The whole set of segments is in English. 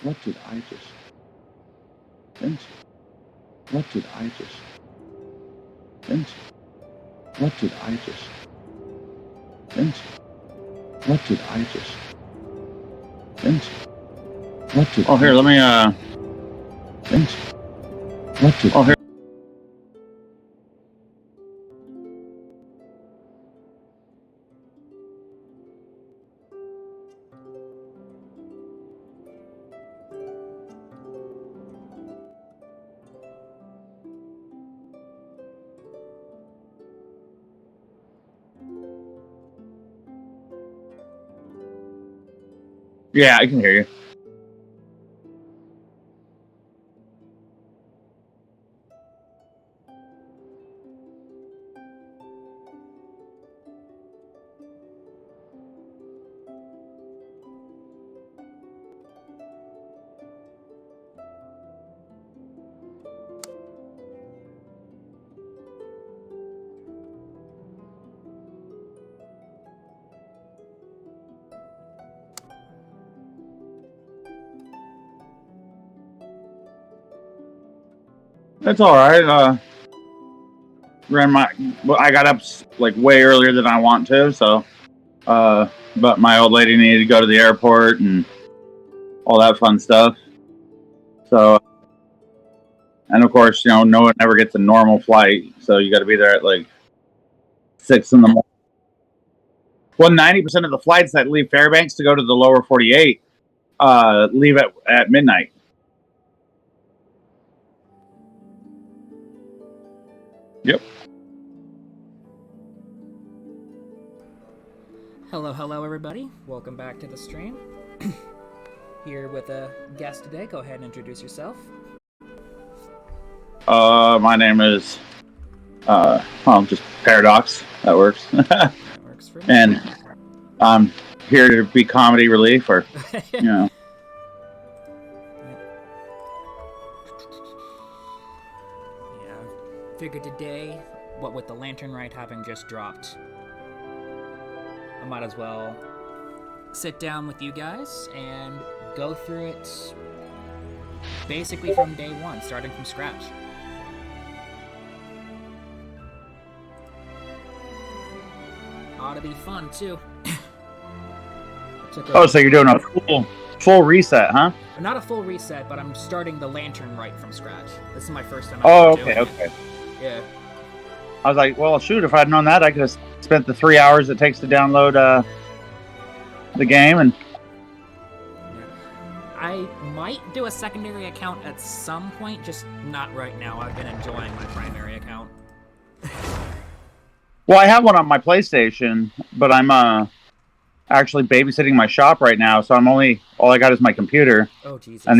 What did I just? Genshin. What did I just? Genshin. What did I just? Genshin. What did I just? Genshin. What did? Oh, here, let me Genshin. What did? Oh, here. Yeah, I can hear you. That's all right. I got up like way earlier than I want to, so. But my old lady needed to go to the airport and all that fun stuff. So, and of course, no one ever gets a normal flight, so you got to be there at like 6 in the morning. Well, 90% of the flights that leave Fairbanks to go to the lower 48 leave at midnight. Yep. Hello, everybody. Welcome back to the stream. Here with a guest today. Go ahead and introduce yourself. My name is, just Paradox. That works. That works for me. And I'm here to be comedy relief, or Yeah. Figured today, what with the Lantern Rite having just dropped, I might as well sit down with you guys and go through it basically from day one, starting from scratch. Ought to be fun too. so you're doing a full reset, huh? Not a full reset, but I'm starting the Lantern Rite from scratch. This is my first time. Okay. Yeah. I was like, well, shoot, if I'd known that, I could have spent the 3 hours it takes to download the game. And I might do a secondary account at some point, just not right now. I've been enjoying my primary account. Well, I have one on my PlayStation, but I'm actually babysitting my shop right now, so all I got is my computer. Oh Jesus! And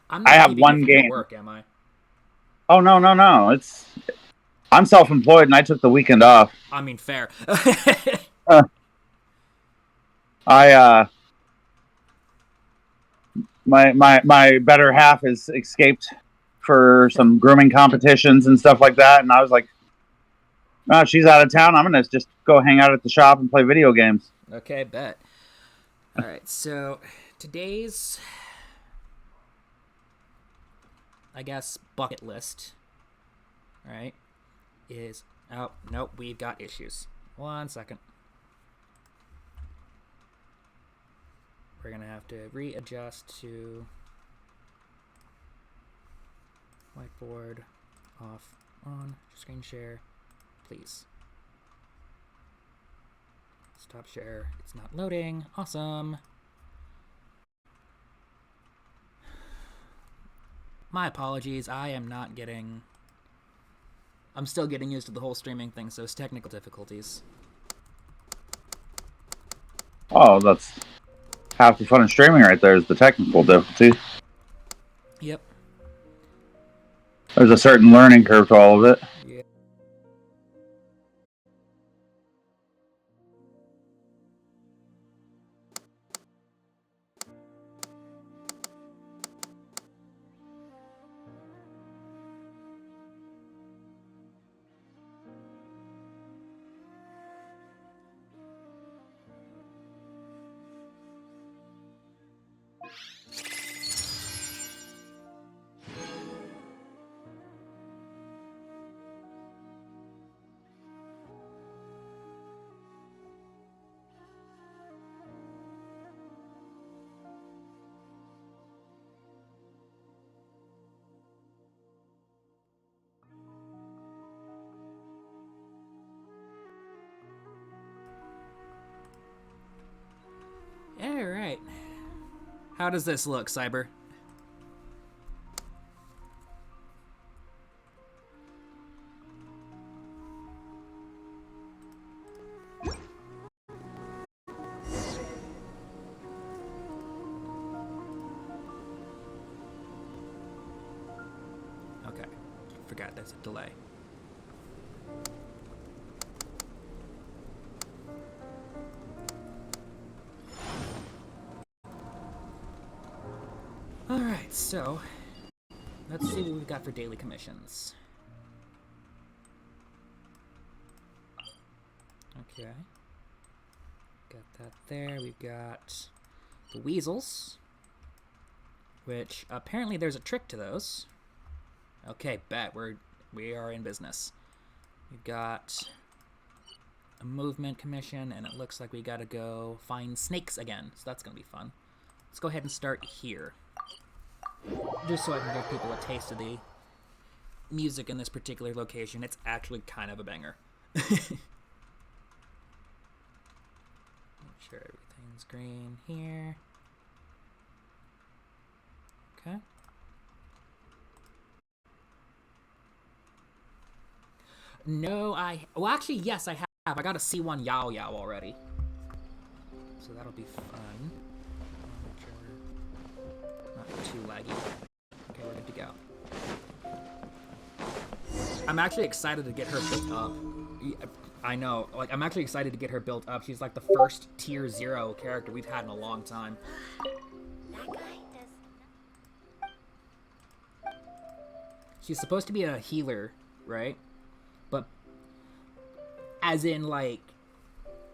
I'm not I have leaving one you game. for work, am I? Oh no! I'm self-employed, and I took the weekend off. I mean, fair. My better half has escaped for some grooming competitions and stuff like that, and I was like, oh, she's out of town. I'm gonna just go hang out at the shop and play video games. Okay, bet. All right, so today's, I guess, bucket list, right, is... Oh, nope, we've got issues. 1 second. We're going to have to readjust to whiteboard, off, on, screen share, please. Stop share. It's not loading. Awesome. My apologies. I'm still getting used to the whole streaming thing, so it's technical difficulties. Oh, that's half the fun of streaming right there, is the technical difficulty. Yep. There's a certain learning curve to all of it. Yeah. How does this look, Cyber? Okay. Forgot there's a delay. Alright, so let's see what we've got for daily commissions. Okay. Got that there. We've got the weasels, which apparently there's a trick to those. Okay, bet we are in business. We've got a movement commission, and it looks like we gotta go find snakes again, so that's gonna be fun. Let's go ahead and start here. Just so I can give people a taste of the music in this particular location. It's actually kind of a banger. Make sure everything's green here. Okay. No, well, actually, yes, I have. I got a C1 Yao Yao already. So that'll be fun. Make sure we're not too laggy. Okay, we're good to go. I'm actually excited to get her built up. I know, like, I'm actually excited to get her built up. She's like the first tier 0 character we've had in a long time. She's supposed to be a healer, right? But as in, like,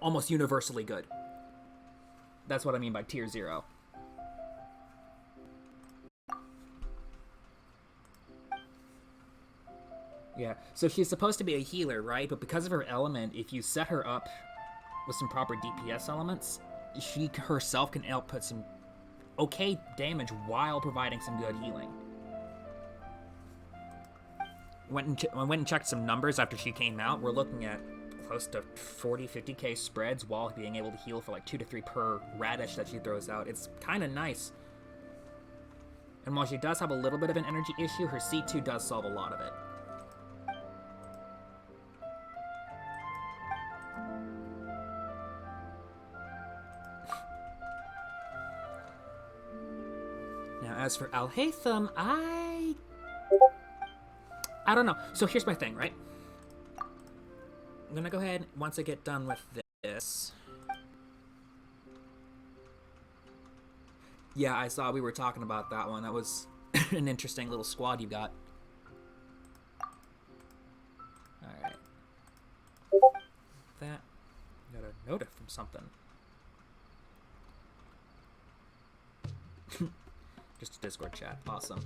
almost universally good. That's what I mean by tier 0. Yeah, so she's supposed to be a healer, right? But because of her element, if you set her up with some proper DPS elements, she herself can output some okay damage while providing some good healing. I went and checked some numbers after she came out. We're looking at close to 40, 50k spreads while being able to heal for like 2 to 3 per radish that she throws out. It's kind of nice. And while she does have a little bit of an energy issue, her C2 does solve a lot of it. Now, as for Al-Haytham, I don't know. So here's my thing, right? I'm gonna go ahead, once I get done with this. Yeah, I saw we were talking about that one. That was an interesting little squad you got. Alright. That. Got a notif from something. Just a Discord chat. Awesome.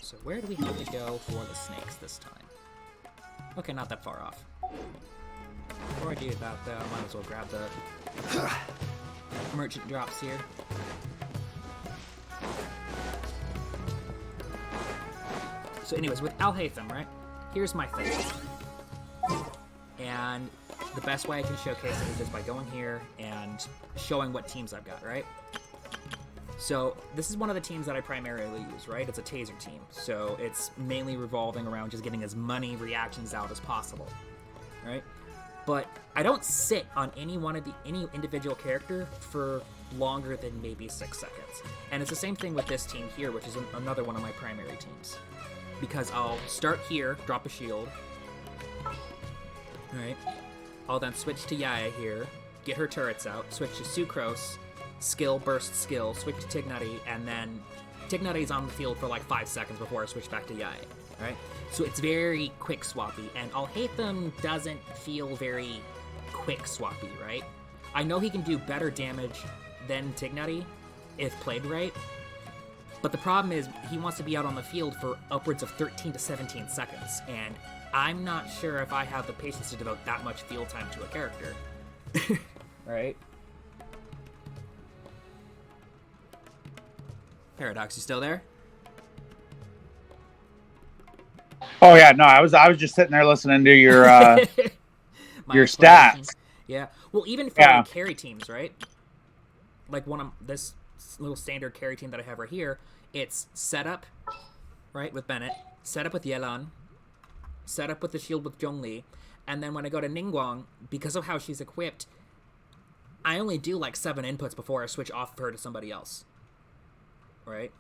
So where do we have to go for the snakes this time? Okay, not that far off. Before I do that, though, I might as well grab the merchant drops here. So anyways, with Al-Haytham, right? Here's my thing. And the best way I can showcase it is just by going here and showing what teams I've got, right? So this is one of the teams that I primarily use, right? It's a taser team. So it's mainly revolving around just getting as many reactions out as possible, right? But I don't sit on any individual character for longer than maybe 6 seconds. And it's the same thing with this team here, which is another one of my primary teams. Because I'll start here, drop a shield, right? I'll then switch to Yaya here, get her turrets out, switch to Sucrose, skill, burst skill, switch to Tignutty, and then Tignutty's on the field for like 5 seconds before I switch back to Yaya, right? So it's very quick swappy, and Al-Haytham doesn't feel very quick swappy, right? I know he can do better damage than Tignutty if played right, but the problem is he wants to be out on the field for upwards of 13 to 17 seconds, and I'm not sure if I have the patience to devote that much field time to a character. Right? Paradox, you still there? Oh yeah, no, I was just sitting there listening to your my your explanation. stats. Yeah. Well, even for like, carry teams, right? Like one of this little standard carry team that I have right here, it's set up, right, with Bennett, set up with Yelan, set up with the shield with Zhongli, and then when I go to Ningguang, because of how she's equipped, I only do like 7 inputs before I switch off her to somebody else. Right?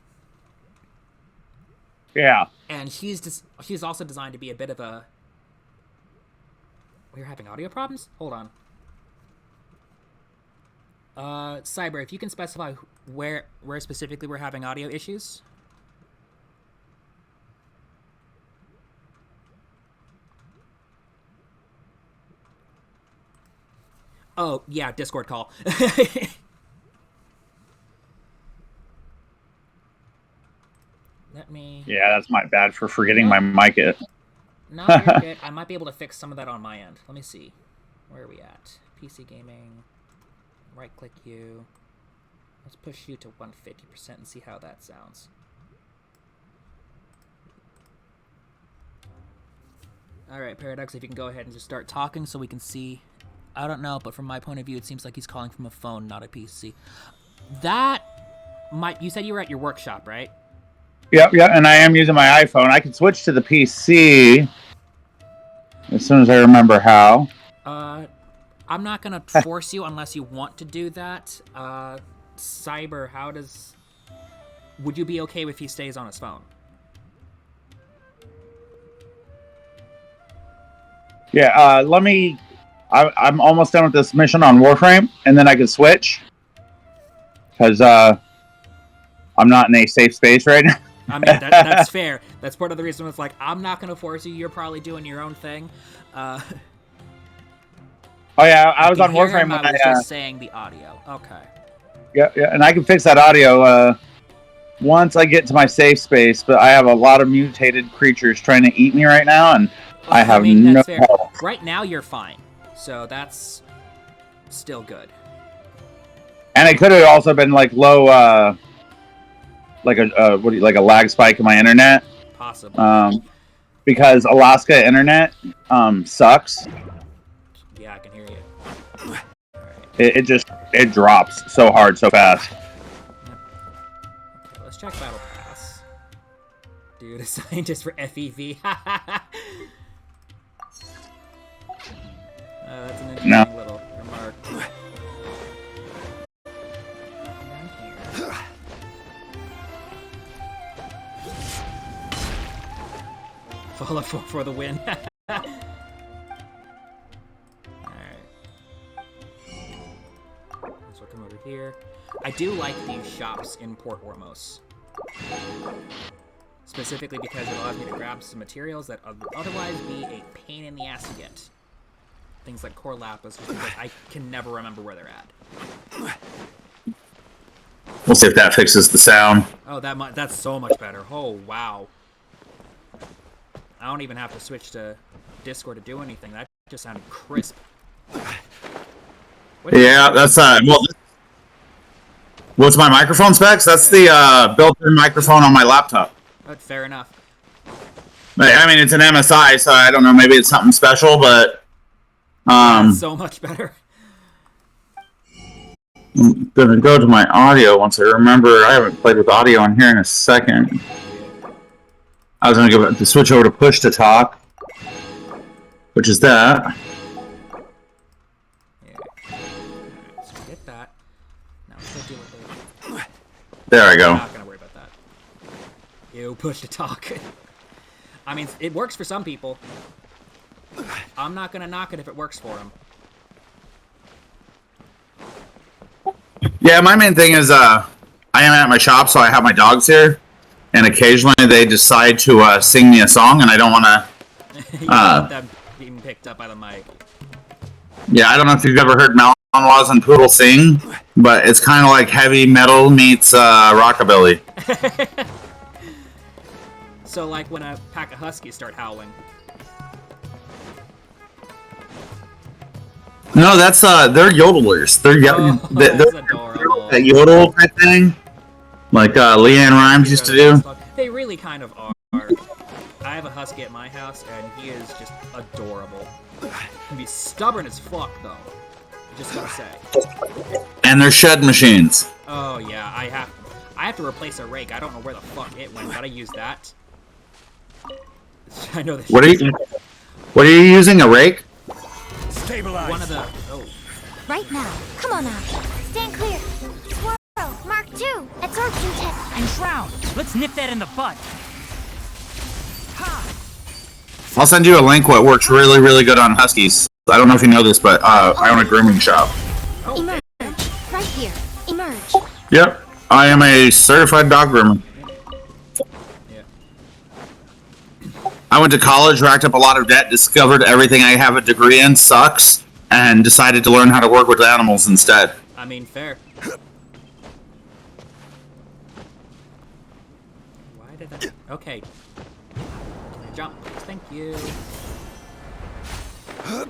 Yeah. And she's also designed to be a bit of a... We're having audio problems? Hold on. Cyber, if you can specify where specifically we're having audio issues. Oh, yeah, Discord call. Let me... Yeah, that's my bad for forgetting my mic. No, you're good. I might be able to fix some of that on my end. Let me see. Where are we at? PC gaming. Right-click you. Let's push you to 150% and see how that sounds. Alright, Paradox, if you can go ahead and just start talking so we can see. I don't know, but from my point of view, it seems like he's calling from a phone, not a PC. You said you were at your workshop, right? Yep, and I am using my iPhone. I can switch to the PC as soon as I remember how. I'm not gonna force you unless you want to do that. Cyber, would you be okay if he stays on his phone? Yeah, I'm almost done with this mission on Warframe, and then I can switch. Because I'm not in a safe space right now. I mean, that's fair. That's part of the reason it's like, I'm not going to force you. You're probably doing your own thing. Oh, yeah, I was on Warframe when I was just saying the audio. Okay. Yeah, and I can fix that audio once I get to my safe space, but I have a lot of mutated creatures trying to eat me right now, and I have no help. Right now, you're fine. So that's still good. And it could have also been like low, like a lag spike in my internet. Possibly. Because Alaska internet sucks. Yeah, I can hear you. Right. It drops so hard, so fast. Yep. Okay, let's check Battle Pass. Dude, a scientist for FEV. That's an interesting little remark. Follow for the win. Alright. So come over here. I do like these shops in Port Ormos. Specifically because it allows me to grab some materials that would otherwise be a pain in the ass to get. Things like core lapis, just because I can never remember where they're at. We'll see if that fixes the sound. Oh, that's so much better. Oh, wow. I don't even have to switch Discord to do anything. That just sounded crisp. Yeah, that's what's my microphone specs? That's the built-in microphone on my laptop. Fair enough. I mean, it's an MSI, so I don't know. Maybe it's something special, but so much better. I'm gonna go to my audio once I remember. I haven't played with audio on here in a second. I was gonna to switch over to push to talk, which is that. Yeah. So get that. Now let's deal with it. There I go. I'm not gonna worry about that. Ew, push to talk. I mean, it works for some people. I'm not gonna knock it if it works for them. Yeah, my main thing is I am at my shop, so I have my dogs here, and occasionally they decide to sing me a song, and I don't want to. You want them being picked up by the mic. Yeah, I don't know if you've ever heard Malinois and Poodle sing, but it's kind of like heavy metal meets rockabilly. So, like when a pack of huskies start howling. No, that's they're yodelers. They're that's adorable. That yodel type thing, like Leanne Rimes used to do. They really kind of are. I have a husky at my house, and he is just adorable. Can be stubborn as fuck, though. Just gotta say. And they're shed machines. Oh yeah, I have to replace a rake. I don't know where the fuck it went. Gotta use that. I know this. What are you using? A rake? Stabilize. One of the. Oh. Right now. Come on out. Stand clear. Swirl. Mark 2. Absorption test. And shroud. Let's nip that in the butt. I'll send you a link. What works really, really good on Huskies. I don't know if you know this, but I own a grooming shop. Oh, Emerge. Right here. Emerge. Yep. I am a certified dog groomer. Yeah. I went to college, racked up a lot of debt, discovered everything I have a degree in sucks, and decided to learn how to work with animals instead. I mean, fair. Why did I... Okay. Can I jump? Thank you. Where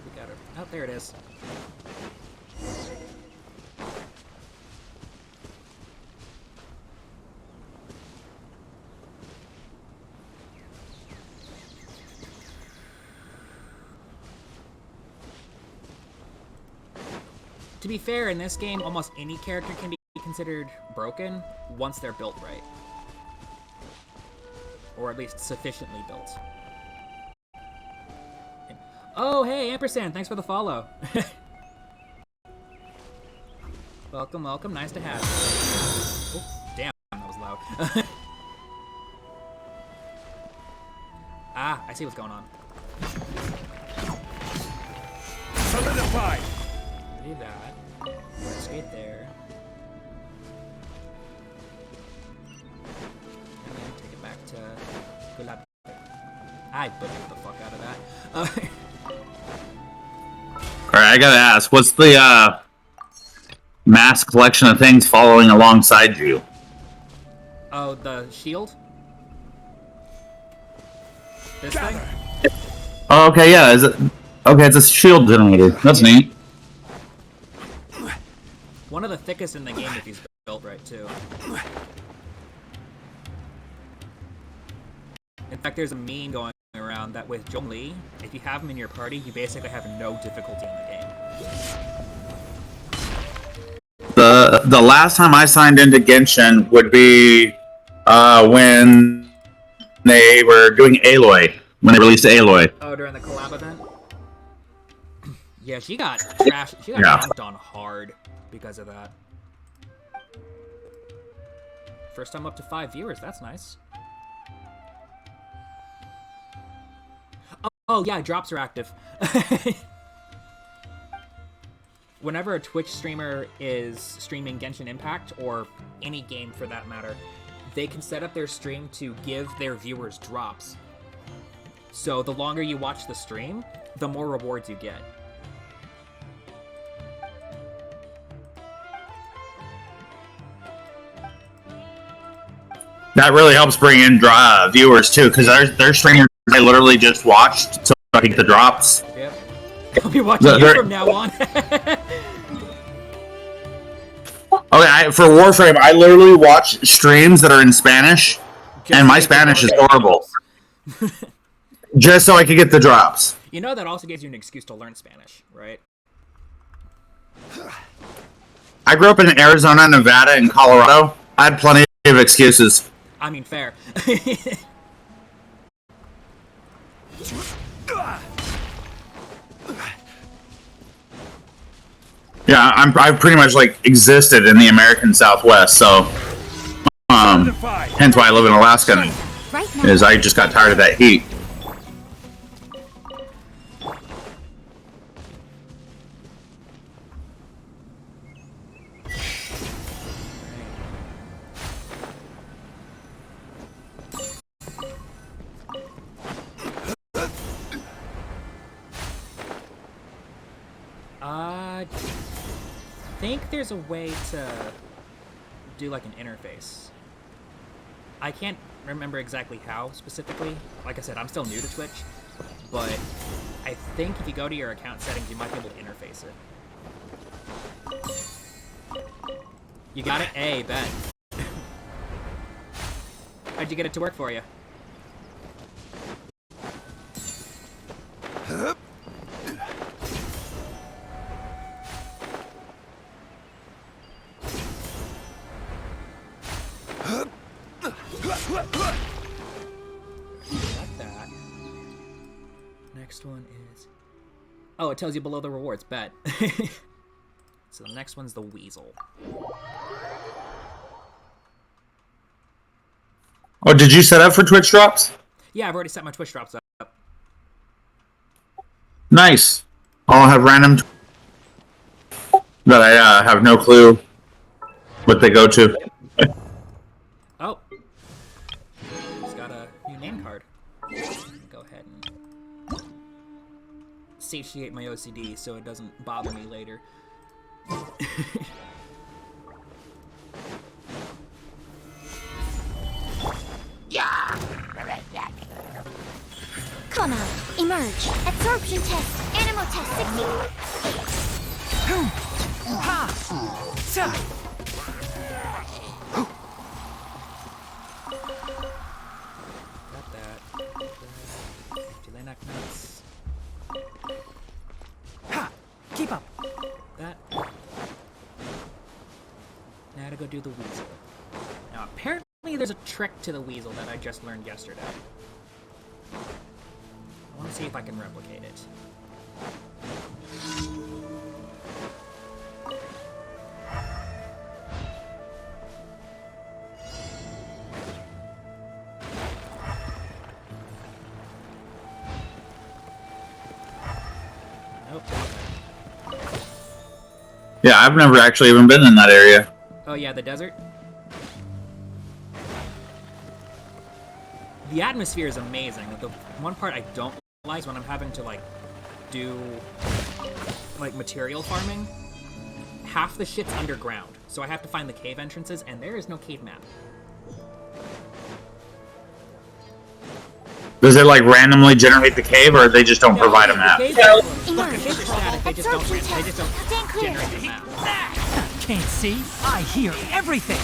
we got her? Oh, there it is. To be fair, in this game, almost any character can be considered broken once they're built right. Or at least sufficiently built. Oh, hey, Ampersand, thanks for the follow. Welcome, welcome, nice to have you. Oh, damn, that was loud. Ah, I see what's going on. Solidify. Do that. Let's get there. And then take it back to Gulab. I butchered the fuck out of that. Alright, I gotta ask, what's the mass collection of things following alongside you? Oh, the shield? This thing? Oh, okay, yeah, is it... Okay, it's a shield generator. That's neat. One of the thickest in the game if he's built right, too. In fact, there's a meme going around that with Zhongli, if you have him in your party, you basically have no difficulty in the game. The last time I signed into Genshin would be when they were doing Aloy. When they released Aloy. Oh, during the collab event? Yeah, she got trashed. She got dunked on hard because of that. First time up to 5 viewers, that's nice. Oh yeah, drops are active. Whenever a Twitch streamer is streaming Genshin Impact, or any game for that matter, they can set up their stream to give their viewers drops. So the longer you watch the stream, the more rewards you get. That really helps bring in viewers too, because their streamers I literally just watched so I can get the drops. Yep. I'll be watching you from now on. Okay, for Warframe, I literally watch streams that are in Spanish, and my Spanish is horrible. Just so I could get the drops. You know that also gives you an excuse to learn Spanish, right? I grew up in Arizona, Nevada, and Colorado. I had plenty of excuses. I mean, fair. Yeah, I've pretty much like existed in the American Southwest, so hence why I live in Alaska. Is I just got tired of that heat. I think there's a way to do like an interface. I can't remember exactly how specifically. Like I said, I'm still new to Twitch, but I think if you go to your account settings, you might be able to interface it. You got it? Hey, bet. How'd you get it to work for you? Like that. Next one is... Oh, it tells you below the rewards. Bet. So the next one's the Weasel. Oh, did you set up for Twitch drops? Yeah, I've already set my Twitch drops up. Nice. I'll have random that I have no clue what they go to. Oh. It's got a new name card. Go ahead and satiate my OCD so it doesn't bother me later. Come on, emerge. Absorption test. Animal test 60. Got that. Gelanak nuts. Ha! Keep up. That. Now to go do the Weasel. Now apparently there's a trick to the Weasel that I just learned yesterday. I want to see if I can replicate it. Nope. Yeah, I've never actually even been in that area. Oh yeah, the desert? The atmosphere is amazing. The one part I don't like is when I'm having to like do like material farming. Half the shit's underground, so I have to find the cave entrances, and there is no cave map. Does it like randomly generate the cave, or they just don't provide a map? The caves are static. They just don't Stand clear. generate the map. Can't see. I hear everything.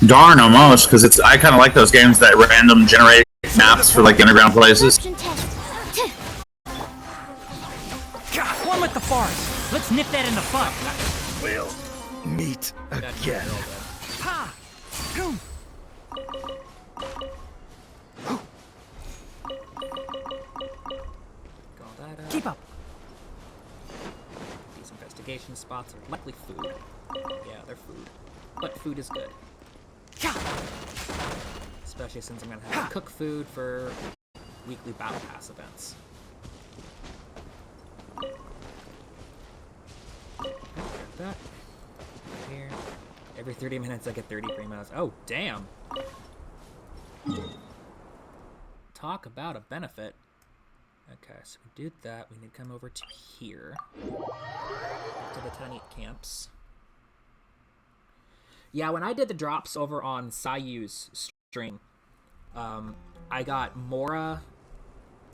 Darn, almost, because it's I kind of like those games that random generate maps for like underground places. Absorption test. God, one with the forest. Let's nip that in the bud. We'll meet That's again. real good. Ha! Boom. Call that up. Keep up. These investigation spots are likely food. Yeah, they're food. But food is good. Especially since I'm gonna have to cook food for weekly battle pass events. Got that. Here. Every 30 minutes I get 30 primos. Oh, damn! Talk about a benefit. Okay, so we did that. We need to come over to here. To the tiny camps. Yeah, when I did the drops over on Sayu's stream, I got Mora,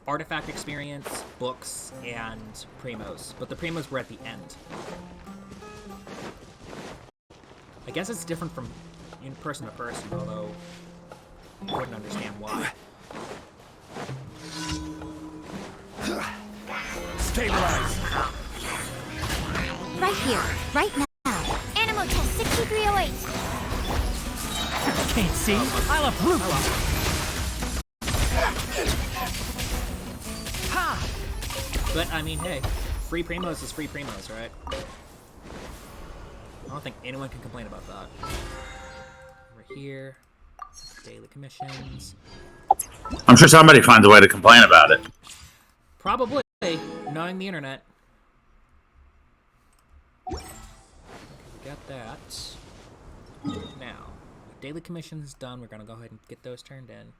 artifact experience, books, and primos. But the primos were at the end. I guess it's different from in person to person, although I wouldn't understand why. Stabilize. Right here. Right now. Animal test 6308. Can't see. I love blue. Ha! But, I mean, hey, free primos is free primos, right? I don't think anyone can complain about that. Over here, daily commissions. I'm sure somebody finds a way to complain about it. Probably, knowing the internet. We got that. Now, daily commissions done. We're gonna go ahead and get those turned in.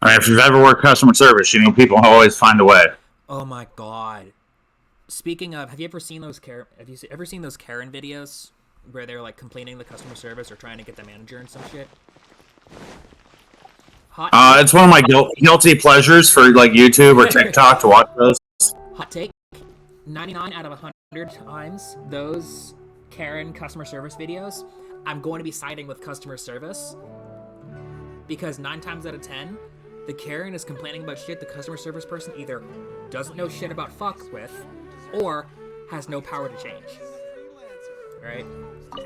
I mean, if you've ever worked customer service, you know people always find a way. Oh my god! Speaking of, have you ever seen those ever seen those Karen videos where they're like complaining to customer service or trying to get the manager and some shit? Hot. It's one of my guilty pleasures for like YouTube or TikTok to watch those. Hot take. 99 out of 100 times, those Karen customer service videos, I'm going to be siding with customer service. Because 9 times out of 10, the Karen is complaining about shit the customer service person either doesn't know shit about fuck with, or has no power to change. Right?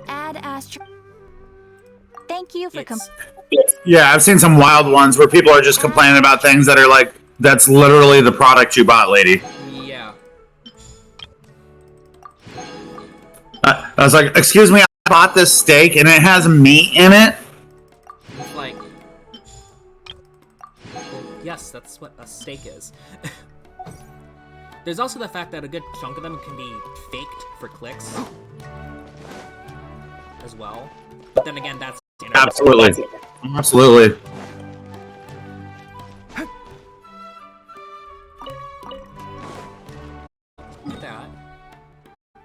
Ad Astra. Thank you for Yeah, I've seen some wild ones where people are just complaining about things that are like, that's literally the product you bought, lady. Yeah. I was like, excuse me, I bought this steak and it has meat in it? It's like, well, yes, that's what a steak is. There's also the fact that a good chunk of them can be faked for clicks as well. But then again, that's... Absolutely. Absolutely. That.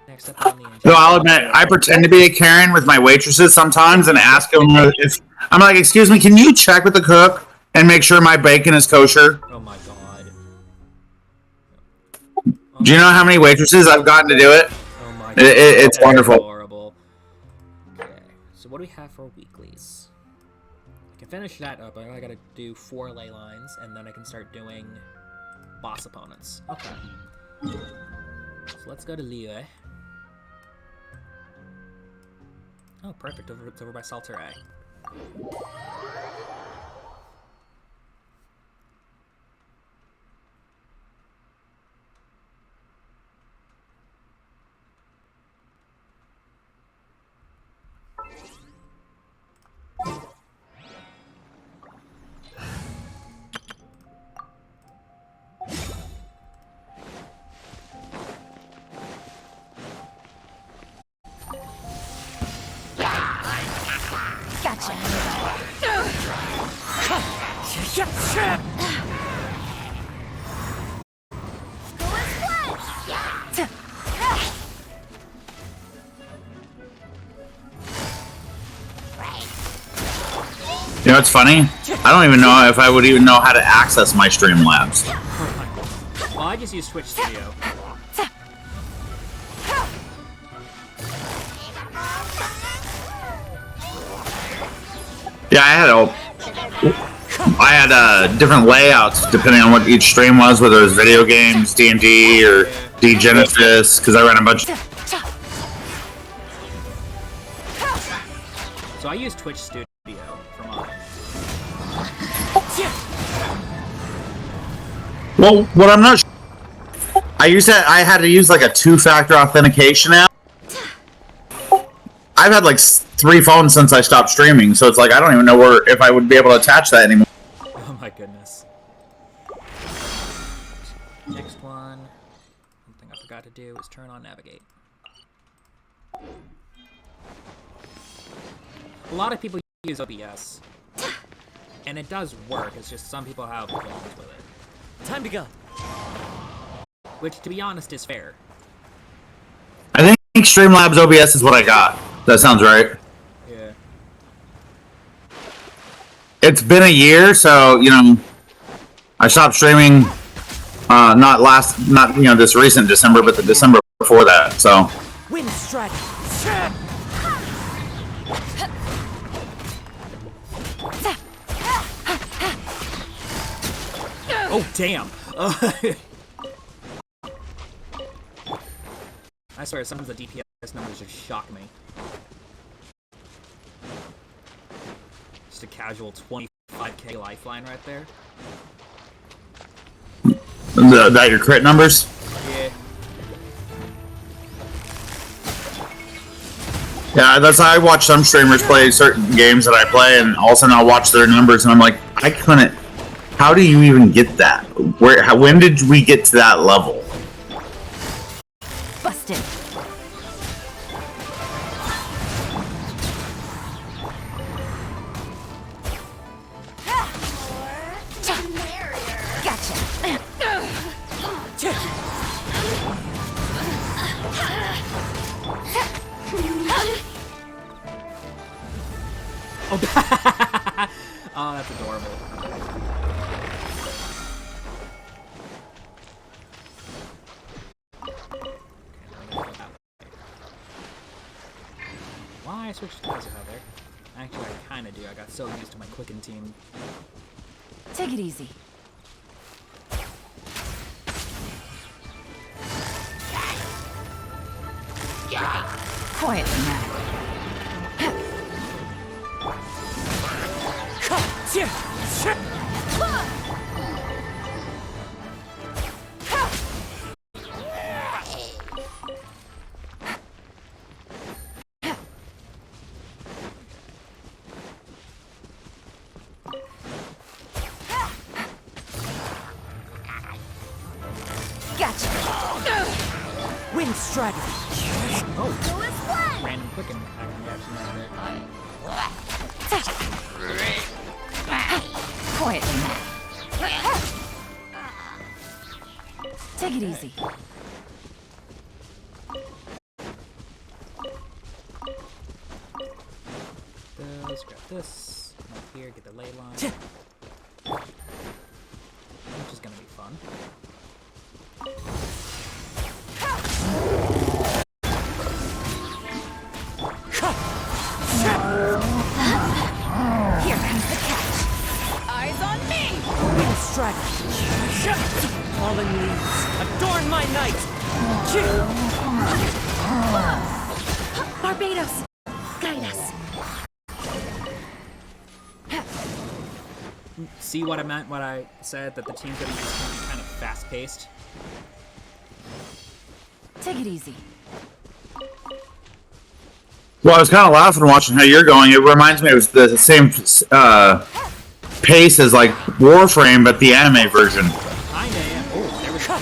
Next up on the agenda. No, I'll admit, I pretend to be a Karen with my waitresses sometimes and ask them if... I'm like, excuse me, can you check with the cook and make sure my bacon is kosher? Oh my god. Do you know how many waitresses I've gotten to do it? Oh my god. It's wonderful. Horrible. Okay, so what do we have for weeklies? I can finish that up. I gotta do 4 ley lines, and then I can start doing boss opponents. Okay. So let's go to Liyue. Oh, perfect. It's over by Saltere. You know what's funny? I don't even know if I would even know how to access my Streamlabs. Well, I just use Twitch Studio. Yeah, I had different layouts depending on what each stream was, whether it was video games, D&D, or D-Genesis, because I ran a bunch. So I use Twitch Studio for mine. Well, what I'm not sure, I had to use like a 2-factor authentication app. I've had like 3 phones since I stopped streaming, so it's like I don't even know if I would be able to attach that anymore. Oh my goodness. Next one. One thing I forgot to do is turn on navigate. A lot of people use OBS, and it does work. It's just some people have problems with it. Time to go. Which, to be honest, is fair. I think Streamlabs OBS is what I got. That sounds right. Yeah. It's been a year, so you know, I stopped streaming. Not this recent December, but the December before that. So. Wind strike. Oh damn! I swear, sometimes the DPS numbers just shock me. Just a casual 25k lifeline right there. That your crit numbers? Yeah. Yeah, that's how I watch some streamers play certain games that I play, and all of a sudden I'll watch their numbers, and I'm like, I couldn't. How do you even get that? When did we get to that level? Busted. Oh, that's adorable. why I switched to Kazuha there. Actually, I kinda do. I got so used to my Quicken team. Take it easy. Quietly now. Gotcha. Wind Strider. Oh, random Quicken action right there. Quietly now. Take it easy. This, grab this. Up here, get the ley line. Which is gonna be fun. Here comes the catch. Eyes on me. Wind Strider. Fallen leaves, adorn my night! Barbados, guide us. See what I meant when I said that the team's gonna be kind of fast-paced? Take it easy. Well, I was kind of laughing watching how you're going. It reminds me of the same pace as like Warframe, but the anime version. Kinda, yeah. Oh, there we go.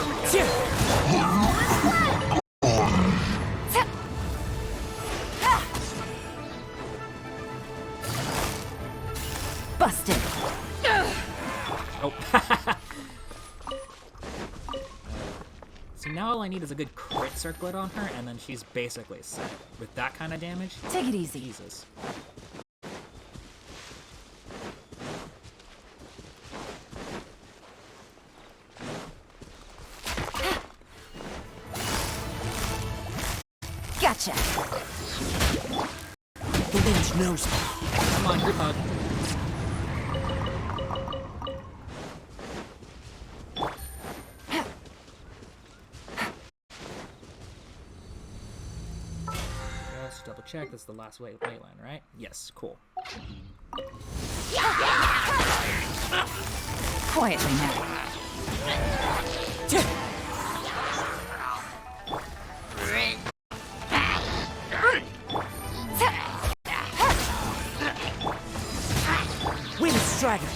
Busted. Oh. See, now all I need is a good crit circlet on her, and then she's basically set. With that kind of damage? Take it easy. Jesus. Gotcha. The wind knows me. Come on, group hug. Just double check. This is the last ley line, right? Yes, cool. Quietly now. Wind Strider.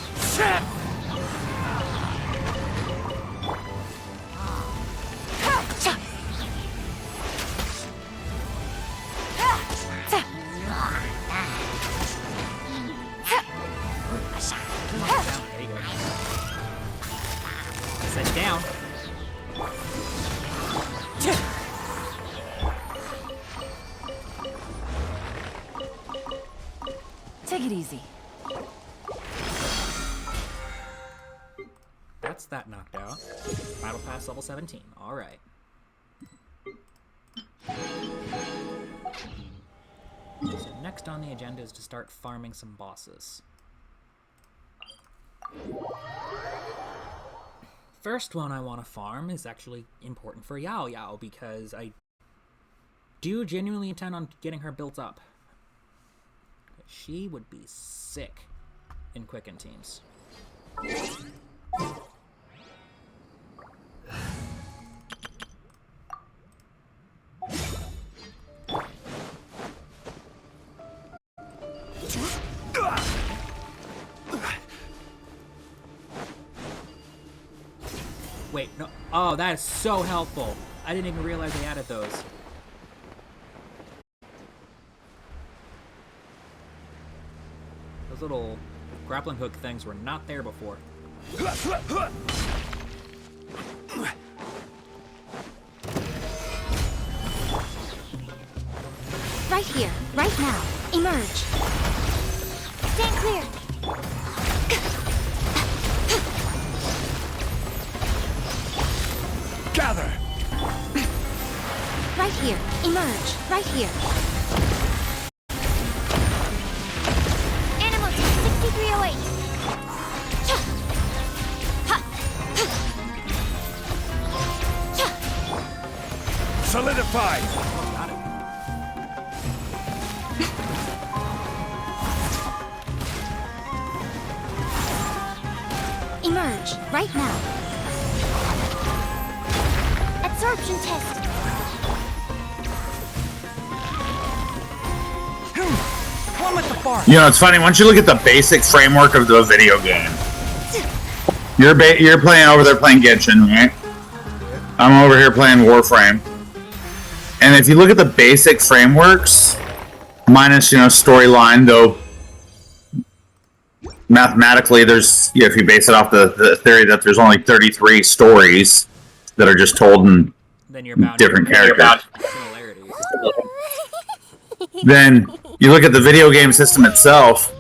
There you go. Set down. Take it easy. That's that knocked out. Battle Pass level 17. Alright. So next on the agenda is to start farming some bosses. First one I want to farm is actually important for Yao Yao because I do genuinely intend on getting her built up. She would be sick in Quicken teams. Wait, no. Oh, that is so helpful. I didn't even realize they added those. Those little grappling hook things were not there before. Right here, right now. Emerge. Stand clear. Gather! Right here. Emerge. Right here. Fortified! Got it. Emerge, right now. Absorption test. One with the forest. You know, it's funny. Once you look at the basic framework of the video game, you're playing over there playing Genshin, right? I'm over here playing Warframe. And if you look at the basic frameworks, minus, storyline, though mathematically there's, if you base it off the theory that there's only 33 stories that are just told in Then you're bound different to characters. similarities. Then you look at the video game system itself,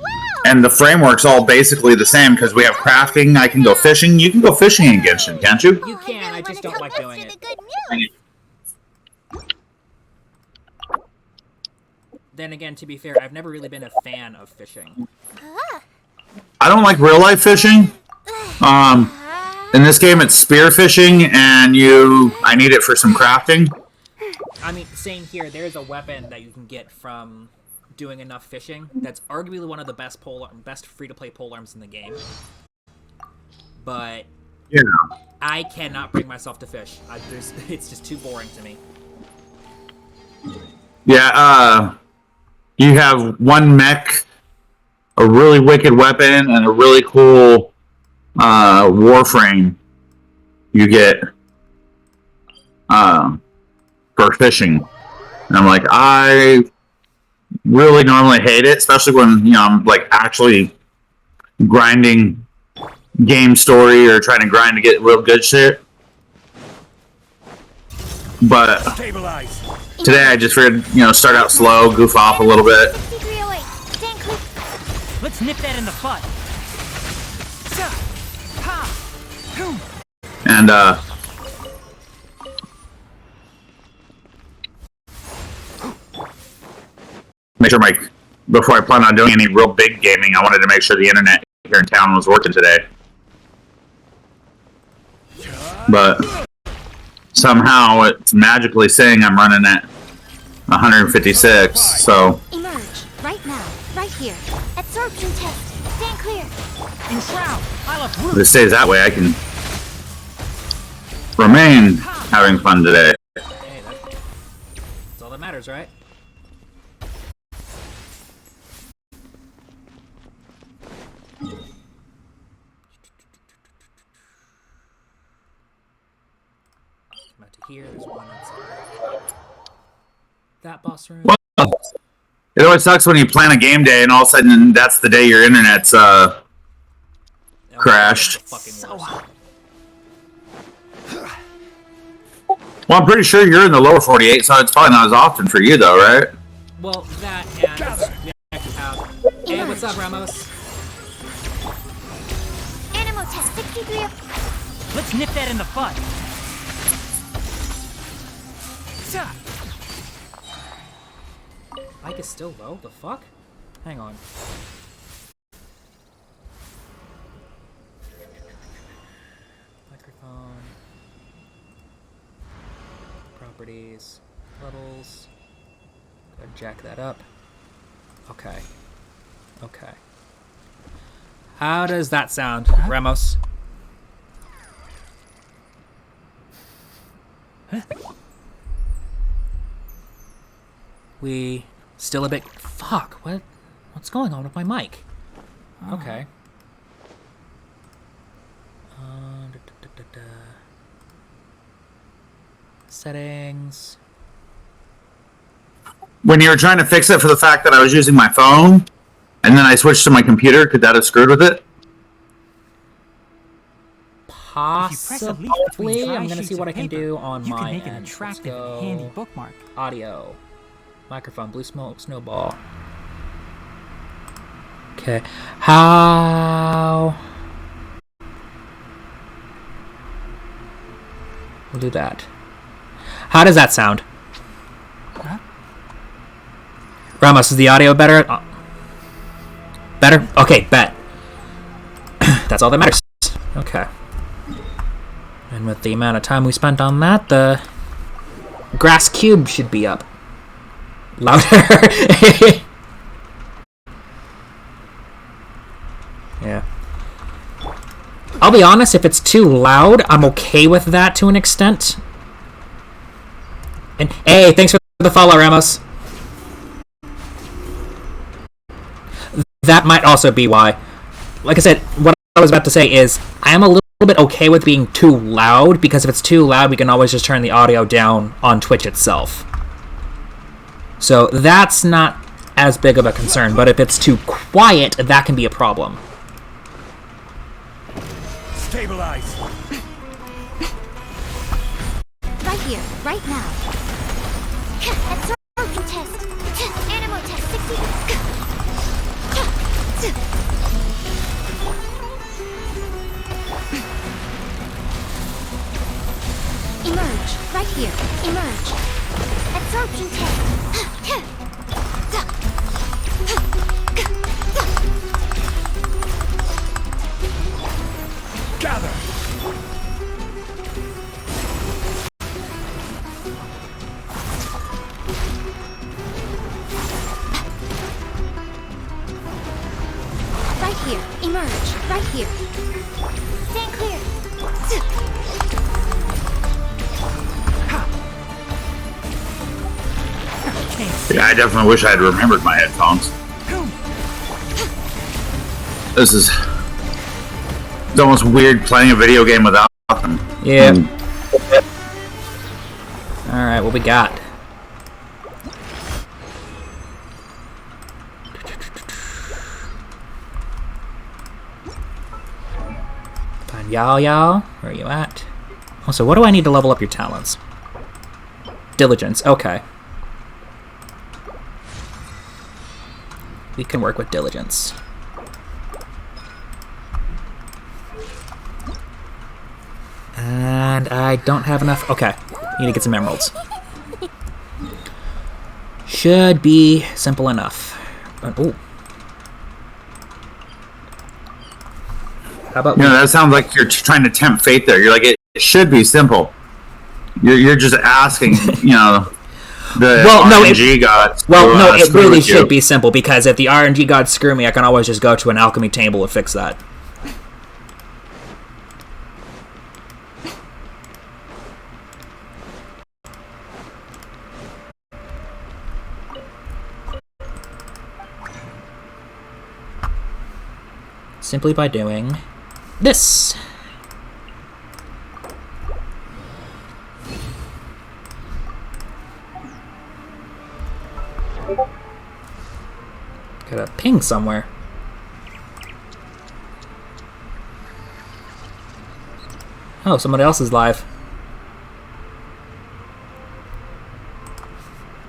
and the framework's all basically the same because we have crafting. I can go fishing. You can go fishing in Genshin, can't you? You can, I just don't like doing it. Then again, to be fair, I've never really been a fan of fishing. I don't like real life fishing. In this game, it's spear fishing, and I need it for some crafting. I mean, same here. There's a weapon that you can get from doing enough fishing. That's arguably one of the best free-to-play polearms in the game. But Yeah. I cannot bring myself to fish. It's just too boring to me. Yeah, you have one mech, a really wicked weapon, and a really cool warframe you get for fishing. And I'm like, I really normally hate it, especially when I'm like actually grinding game story or trying to grind to get real good shit. But Stabilize! today I just figured, start out slow, goof off a little bit. 6308. Stand clear. Let's nip that in the bud. And make sure before I plan on doing any real big gaming, I wanted to make sure the internet here in town was working today. But somehow it's magically saying I'm running at 156, so Emerge, right now, right here. Absorption test. Stand clear. Enshroud. I love if root. it stays that way, I can remain having fun today. Hey, that's all that matters, right? Come out to here. There's one outside that boss room. Well, it always sucks when you plan a game day and all of a sudden that's the day your internet's crashed. Fucking worst. Well, I'm pretty sure you're in the lower 48, so it's probably not as often for you, though, right? Well, that and we actually have. Hey, what's up, Ramos? Animal test 63. Let's nip that in the bud. Mike is still low. The fuck? Hang on. Microphone. Properties. Levels. Go ahead and jack that up. Okay. Okay. How does that sound, Ramos? We still a bit. Fuck. What's going on with my mic? Okay. Settings. When you were trying to fix it for the fact that I was using my phone, and then I switched to my computer, could that have screwed with it? Possibly. I'm gonna see what I can do on you my can make an end. Let's attractive go. and handy bookmark. Audio. Microphone. Blue smoke. Snowball. Okay. How? We'll do that. How does that sound? Huh? Ramos, is the audio better? Better? Okay, bet. That's all that matters. Okay. And with the amount of time we spent on that, the Grass Cube should be up. Louder. Yeah. I'll be honest, if it's too loud, I'm okay with that to an extent. And hey, thanks for the follow, Ramos. That might also be why. Like I said, what I was about to say is, I am a little bit okay with being too loud, because if it's too loud, we can always just turn the audio down on Twitch itself. So that's not as big of a concern, but if it's too quiet, that can be a problem. Stabilize. Right here, right now. Absorption test. Animal test 60. Emerge. Right here. Emerge. Absorption test. Gather. Right here. Emerge. Right here. Stand clear. Yeah, I definitely wish I had remembered my headphones. This is... It's almost weird playing a video game without them. Yeah. Alright, what we got? Fine, y'all. Where are you at? Oh, so what do I need to level up your talents? Diligence, okay. We can work with diligence. And I don't have enough. Okay, need to get some emeralds. Should be simple enough. Oh. How about You know, that sounds like you're trying to tempt fate there. You're like, it should be simple. You're just asking, you know, the RNG gods. It really should be simple, because if the RNG gods screw me, I can always just go to an alchemy table and fix that. Simply by doing this. Got a ping somewhere. Oh, somebody else is live.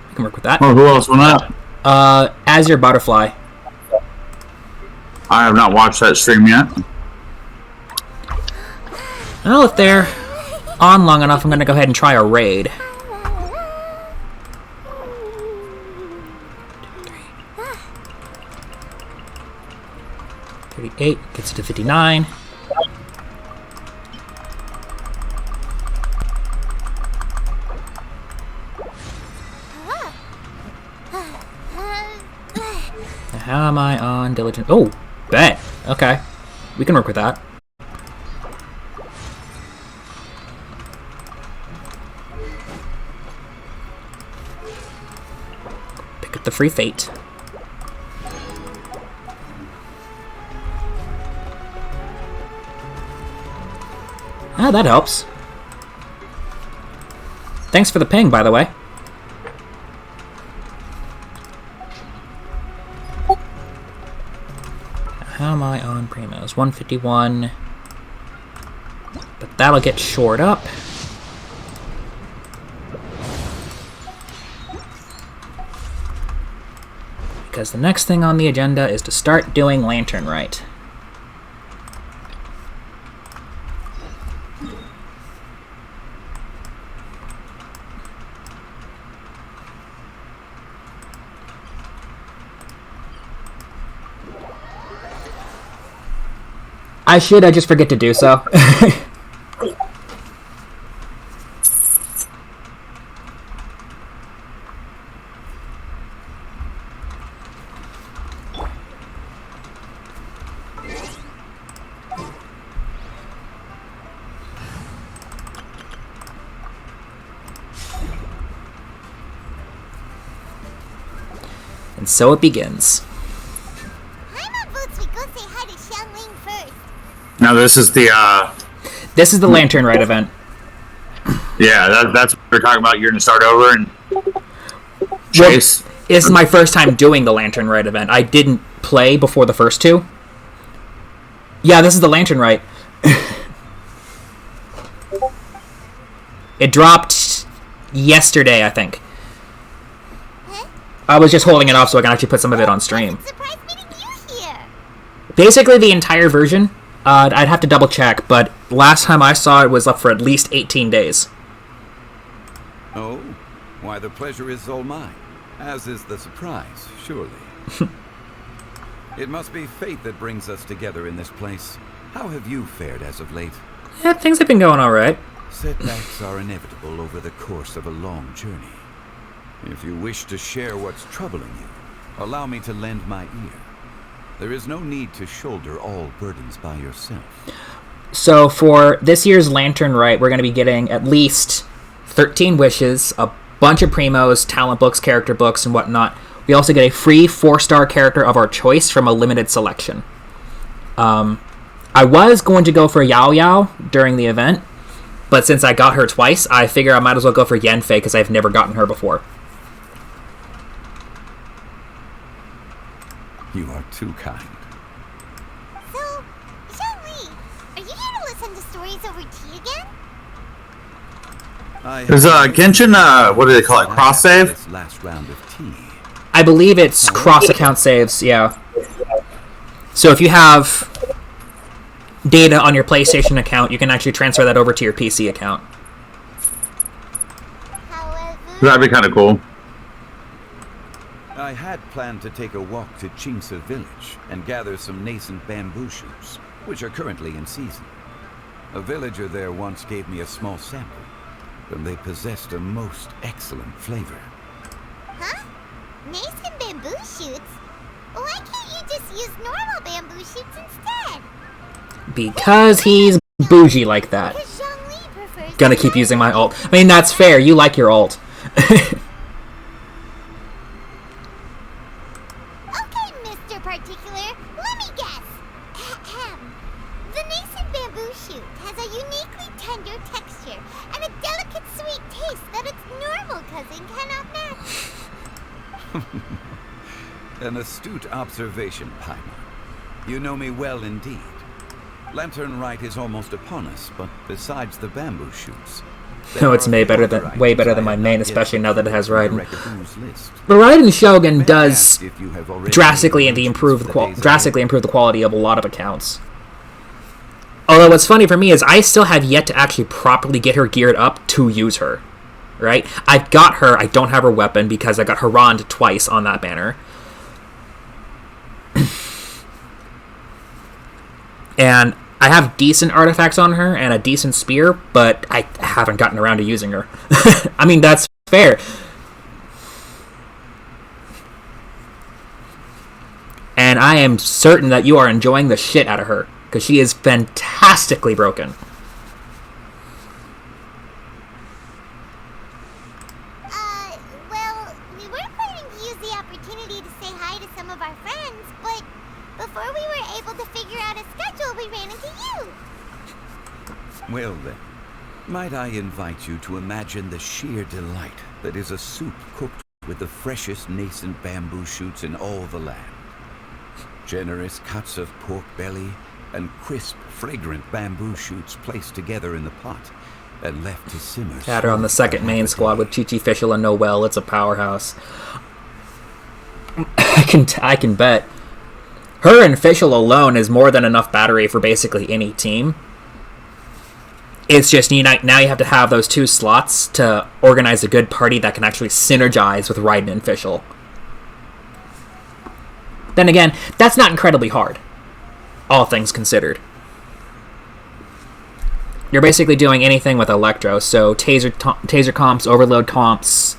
I can work with that. Oh, who else went up? Azure Butterfly. I have not watched that stream yet. Well, if they're on long enough, I'm going to go ahead and try a raid. 38 gets it to 59. How am I on diligent? Oh, bet. Okay, we can work with that. Pick up the free fate. Ah, that helps. Thanks for the ping, by the way. How am I on Primos? 151. But that'll get shored up. Because the next thing on the agenda is to start doing Lantern Rite. I just forget to do so. so it begins. Paimon votes we go say hi to Xiangling first. Now this is the This is the Lantern Rite event. yeah, that's what we're talking about. You're gonna start over and chase. This is my first time doing the Lantern Rite event. I didn't play before the first two. Yeah, this is the Lantern Rite. It dropped yesterday, I think. Huh? I was just holding it off so I can actually put some of it on stream. Surprise meeting you here. Basically, the entire version. I'd have to double check, but last time I saw it was up for at least 18 days. Oh, why the pleasure is all mine, as is the surprise, surely. It must be fate that brings us together in this place. How have you fared as of late? Yeah, things have been going alright. Setbacks are inevitable over the course of a long journey. If you wish to share what's troubling you, allow me to lend my ear. There is no need to shoulder all burdens by yourself. So for this year's Lantern Rite, we're going to be getting at least 13 wishes, a bunch of primos, talent books, character books, and whatnot. We also get a free 4-star character of our choice from a limited selection. I was going to go for Yao Yao during the event, but since I got her twice, I figure I might as well go for Yanfei because I've never gotten her before. You are too kind. So, Xiangli, are you here to listen to stories over tea again? Is Genshin what do they call it? Cross save? This last round of tea. I believe it's cross-account saves, yeah. So if you have data on your PlayStation account, you can actually transfer that over to your PC account. However, That'd be kind of cool. I had planned to take a walk to Qingce village and gather some nascent bamboo shoots, which are currently in season. A villager there once gave me a small sample, and they possessed a most excellent flavor. huh? Nascent bamboo shoots? Why can't you just use normal bamboo shoots instead? Because he's bougie like that. Because Xiangli prefers... Gonna keep using my alt. I mean, that's fair. You like your alt. Okay, Mr. Particular, let me guess. Ahem. The nascent bamboo shoot has a uniquely tender texture and a delicate sweet taste that its normal cousin cannot match. An astute observation, Paimon. You know me well indeed. Lantern Rite is almost upon us, but besides the bamboo shoots... No, it's way better than my main, especially now that it has Raiden. But Raiden Shogun does drastically improve the quality of a lot of accounts. Although what's funny for me is I still have yet to actually properly get her geared up to use her. Right? I've got her, I don't have her weapon because I got Harand twice on that banner. And I have decent artifacts on her and a decent spear, but I haven't gotten around to using her. I mean, that's fair. And I am certain that you are enjoying the shit out of her, because she is fantastically broken. Well, we were planning to use the opportunity to say hi to some of our friends, but before we were able to figure out a schedule, we ran into you. Well then, might I invite you to imagine the sheer delight that is a soup cooked with the freshest nascent bamboo shoots in all the land. Generous cuts of pork belly and crisp, fragrant bamboo shoots placed together in the pot and left to simmer. Had her on the second main squad with Chi-Chi, Fischl, and Noelle. It's a powerhouse. I can bet. Her and Fischl alone is more than enough battery for basically any team. It's just now you have to have those two slots to organize a good party that can actually synergize with Raiden and Fischl. Then again, that's not incredibly hard, all things considered. You're basically doing anything with Electro, so taser comps, overload comps,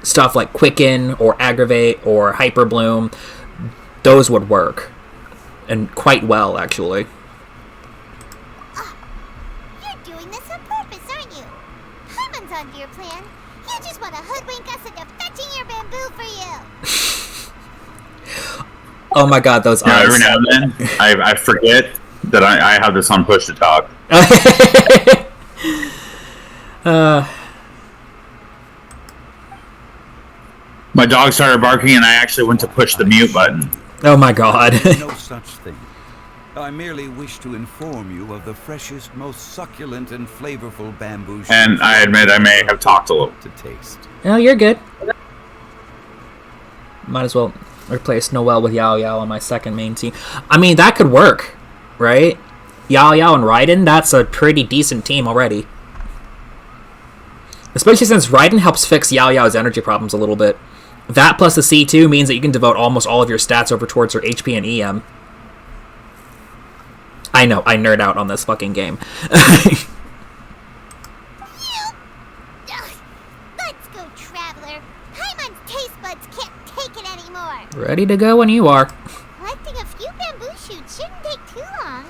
stuff like Quicken or Aggravate or Hyper Bloom, those would work. And quite well, actually. You're doing this on purpose, aren't you? Paimon's onto your plan. You just want to hoodwink us into fetching your bamboo for you. Oh my god, those Yeah, eyes. every now and then, I forget that I have this on push to talk. My dog started barking, and I actually went to push the mute button. Oh my god. No such thing. I merely wish to inform you of the freshest, most succulent and flavorful bamboo shoots And I admit I may have talked a little. to taste. No, you're good. Might as well replace Noelle with Yao Yao on my second main team. I mean, that could work, right? Yao Yao and Raiden, that's a pretty decent team already. Especially since Raiden helps fix Yao Yao's energy problems a little bit. That plus the C2 means that you can devote almost all of your stats over towards her HP and EM. I know, I nerd out on this fucking game. Let's go, Traveler. Paimon's taste buds can't take it anymore. Ready to go when you are. Collecting a few bamboo shoots shouldn't take too long.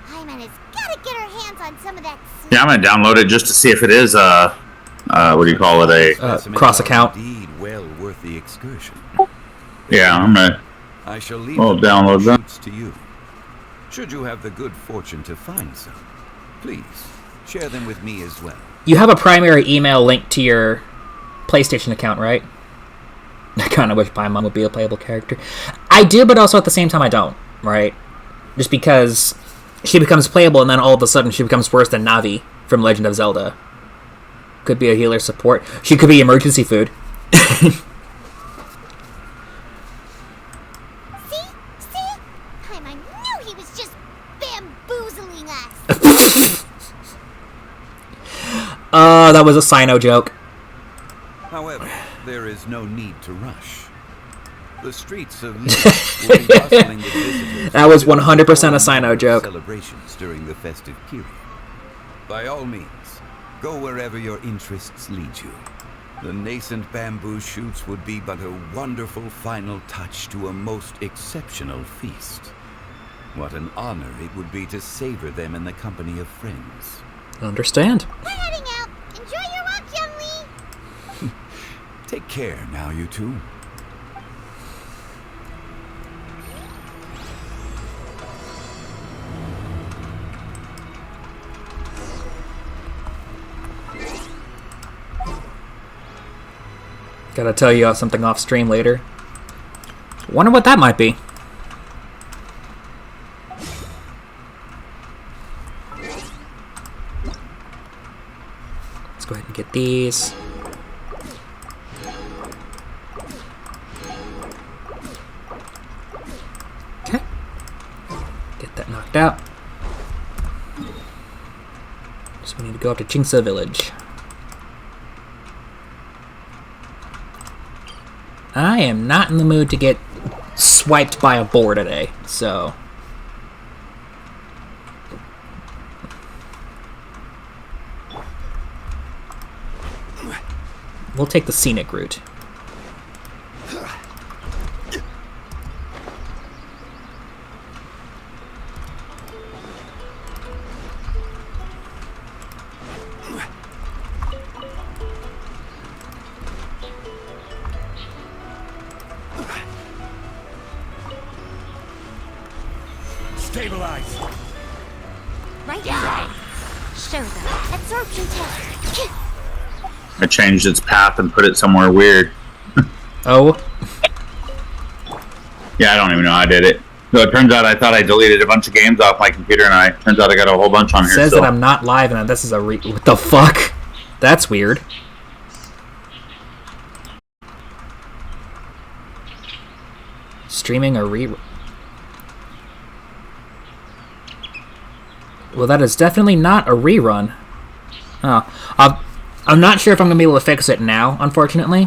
Paimon has gotta get her hands on some of that sweet. Yeah, I'm gonna download it just to see if it is what do you call it? Cross account. Indeed, well worth the excursion. Yeah, I'm gonna. I shall leave Oh, the download that. shoots to you. Should you have the good fortune to find some, please share them with me as well. You have a primary email linked to your PlayStation account, right? I kind of wish Paimon would be a playable character. I do, but also at the same time I don't, right? Just because she becomes playable and then all of a sudden she becomes worse than Navi from Legend of Zelda. Could be a healer support. She could be emergency food. See? Paimon knew he was just bamboozling us. That was a Sino joke. However, there is no need to rush. The streets of Leeds will be bustling with visitors. That was 100% a Sino joke. Celebrations during the festive period. By all means, go wherever your interests lead you. The nascent bamboo shoots would be but a wonderful final touch to a most exceptional feast. What an honor it would be to savor them in the company of friends. Understand. We're heading out. Enjoy your walk, young Lee. Take care now, you two. Gotta tell you something off stream later. Wonder what that might be. Let's go ahead and get these. Okay. Get that knocked out. So we need to go up to Chingsa Village. I am not in the mood to get swiped by a boar today, so... we'll take the scenic route. Stabilize. Right now. Show them. Absorption test. I changed its path and put it somewhere weird. Oh? Yeah, I don't even know how I did it. So it turns out I thought I deleted a bunch of games off my computer, and turns out I got a whole bunch on here. Says still. that I'm not live and this is a what the fuck? That's weird. Streaming a re... Well, that is definitely not a rerun. Oh, I'm not sure if I'm going to be able to fix it now, unfortunately.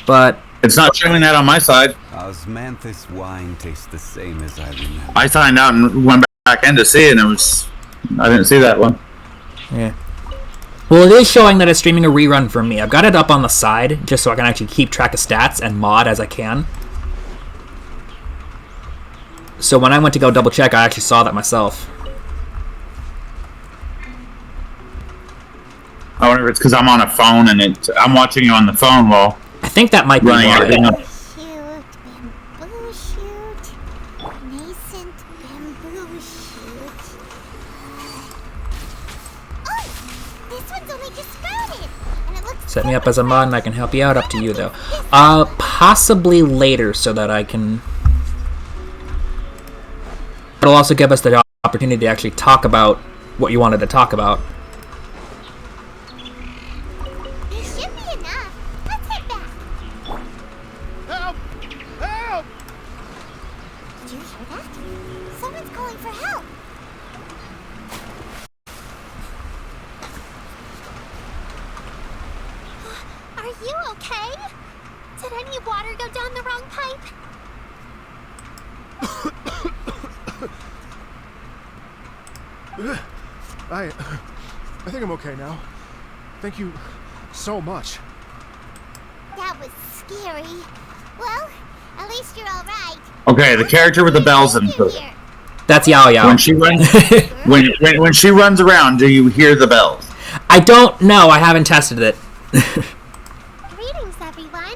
But... it's not showing that on my side. Osmanthus wine tastes the same as I remember. I signed out and went back in to see it, and I didn't see that one. yeah. Well, it is showing that it's streaming a rerun for me. I've got it up on the side, just so I can actually keep track of stats and mod as I can. So when I went to go double check, I actually saw that myself. I wonder if it's because I'm on a phone and I'm watching you on the phone while I think that might be running why. everything up. Cute bamboo shoot. Nascent bamboo shoot. Oh! This one's only just sprouted! And it looks Set me up as a mod and I can help you out. Up to you, though. Possibly later so that I can... It'll also give us the opportunity to actually talk about what you wanted to talk about. There should be enough. Let's head back. Help! Help! Did you hear that? Someone's calling for help. Are you okay? Did any water go down the wrong pipe? I think I'm okay now. Thank you so much. That was scary. Well, at least you're all right. Okay, the character with the bells and Here. That's Yao Yao. when she runs when she runs around, do you hear the bells? I don't know. I haven't tested it. Greetings, everyone.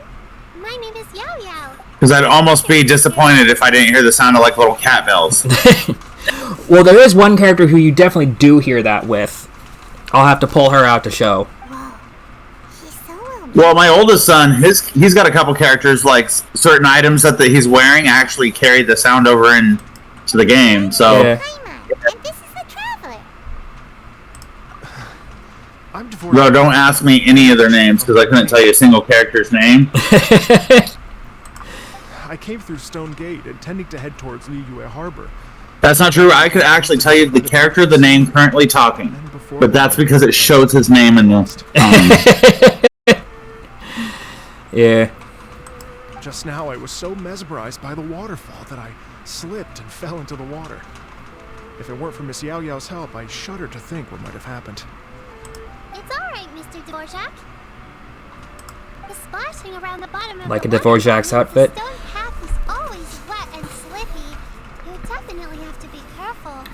My name is Yao Yao. Because I'd almost be disappointed if I didn't hear the sound of like little cat bells. Well, there is one character who you definitely do hear that with. I'll have to pull her out to show. Whoa. He's so well. Well, my oldest son, he's got a couple characters, like certain items that he's wearing actually carry the sound over into the game. So Yeah. Paimon, and this is the Traveler. I'm Dvorak. no, don't ask me any of their names because I couldn't tell you a single character's name. I came through Stone Gate, intending to head towards Liyue Harbor. That's not true. I could actually tell you the character, the name currently talking, And before but that's because it shows his name in the. Yeah. Just now, I was so mesmerized by the waterfall that I slipped and fell into the water. If it weren't for Miss Yao Yao's help, I shudder to think what might have happened. It's all right, Mr. Dvorak. The splashing around the bottom of Like the a Dvorak's waterfall means outfit? The stone path is always wet and slippy. You definitely have to be careful.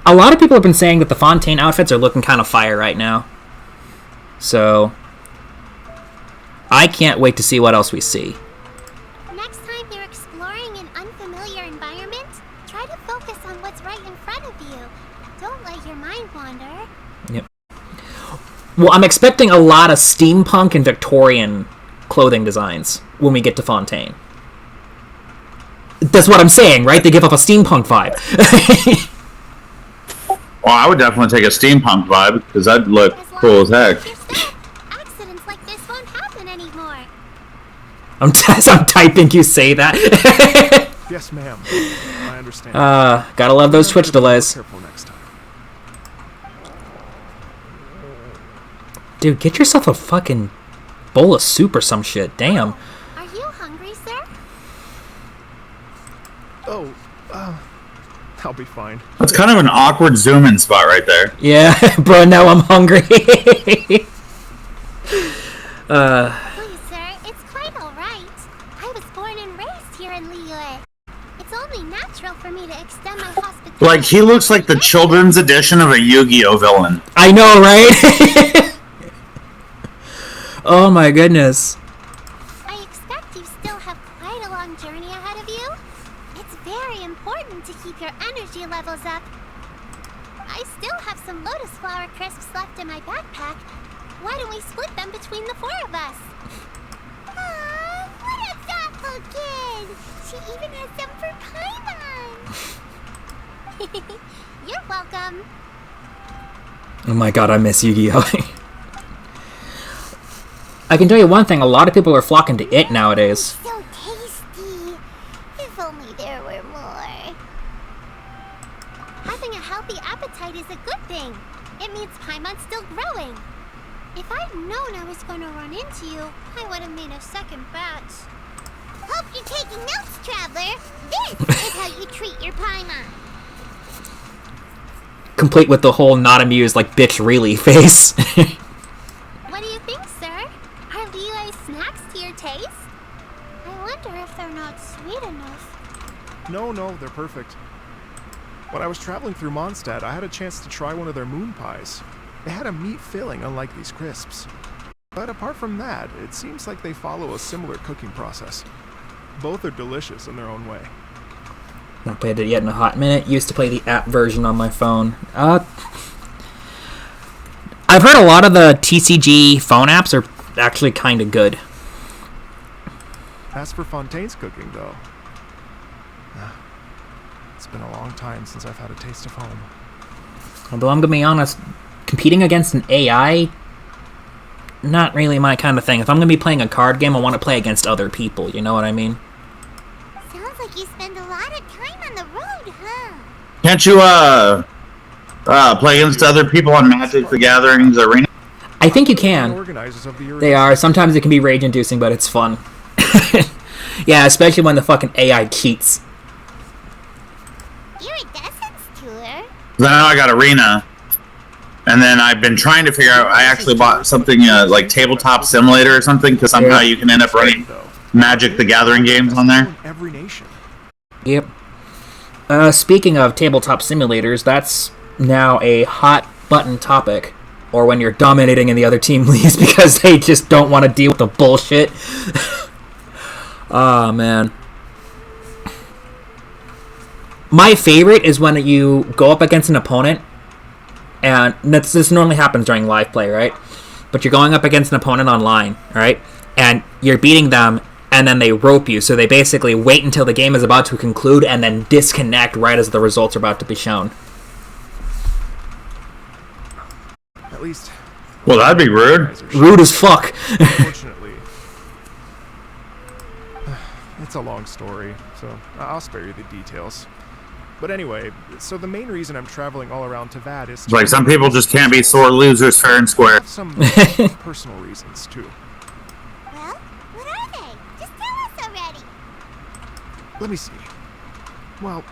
A lot of people have been saying that the Fontaine outfits are looking kind of fire right now. So, I can't wait to see what else we see. Next time you're exploring an unfamiliar environment, try to focus on what's right in front of you. Don't let your mind wander. Yep. Well, I'm expecting a lot of steampunk and Victorian clothing designs when we get to Fontaine. That's what I'm saying, right? They give up a steampunk vibe. Well, I would definitely take a steampunk vibe because that'd look cool as heck. Accidents like this won't happen anymore. I'm typing you say that. Yes, ma'am. I understand. Gotta love those Twitch delays. Careful next time. Dude, get yourself a fucking bowl of soup or some shit. Damn. Are you hungry, sir? Oh, I'll be fine. That's kind of an awkward zoom-in spot right there. Yeah, bro, now I'm hungry. Please, sir, it's quite all right. I was born and raised here in Liyue. It's only natural for me to extend my hospitality. Like, he looks like the children's edition of a Yu-Gi-Oh villain. I know, right? Oh my goodness. I expect you still have quite a long journey ahead of you. It's very important to keep your energy levels up. I still have some lotus flower crisps left in my backpack. Why don't we split them between the four of us? Aww, what a thoughtful kid! She even has some for Paimon! You're welcome. Oh my god, I miss Yu-Gi-Oh! I can tell you one thing, a lot of people are flocking to it nowadays. So tasty. If only there were more. Having a healthy appetite is a good thing. It means Paimon's still growing. If I'd known I was going to run into you, I would have made a second batch. Hope you're taking notes, Traveler. This is how you treat your Paimon. Complete with the whole not amused, like, bitch really face. What do you think, sir? Are Liyue's snacks to your taste? I wonder if they're not sweet enough. No, they're perfect. When I was traveling through Mondstadt, I had a chance to try one of their moon pies. It had a meat filling, unlike these crisps. But apart from that, it seems like they follow a similar cooking process. Both are delicious in their own way. Not played it yet in a hot minute. Used to play the app version on my phone. I've heard a lot of the TCG phone apps are actually kind of good. As for Fontaine's cooking, though, it's been a long time since I've had a taste of home. Although I'm going to be honest, competing against an AI, not really my kind of thing. If I'm going to be playing a card game, I want to play against other people, you know what I mean? Sounds like you spend a lot of time on the road, huh? Can't you play against other people on Magic the Gathering's arena? I think you can. Organizers of the They are. Sometimes it can be rage-inducing, but it's fun. Yeah, especially when the fucking AI cheats. Iridescence tour? I know I got Arena, and then I've been trying to figure out. I actually bought something like Tabletop Simulator or something, because somehow you can end up running Magic the Gathering games on there. Every nation. Yep. Speaking of tabletop simulators, that's now a hot button topic. Or when you're dominating and the other team leaves because they just don't want to deal with the bullshit. Oh, man. My favorite is when you go up against an opponent, and this normally happens during live play, right? But you're going up against an opponent online, right? And you're beating them, and then they rope you. So they basically wait until the game is about to conclude and then disconnect right as the results are about to be shown. At least. Well, that'd be rude. Rude as fuck. Unfortunately. It's a long story, so I'll spare you the details. But anyway, so the main reason I'm traveling all around Tavad is... It's like some people just can't be sore losers fair and square. Some personal reasons, too. Well, what are they? Just tell us already. Let me see. Well,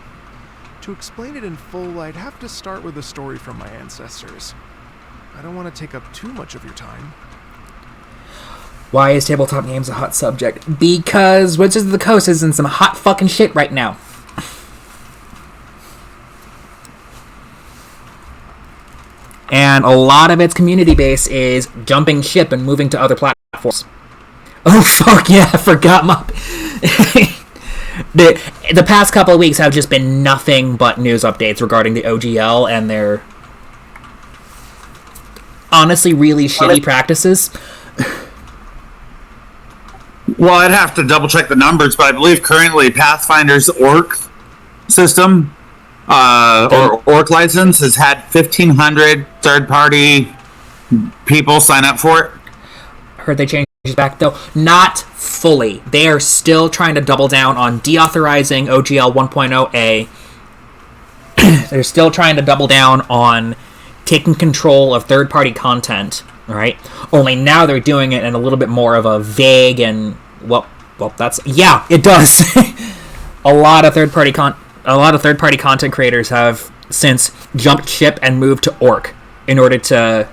to explain it in full, I'd have to start with a story from my ancestors. I don't want to take up too much of your time. Why is tabletop games a hot subject? Because Wizards of the Coast is in some hot fucking shit right now. And a lot of its community base is jumping ship and moving to other platforms. Oh fuck yeah, I forgot my... the past couple of weeks have just been nothing but news updates regarding the OGL and their honestly really shitty practices. Well, I'd have to double check the numbers, but I believe currently Pathfinder's Orc system or Orc license has had 1,500 third-party people sign up for it. Heard they changed it back though. Not fully. They are still trying to double down on deauthorizing OGL 1.0A. They're still trying to double down on taking control of third-party content. Right? Only now they're doing it in a little bit more of a vague and well that's yeah, it does. a lot of third-party content creators have since jumped ship and moved to Orc in order to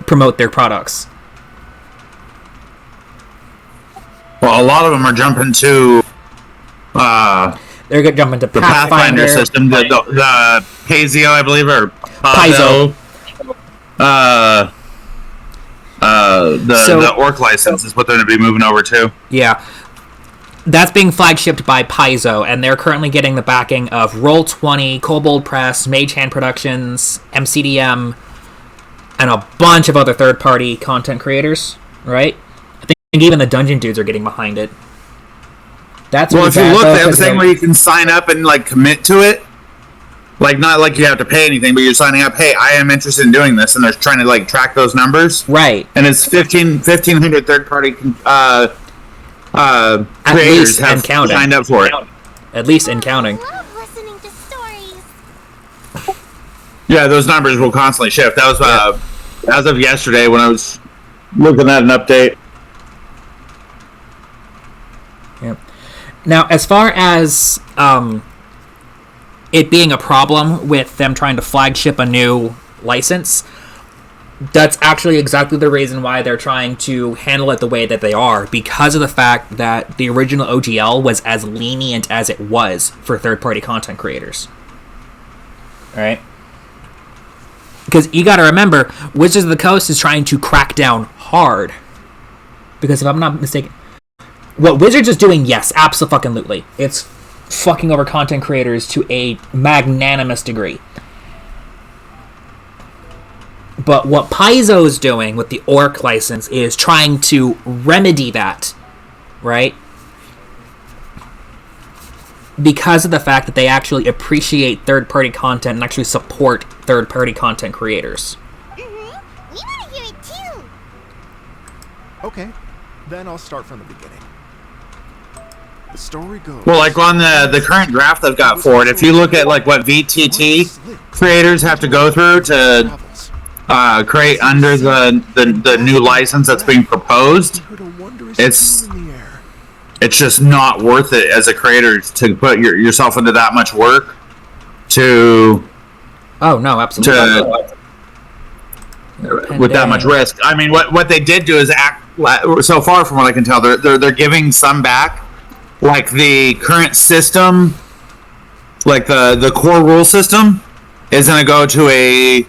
promote their products. Well, a lot of them are jumping to they're going to jump into the Pathfinder system, the Paizo, I believe, or Paizo. The Orc license is what they're going to be moving over to. Yeah. That's being flagshipped by Paizo, and they're currently getting the backing of Roll20, Kobold Press, Mage Hand Productions, MCDM, and a bunch of other third-party content creators, right? I think even the Dungeon Dudes are getting behind it. That's well, really if you bad, look, though, they have a 'cause thing where you can sign up and like commit to it. Like, not like you have to pay anything, but you're signing up, hey, I am interested in doing this, and they're trying to, like, track those numbers. Right. And it's 1,500 third-party creators have signed up for it. At least in counting. I love listening to stories. Yeah, those numbers will constantly shift. That was, as of yesterday, when I was looking at an update. Yep. Now, as far as, it being a problem with them trying to flagship a new license, that's actually exactly the reason why they're trying to handle it the way that they are, because of the fact that the original OGL was as lenient as it was for third-party content creators. Alright? Because you gotta remember, Wizards of the Coast is trying to crack down hard. Because if I'm not mistaken, What Wizards is doing, yes, absolutely. It's fucking over content creators to a magnanimous degree. But what Paizo is doing with the Orc license is trying to remedy that, right? Because of the fact that they actually appreciate third-party content and actually support third-party content creators. We want to hear it too. Okay, then I'll start from the beginning. The story goes. Well, like on the current draft I've got for it, if you look at like what VTT creators have to go through to create under the new license that's being proposed, it's just not worth it as a creator to put yourself into that much work to. Oh no, absolutely. With that much risk. I mean, what they did do is so far from what I can tell, they're giving some back, like the current system, like the core rule system, is going to go to a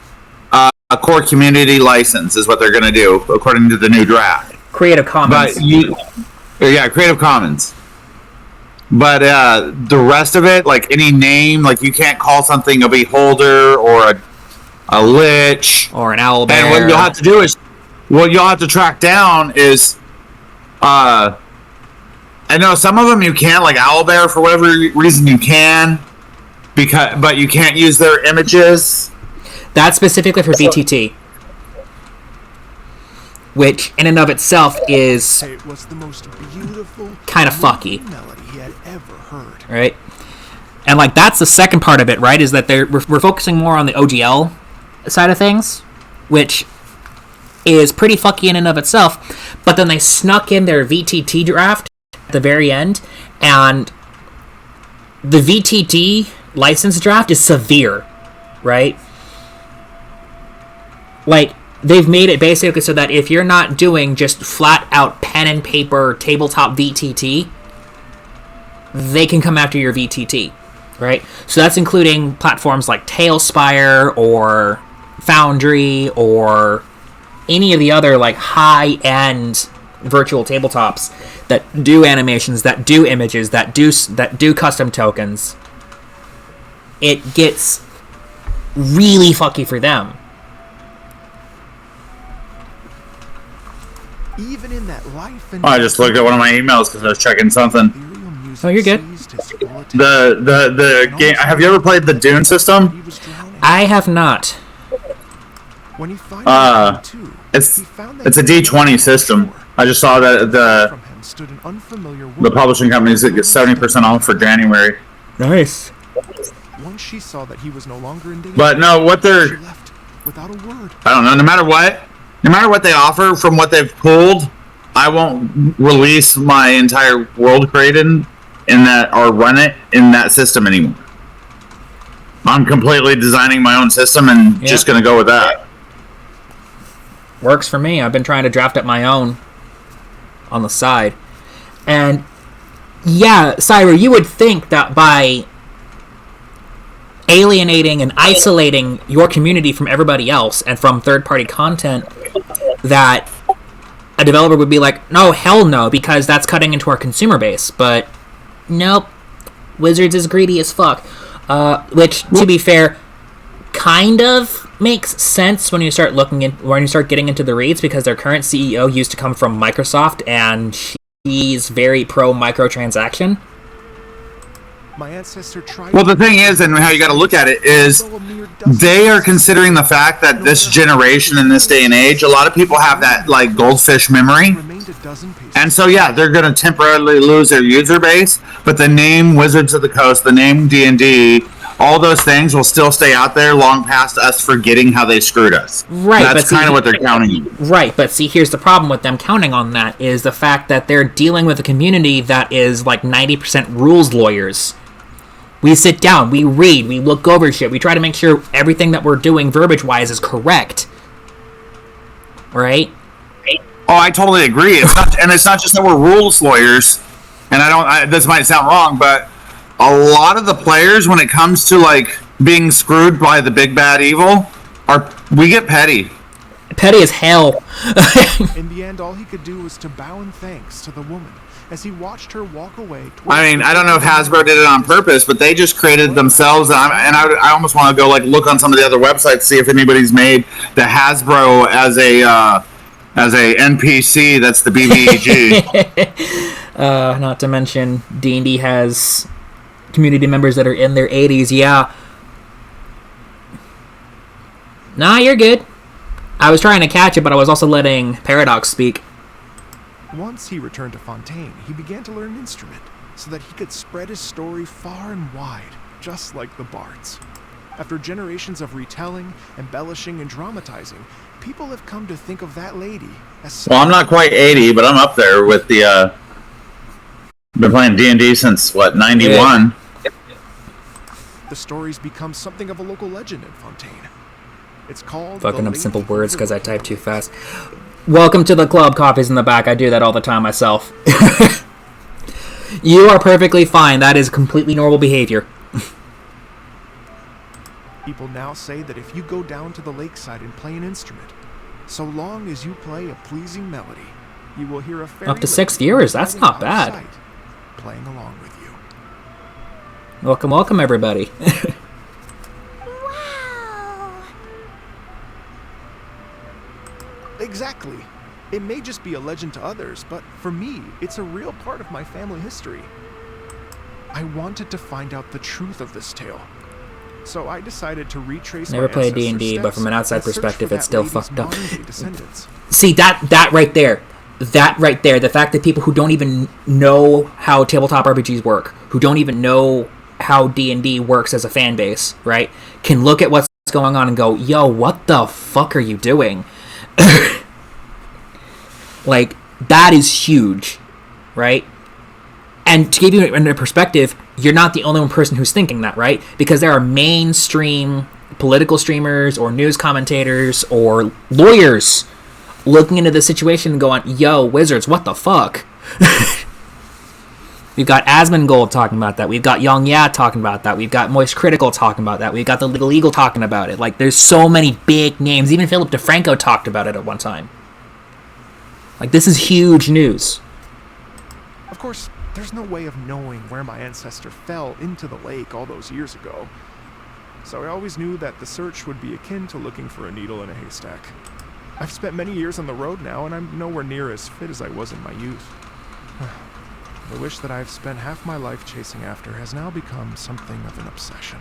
core community license, is what they're going to do according to the new draft. Creative Commons. But Creative Commons. But the rest of it, like any name, like you can't call something a beholder or a lich or an owlbear. And what you'll have to do is, what you'll have to track down is, I know some of them you can, like owlbear, for whatever reason you can, but you can't use their images. That's specifically for VTT, which in and of itself is kind of fucky, right? And like that's the second part of it, right? Is that we're focusing more on the OGL side of things, which is pretty fucky in and of itself. But then they snuck in their VTT draft at the very end, and the VTT license draft is severe, right? Like, they've made it basically so that if you're not doing just flat out pen and paper tabletop VTT, they can come after your VTT, right? So that's including platforms like Tailspire or Foundry or any of the other like high-end virtual tabletops that do animations, that do images, that do custom tokens. It gets really fucky for them. Even in that life and I just looked at one of my emails because I was checking something. Oh, you're good. The game. Have you ever played the Dune system? I have not. It's a D20 system. I just saw that the publishing companies that get 70% off for January. Nice. Once she saw that he was no longer in danger, but no, what they're, she left without a word. I don't know. No matter what they offer from what they've pulled, I won't release my entire world created in that or run it in that system anymore. I'm completely designing my own system and just going to go with that. Works for me. I've been trying to draft up my own on the side. And yeah, Syra, you would think that by alienating and isolating your community from everybody else and from third-party content, that a developer would be like, no, hell no, because that's cutting into our consumer base. But nope, Wizards is greedy as fuck. Which, to be fair, kind of makes sense when you start getting into the reads, because their current CEO used to come from Microsoft, and he's very pro microtransaction. My ancestor tried. Well, the thing is, and how you got to look at it is, they are considering the fact that this generation in this day and age, a lot of people have that like goldfish memory, and so yeah, they're going to temporarily lose their user base, but the name Wizards of the Coast, the name D&D, all those things will still stay out there long past us forgetting how they screwed us. Right, that's kind of what they're counting on. Right, but see, here's the problem with them counting on that, is the fact that they're dealing with a community that is like 90% rules lawyers. We sit down, we read, we look over shit, we try to make sure everything that we're doing verbiage-wise is correct. Right? Oh, I totally agree. It's not just that we're rules lawyers, and this might sound wrong, but a lot of the players, when it comes to like being screwed by the big bad evil, we get petty. Petty as hell. In the end, all he could do was to bow in thanks to the woman as he watched her walk away. I mean, I don't know if Hasbro did it on purpose, but they just created themselves, and I almost want to go like look on some of the other websites, see if anybody's made the Hasbro as a NPC. That's the BBEG. Not to mention D&D has community members that are in their 80s. Yeah. Nah, you're good. I was trying to catch it, but I was also letting Paradox speak. Once he returned to Fontaine, he began to learn an instrument so that he could spread his story far and wide, just like the bards. After generations of retelling, embellishing, and dramatizing, people have come to think of that lady as... Well, I'm not quite 80, but I'm up there with the... Been playing D&D since, what, 91? Yeah. The story's become something of a local legend in Fontaine. It's called... Fucking up simple words because I type too fast. Welcome to the club. Coffee's in the back. I do that all the time myself. You are perfectly fine. That is completely normal behavior. People now say that if you go down to the lakeside and play an instrument, so long as you play a pleasing melody, you will hear a fairy up to 6 viewers. That's not bad. Sight, playing along with you. Welcome, welcome, everybody. Wow. Exactly. It may just be a legend to others, but for me, it's a real part of my family history. I wanted to find out the truth of this tale. So I decided to retrace Never my played ancestors' D&D, but from an steps outside and search perspective, for it's that still lady's fucked up. modern-day descendants. See, that right there. That right there. The fact that people who don't even know how tabletop RPGs work, who don't even know how D&D works as a fan base, right, can look at what's going on and go, yo, what the fuck are you doing? Like, that is huge, right? And to give you a perspective, you're not the only one person who's thinking that, right? Because there are mainstream political streamers or news commentators or lawyers looking into the situation and going, yo, Wizards, what the fuck? We've got Asmongold talking about that. We've got Young Ya talking about that. We've got Moist Critical talking about that. We've got the Legal Eagle talking about it. Like, there's so many big names. Even Philip DeFranco talked about it at one time. Like, this is huge news. Of course, there's no way of knowing where my ancestor fell into the lake all those years ago. So I always knew that the search would be akin to looking for a needle in a haystack. I've spent many years on the road now, and I'm nowhere near as fit as I was in my youth. The wish that I've spent half my life chasing after has now become something of an obsession.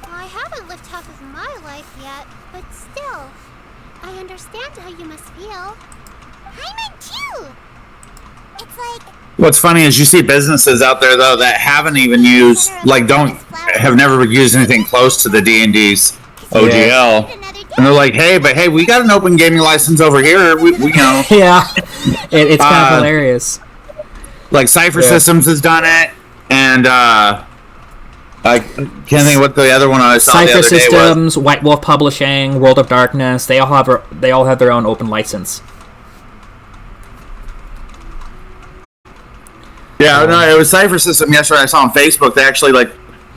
I haven't lived half of my life yet, but still, I understand how you must feel. I'm in too! It's like... What's funny is you see businesses out there, though, that haven't even used, like, have never used anything close to the D&D's OGL. Yeah. And they're like, hey, we got an open gaming license over here. We you know. Yeah. It's kind of hilarious. Like, Cypher Systems has done it, and, I can't think what the other one I saw Cypher the other Systems, day was. White Wolf Publishing, World of Darkness, they all have their own open license. Yeah, no, it was Cypher System yesterday. I saw on Facebook. They actually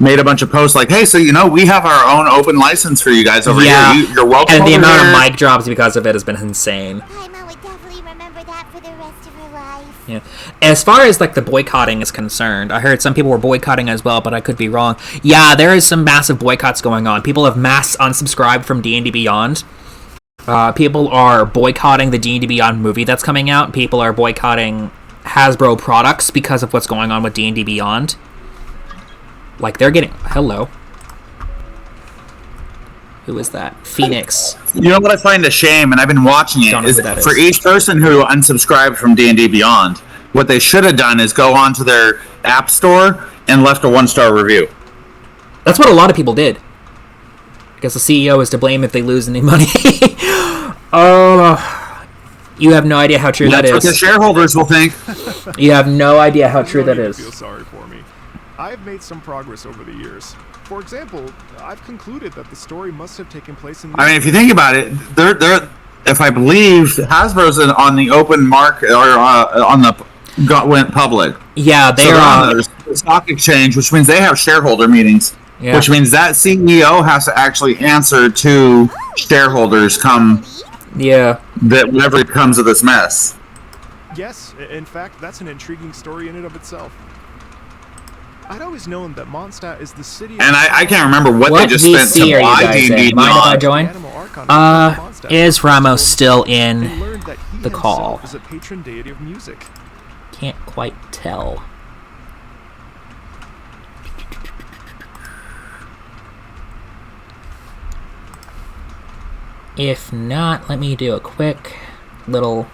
made a bunch of posts like, "Hey, so we have our own open license for you guys over here. You're welcome." And the amount of mic drops because of it has been insane. Paimon would definitely remember that for the rest of her life. Yeah. As far as the boycotting is concerned, I heard some people were boycotting as well, but I could be wrong. Yeah, there is some massive boycotts going on. People have mass unsubscribed from D&D Beyond. People are boycotting the D&D Beyond movie that's coming out. People are boycotting Hasbro products because of what's going on with D&D Beyond. Like, they're getting... Hello. Who is that? Phoenix. You know what I find a shame, and I've been watching it, is for each person who unsubscribed from D&D Beyond, what they should have done is go onto their app store and left a 1-star review. That's what a lot of people did. I guess the CEO is to blame if they lose any money. Oh... You have no idea how true that is. That's what the shareholders will think. You have no idea how true that is. Feel sorry for me. I've made some progress over the years. For example, I've concluded that the story must have taken place in... I mean, if you think about it, they're if I believe, Hasbro's on the open market, or went public. Yeah, they're on the stock exchange, which means they have shareholder meetings. Yeah. Which means that CEO has to actually answer to shareholders come... Yeah. That whenever it comes to this mess. Yes, in fact, that's an intriguing story in and of itself. I'd always known that Mondstadt is the city. And I can't remember what they just VC spent to are you buy guys D&D in? Mind if I Beyond. join? Is Ramos still in and learned that he the call? himself is a patron deity of music. Can't quite tell. If not, let me do a quick little...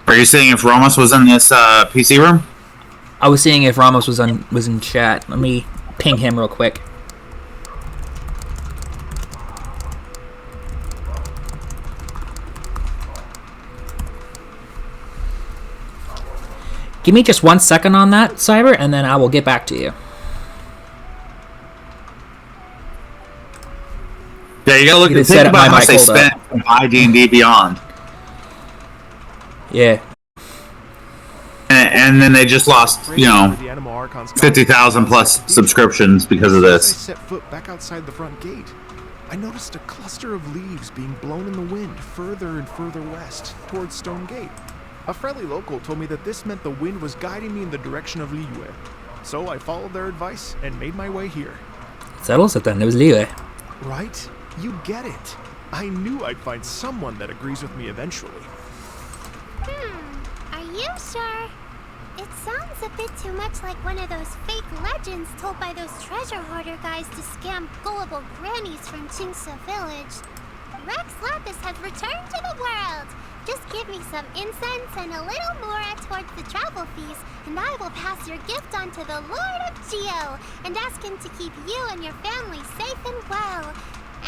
Are you saying if Ramos was in this PC room? I was seeing if Ramos was in chat. Let me ping him real quick. Give me just 1 second on that, Cyber, and then I will get back to you. Yeah, you gotta think about how much they spent to buy D&D Beyond. Yeah. And then they just lost, 50,000 plus subscriptions because of this. As I set foot back outside the front gate, I noticed a cluster of leaves being blown in the wind further and further west, towards Stone Gate. A friendly local told me that this meant the wind was guiding me in the direction of Liyue. So I followed their advice and made my way here. Settles it then, it was Liyue. Right? You get it. I knew I'd find someone that agrees with me eventually. Are you sure? It sounds a bit too much like one of those fake legends told by those treasure hoarder guys to scam gullible grannies from Chingsa Village. Rex Lapis has returned to the world. Just give me some incense and a little more towards the travel fees, and I will pass your gift on to the Lord of Geo and ask him to keep you and your family safe and well.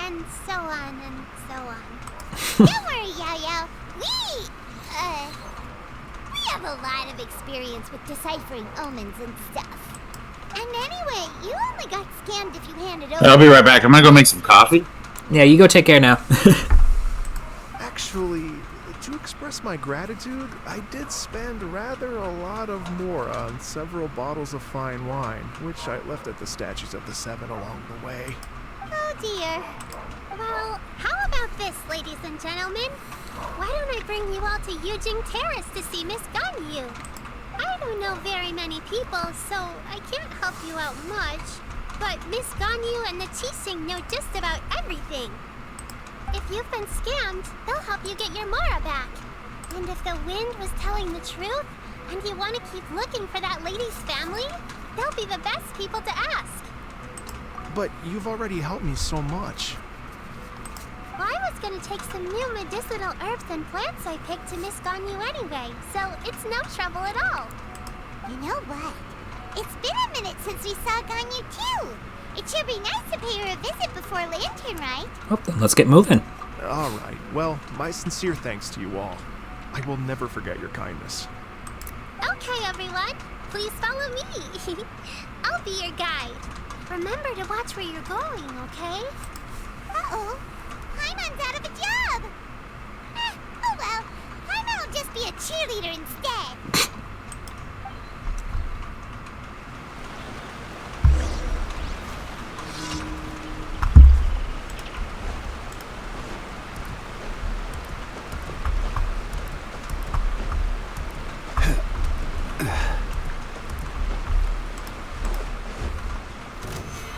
And so on and so on. Don't worry, Yo-Yo. We have a lot of experience with deciphering omens and stuff. And anyway, you only got scammed if you handed over. I'll be right back. I'm gonna go make some coffee. Yeah, you go take care now. Actually, to express my gratitude, I did spend rather a lot of more on several bottles of fine wine, which I left at the statues of the Seven along the way. Oh dear. Well, how about this, ladies and gentlemen? Why don't I bring you all to Yujing Terrace to see Miss Ganyu? I don't know very many people, so I can't help you out much. But Miss Ganyu and the Qixing know just about everything. If you've been scammed, they'll help you get your Mara back. And if the wind was telling the truth, and you want to keep looking for that lady's family, they'll be the best people to ask. But you've already helped me so much. Well, I was gonna take some new medicinal herbs and plants I picked to Miss Ganyu anyway, so it's no trouble at all. You know what? It's been a minute since we saw Ganyu too. It should be nice to pay her a visit before Lantern, right? Oh, then let's get moving. All right. Well, my sincere thanks to you all. I will never forget your kindness. Okay, everyone. Please follow me. I'll be your guide. Remember to watch where you're going, okay? Uh-oh. Paimon's out of a job. Oh well. Paimon will just be a cheerleader instead.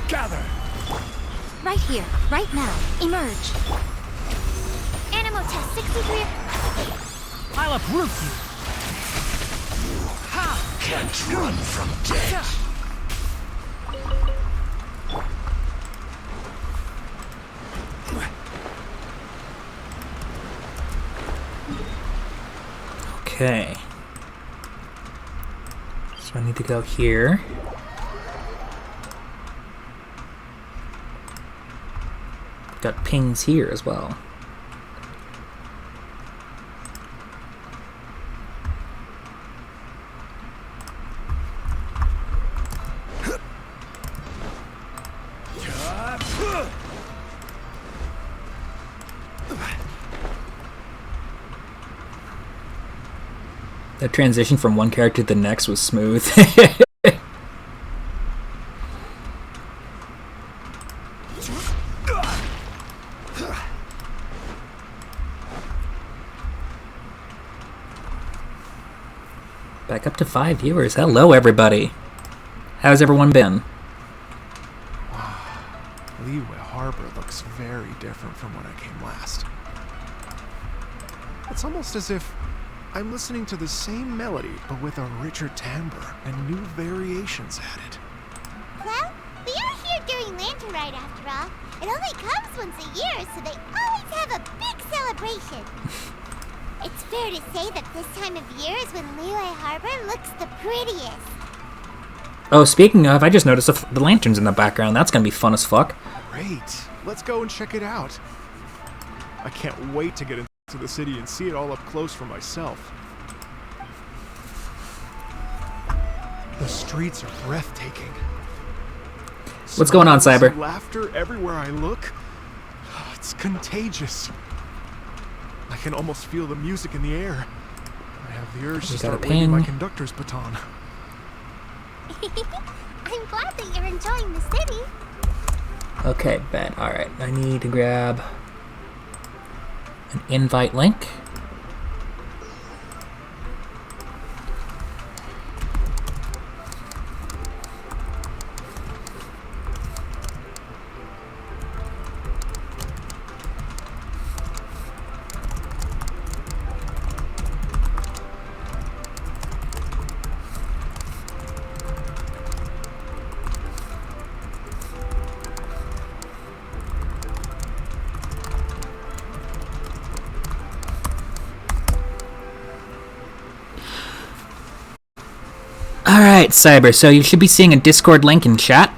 Gather! Right here, right now. Emerge. Animal test 63. I'll uproot you. Ha! Can't run from death. Okay. So I need to go here. Got pings here as well. The transition from one character to the next was smooth. Back up to 5 viewers. Hello, everybody. How's everyone been? Liyue Harbor looks very different from when I came last. It's almost as if I'm listening to the same melody, but with a richer timbre and new variations added. Well, we are here during Lantern Rite after all. It only comes once a year, so they always have a big celebration. It's fair to say that this time of year is when Liyue Harbor looks the prettiest. Oh, speaking of, I just noticed the lanterns in the background. That's gonna be fun as fuck. Great. Let's go and check it out. I can't wait to get into the city and see it all up close for myself. The streets are breathtaking. What's going on, Smiles Cyber? and laughter everywhere I look. It's contagious. I can almost feel the music in the air. I have the urge to got a start waving my ping. conductor's baton. I'm glad that you're enjoying the city. Okay, bet. Alright, I need to grab an invite link. Alright, Cyber, so you should be seeing a Discord link in chat.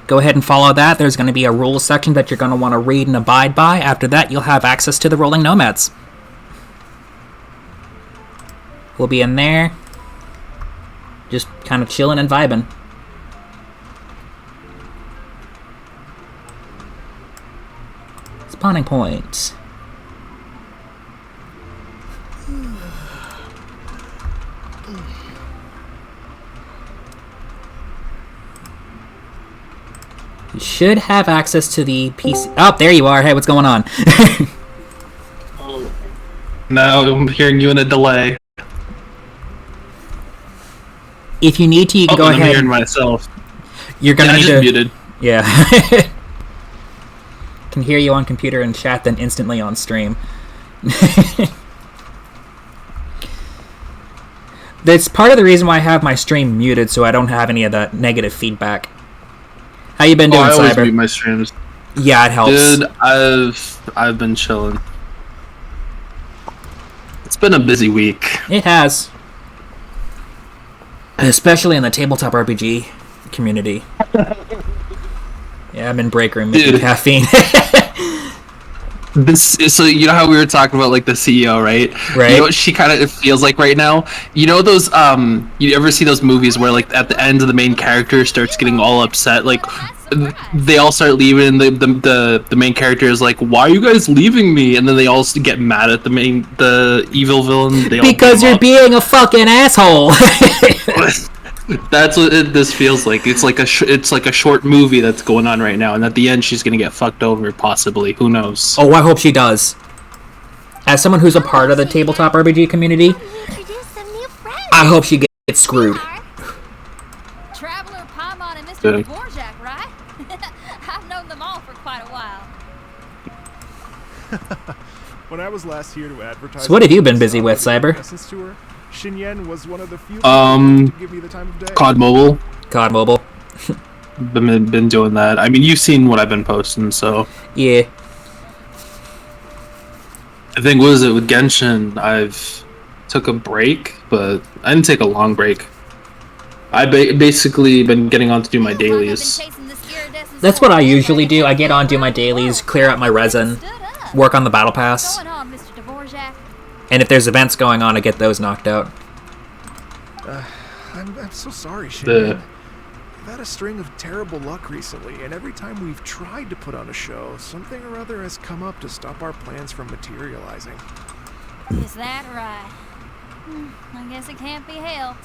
Go ahead and follow that. There's going to be a rules section that you're going to want to read and abide by. After that, you'll have access to the Rolling Nomads. We'll be in there, just kind of chilling and vibing. Spawning point. You should have access to the PC. Oh, there you are. Hey, what's going on? No, I'm hearing you in a delay. If you need to, you can go I'm ahead. hearing myself. You're gonna I need just to. muted. Yeah. Can hear you on computer and chat, then instantly on stream. That's part of the reason why I have my stream muted, so I don't have any of the negative feedback. How you been doing, I always Cyber? mute my streams. Yeah, it helps. Dude, I've been chilling. It's been a busy week. It has. Especially in the tabletop RPG community. Yeah, I'm in break room making Dude. caffeine. So you know how we were talking about like the CEO, right? Right. You know what she kind of feels like right now? You know those you ever see those movies where like at the end of the main character starts getting all upset, like they all start leaving, and the main character is like, "Why are you guys leaving me?" And then they all get mad at the evil villain. They all Because beat him you're up. being a fucking asshole. That's what this feels like. It's like a short movie that's going on right now, and at the end she's gonna get fucked over, possibly. Who knows? Oh, I hope she does. As someone who's a part of the tabletop RPG community, Introduce some new friends. I hope she gets screwed. Traveler, Paimon, and Mr. Yeah. Dvorak, right? I've known them all for quite a while. When I was last here to advertise... So what have you been busy with, Cyber? Essence Tour, Shinyen was one of the few Um, to give me the time of day. COD Mobile. COD Mobile. Been doing that. I mean, you've seen what I've been posting, so Yeah. I think what is it with Genshin? I've took a break, but I didn't take a long break. I basically been getting on to do my dailies. That's what I usually do. I get on, do my dailies, clear out my resin, work on the battle pass, Going on, Mr. Dvorak? and if there's events going on, I get those knocked out. I'm so sorry, The- Shinyen. We've had a string of terrible luck recently, and every time we've tried to put on a show, something or other has come up to stop our plans from materializing. Is that right? I guess it can't be helped.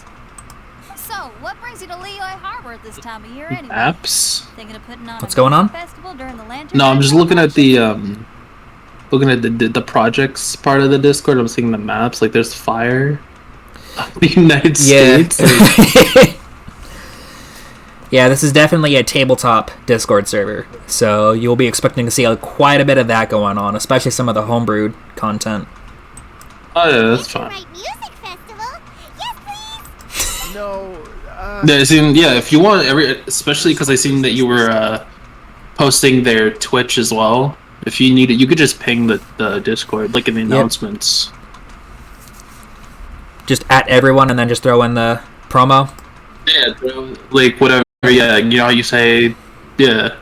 So, what brings you to Liyue Harbor at this time of year anyway? Apps? Thinking of putting on What's a going on? festival during the Lantern No, I'm just looking at the looking at the projects part of the Discord, I'm seeing the maps. Like, there's fire. The United States. Like, yeah, this is definitely a tabletop Discord server, so you'll be expecting to see quite a bit of that going on, especially some of the homebrewed content. oh yeah, that's fine. Rite Music Festival? Yes, please! No, Yeah, if you want especially because I seen that you were posting their Twitch as well. If you need it, you could just ping the Discord, like in the announcements. Just at everyone and then just throw in the promo? Yeah, like whatever. Yeah, you know how you say, yeah.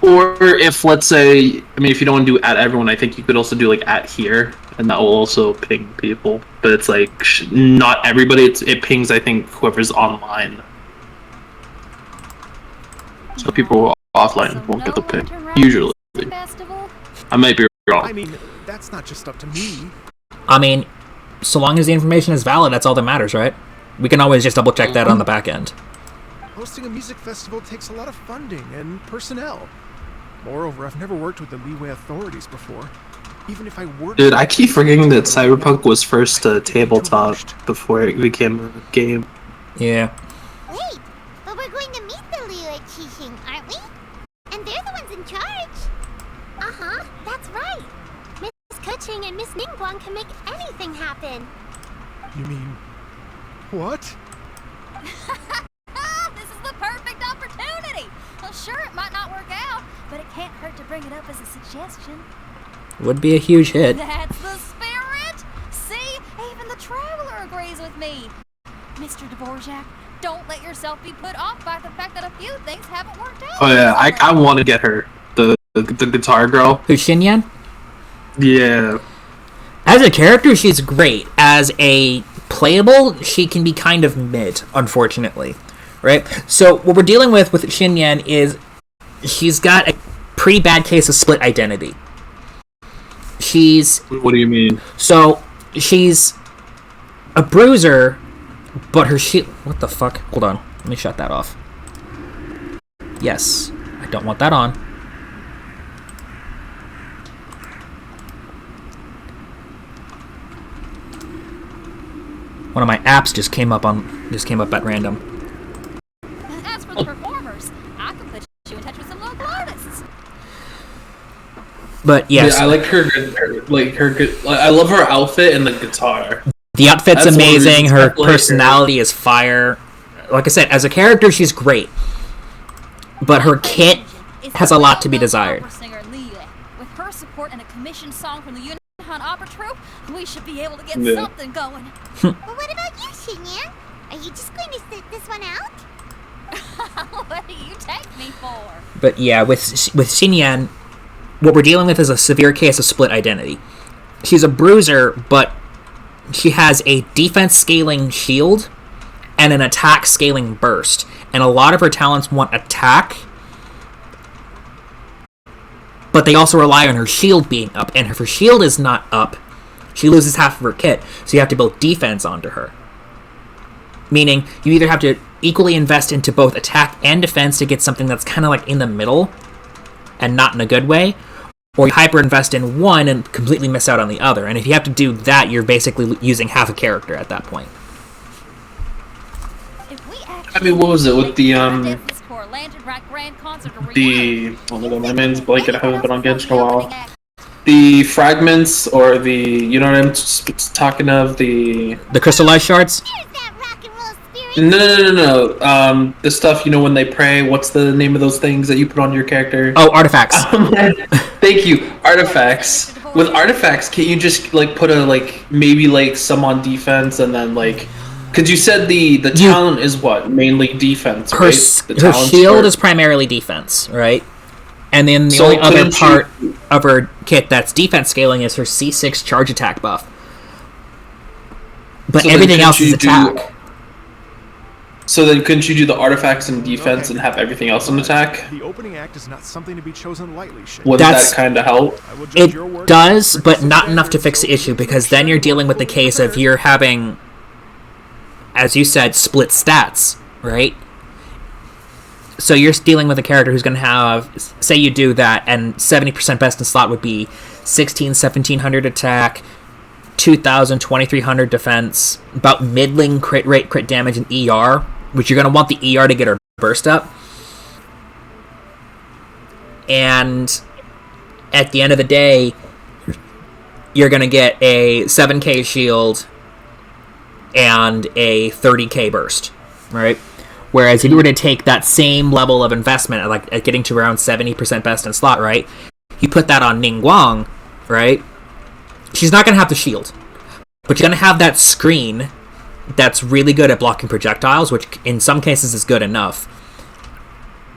Or if, let's say, I mean, if you don't want to do at everyone, I think you could also do like at here, and that will also ping people. But it's like not everybody. It pings, I think, whoever's online. So people who are offline won't get the ping. Usually, I might be wrong. I mean, that's not just up to me. I mean, so long as the information is valid, that's all that matters, right? We can always just double check that on the back end. Hosting a music festival takes a lot of funding and personnel. Moreover, I've never worked with the Leeway authorities before. Even if I were... Dude, I keep forgetting that Cyberpunk was first a tabletop before it became a game. Yeah. Wait, but we're going to meet the Leeway Qixing, aren't we? And they're the ones in charge. Uh-huh, that's right. Miss Keqing and Miss Ningguang can make anything happen. You mean... what? This is the perfect opportunity. Well, sure, it might not work out, but it can't hurt to bring it up as a suggestion. Would be a huge hit. That's the spirit! See? Even the Traveler agrees with me. Mr. Dvorak, don't let yourself be put off by the fact that a few things haven't worked out. Oh yeah, I want to get her. The guitar girl. Who's Xinyan? Yeah. As a character, she's great. As a playable, she can be kind of mid, unfortunately. Right? So what we're dealing with Xinyan is she's got a pretty bad case of split identity. What do you mean? So she's a bruiser, but her shield... What the fuck? Hold on. Let me shut that off. Yes. I don't want that on. One of my apps just came up at random. As for the performers, I can put you in touch with some local artists. But yes, yeah, I like her I love her outfit and the guitar. The outfit's That's amazing. Her like personality is fire. Like I said, as a character, she's great. But her kit has a lot to be desired. With her support and a commissioned song from the Yunhan Opera Troupe, we should be able to get something going. But what about you, Xinyan? Are you just going to sit this one out? What do you take me for? But yeah, with Xinyan, what we're dealing with is a severe case of split identity. She's a bruiser, but she has a defense scaling shield and an attack scaling burst. And a lot of her talents want attack, but they also rely on her shield being up. And if her shield is not up, she loses half of her kit. So you have to build defense onto her. Meaning, you either have to equally invest into both attack and defense to get something that's kind of like in the middle, and not in a good way, or you hyper invest in one and completely miss out on the other. And if you have to do that, you're basically using half a character at that point. I mean, what was it with the oh my god, my man's blanket. I haven't been on Genshin in a while. The fragments, or the, you know what I'm talking of, the crystallized shards? No. The stuff, you know, when they pray, what's the name of those things that you put on your character? Oh, artifacts. Thank you, artifacts. With artifacts, can't you just like put a maybe some on defense and then because you said the talent is what, mainly defense, right? Her shield is primarily defense, right? And then the only other part of her kit that's defense scaling is her C6 charge attack buff. But everything else is attack. So then couldn't you do the artifacts and defense and have everything else on attack? The opening act is not something to be chosen lightly, Shay. Wouldn't that kind of help? It does, but not enough to fix the issue, because then you're dealing with the case of you're having, as you said, split stats, right? So you're dealing with a character who's going to have, say you do that, and 70% best in slot would be 1700 attack, 2000, 2300 defense, about middling crit rate, crit damage, and ER, which you're going to want the ER to get her burst up. And at the end of the day, you're going to get a 7k shield and a 30k burst, right? Whereas if you were to take that same level of investment, like at getting to around 70% best in slot, right? You put that on Ningguang, right? She's not going to have the shield, but you're going to have that screen that's really good at blocking projectiles, which in some cases is good enough.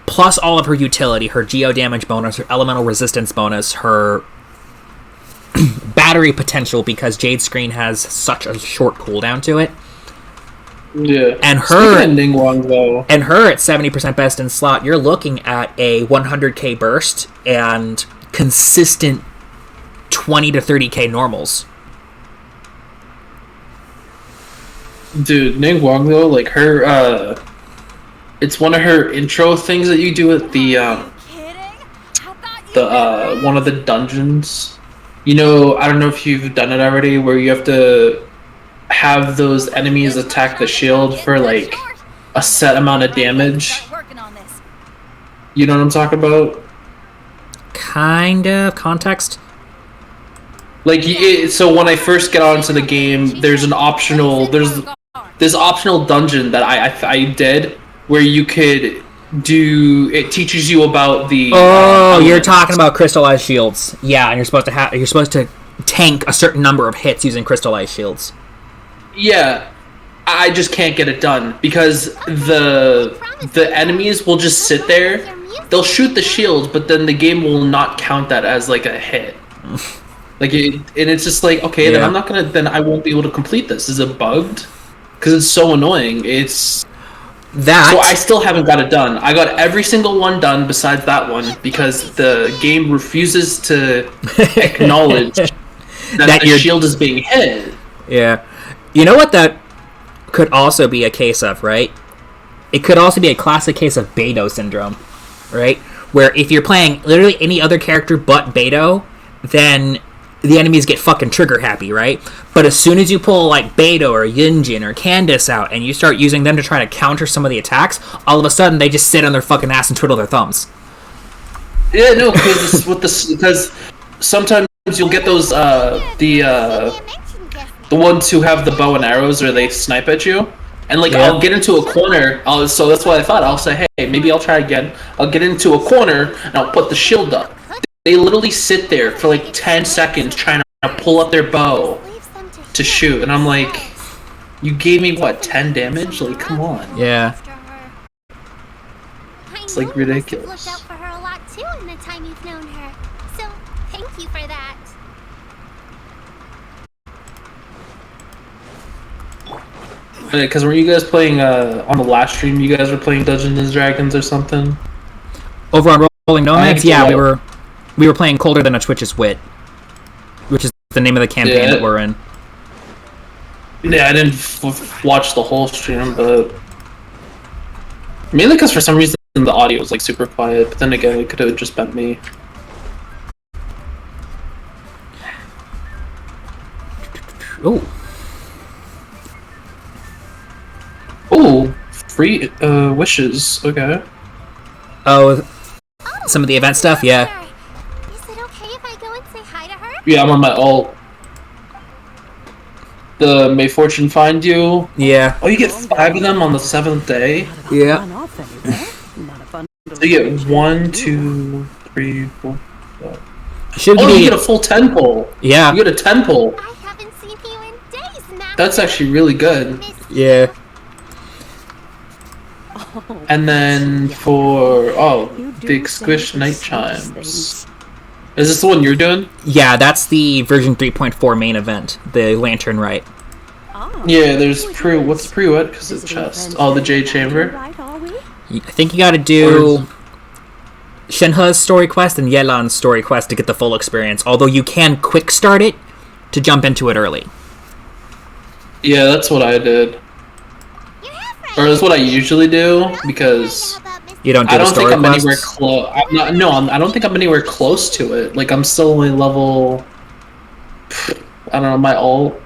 Plus all of her utility, her geo damage bonus, her elemental resistance bonus, her battery potential, because Jade Screen has such a short cooldown to it. Yeah. And her Speaking of Ningguang, though, and her at 70% best in slot, you're looking at a 100k burst and consistent 20 to 30k normals. dude, Ningguang though, like her, it's one of her intro things that you do at the one of the dungeons. You know, I don't know if you've done it already, where you have to have those enemies attack the shield for like a set amount of damage. You know what I'm talking about? Kind of context. Like, so when I first get onto the game, there's this optional dungeon that I did where you could do. It teaches you about the. Oh, you're talking about crystallized shields. Yeah, and you're supposed to tank a certain number of hits using crystallized shields. Yeah, I just can't get it done because the enemies will just sit there. They'll shoot the shield, but then the game will not count that as like a hit. Like, and it's just like, okay, then I'm not gonna. Then I won't be able to complete this. Is it bugged? Because it's so annoying. It's that. So I still haven't got it done. I got every single one done besides that one because the game refuses to acknowledge that the shield is being hit. Yeah. You know what that could also be a case of, right? It could also be a classic case of Beidou syndrome, right? Where if you're playing literally any other character but Beidou, then the enemies get fucking trigger happy, right? But as soon as you pull like Beidou or Yunjin or Candace out and you start using them to try to counter some of the attacks, all of a sudden they just sit on their fucking ass and twiddle their thumbs. Yeah, no, because sometimes you'll get those the ones who have the bow and arrows where they snipe at you, and like I'll get into a corner. So that's what I thought. I'll say, hey, maybe I'll try again. I'll get into a corner and I'll put the shield up. They literally sit there for like 10 seconds trying to pull up their bow to shoot, and I'm like, you gave me what, 10 damage? Like, come on. Yeah. It's like ridiculous. Looked out for her a lot too in the time you've known her. So thank you for that. Because were you guys playing on the last stream? You guys were playing Dungeons and Dragons or something? Over on Rolling Nomads, yeah, we were playing Colder Than a Twitch's Wit, which is the name of the campaign that we're in. Yeah, I didn't watch the whole stream, but mainly because for some reason the audio was like super quiet. But then again, it could have just been me. Ooh. Ooh, free wishes. Okay. Oh, some of the event stuff, yeah. Is it okay if I go and say hi to her? Yeah, I'm on my ult. The May Fortune find you. Yeah. Oh, you get 5 of them on the 7th day. Yeah. So you get 1, 2, 3, 4, 5. You get a full 10 pull. Yeah. You get a 10 pull. I haven't seen you in days now. That's actually really good. Yeah. And then for the Squish Night Chimes. Is this the one you're doing? Yeah, that's the version 3.4 main event, the Lantern Rite. Yeah, there's what's what? Because it's chest. Oh, the Jade Chamber. I think you gotta do Shenhe's story quest and Yelan's story quest to get the full experience, although you can quick start it to jump into it early. Yeah, that's what I did. Or that's what I usually do, because You don't do I the don't think story I'm anywhere quests? close. I'm not. No, I don't think I'm anywhere close to it. Like I'm still only level. I don't know my ult.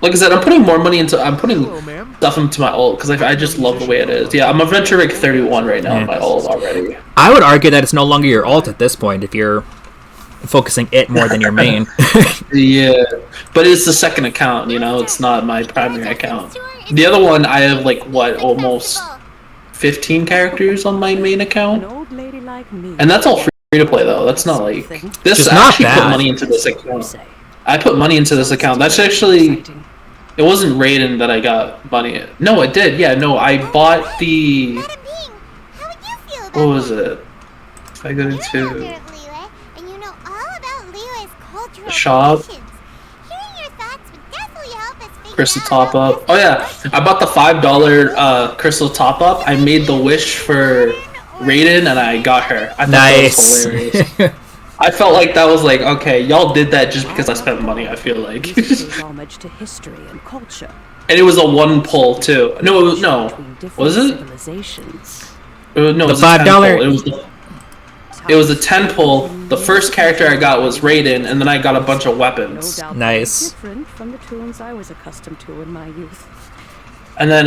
Like I said, I'm putting more money into. I'm putting Hello, ma'am. stuff into my ult because I just love the way it is. Yeah, I'm adventure rank 31 right now in my ult already. I would argue that it's no longer your ult at this point if you're focusing it more than your main. Yeah, but it's the second account. You know, it's not my primary account. The other one, I have like what almost 15 characters on my main account, and that's all free to play though. That's not like this. Just I not actually put bad. money into this account. I put money into this account. That's actually. It wasn't Raiden that I got money. No, it did. Yeah, no, I bought the. Madam Ping, how would you feel about What was that? it? If I go You're the to owner of Liyue, and you know all about Liyue's cultural Shop. traditions. Hearing your thoughts would definitely help us figure Crystal out top how up. Oh yeah, I bought the $5 crystal top up. I made the wish for Raiden and I got her. I thought that was Nice. hilarious. I felt like that was like, okay, y'all did that just because I spent money, I feel like. homage to history and culture. And it was a one pull too. No, it was, no. Was it? Civilizations. No, it The was a 10 $5 pull. It was a 10 pull. The first character I got was Raiden, and then I got a bunch of weapons. No doubt Nice. different from the tunes I was accustomed to in my youth. And then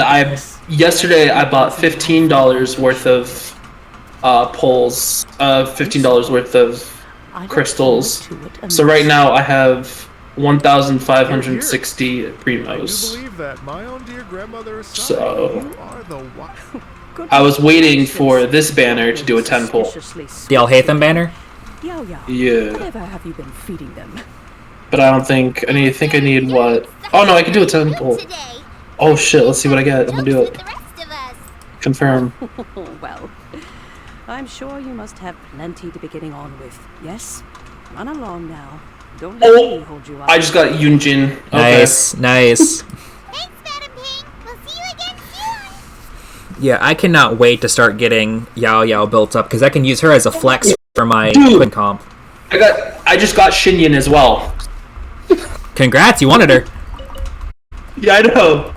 yesterday I bought $15 worth of pulls, $15 worth of I look crystals. forward to it So right now I have 1,560 I do primos. believe that my own dear grandmother aside, So- you are the one. Good I was waiting for this banner to do a 10 pull. The Alhaitham banner? Yao Yao, Yeah, whatever have you been feeding them? but I don't think I need what? Oh no, I can do a 10 pull. today. Oh shit, let's see what I get. I'm gonna do With it. the rest of us. Confirm. Well, I'm sure you must have plenty to be getting on with. Yes? Run along now. Don't let Oh, me hold you up. I just got Yunjin. Okay. Nice, nice. Thanks, Madam Ping. We'll see you again soon. Yeah, I cannot wait to start getting Yao Yao built up because I can use her as a flex for my Dude. twin comp. I just got Shinyan as well. Congrats, you wanted her. Yeah, I know.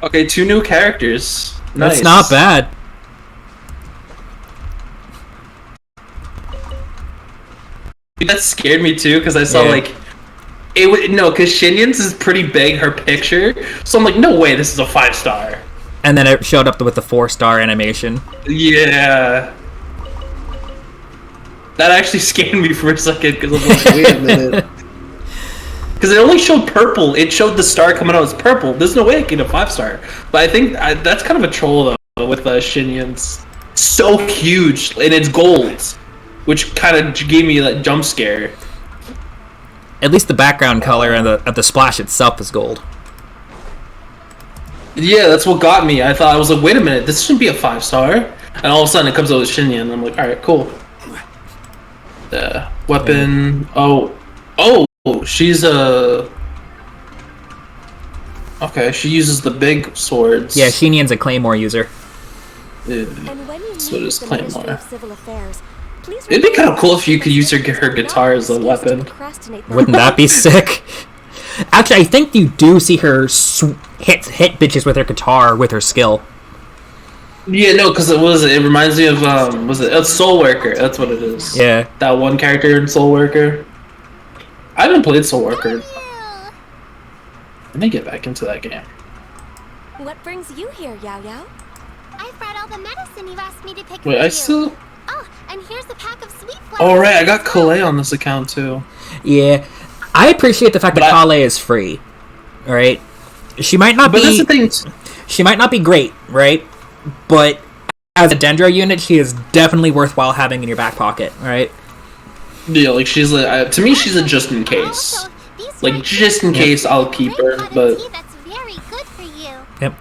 Okay, 2 new characters. Nice. That's not bad. That scared me too because I saw Yeah. like it would no because Shinyan's is pretty big her picture, so I'm like no way this is a 5-star. And then it showed up with the 4-star animation. Yeah. That actually scared me for a second because I'm like wait a minute. Because it only showed purple. It showed the star coming out as purple. There's no way I can get a 5-star. But I think that's kind of a troll though with Shinyan's. So huge and it's gold, which kind of gave me that jump scare. At least the background color and the splash itself is gold. Yeah, that's what got me. I thought I was like, wait a minute, this shouldn't be a 5-star. And all of a sudden it comes out with Shinyan, and I'm like, all right, cool. Weapon. Oh, she's a. Okay, she uses the big swords. Yeah, Xinyan's a Claymore user. Yeah. And when you So meet does the Ministry Claymore. of Civil Affairs, please It'd be remember kind of cool if you that could use her you guitar as a not excuse to weapon. procrastinate the Wouldn't that be sick? Actually, I think you do see her hit bitches with her guitar with her skill. Yeah, no, because it reminds me of it's Soul Worker. That's what it is. Yeah. That one character in Soul Worker. I haven't played Soul Worker. Let me get back into that game. What brings you here, Yao Yao? I brought all the medicine you've asked me to pick Wait, for I you. still. Oh, and here's a pack of sweet flowers. Oh right, I got Kalei on this account too. Yeah. I appreciate the fact But that Kale is free. Alright? She might not But that's be the thing. she might not be great, right? But as a Dendro unit, she is definitely worthwhile having in your back pocket, right? Yeah, like she's to me she's a just in case. Also, these Like white just in case I'll keep her, great but tea that's very good for you. Yep.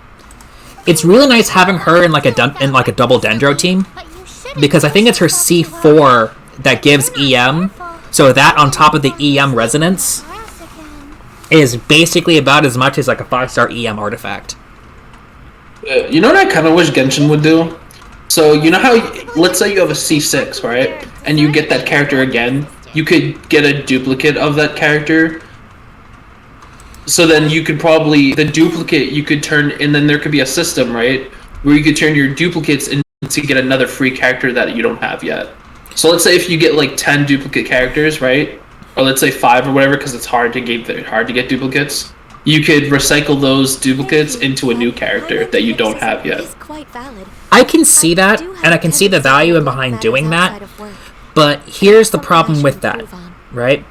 It's really nice having her in like a double Dendro team But you shouldn't because I think it's her C4 that gives EM. So that on top of the EM resonance Grass again. is basically about as much as like a 5-star EM artifact. you know what I kind of wish Genshin would do? So you know how let's say you have a C6, right? And you get that character again, you could get a duplicate of that character. So then you could probably the duplicate you could turn, and then there could be a system, right, where you could turn your duplicates in to get another free character that you don't have yet. So let's say if you get like 10 duplicate characters, right, or let's say 5 or whatever, because it's hard to get duplicates. You could recycle those duplicates into a new character that you don't have yet. I can see that, and I can see the value behind doing that, but here's the problem with that, right?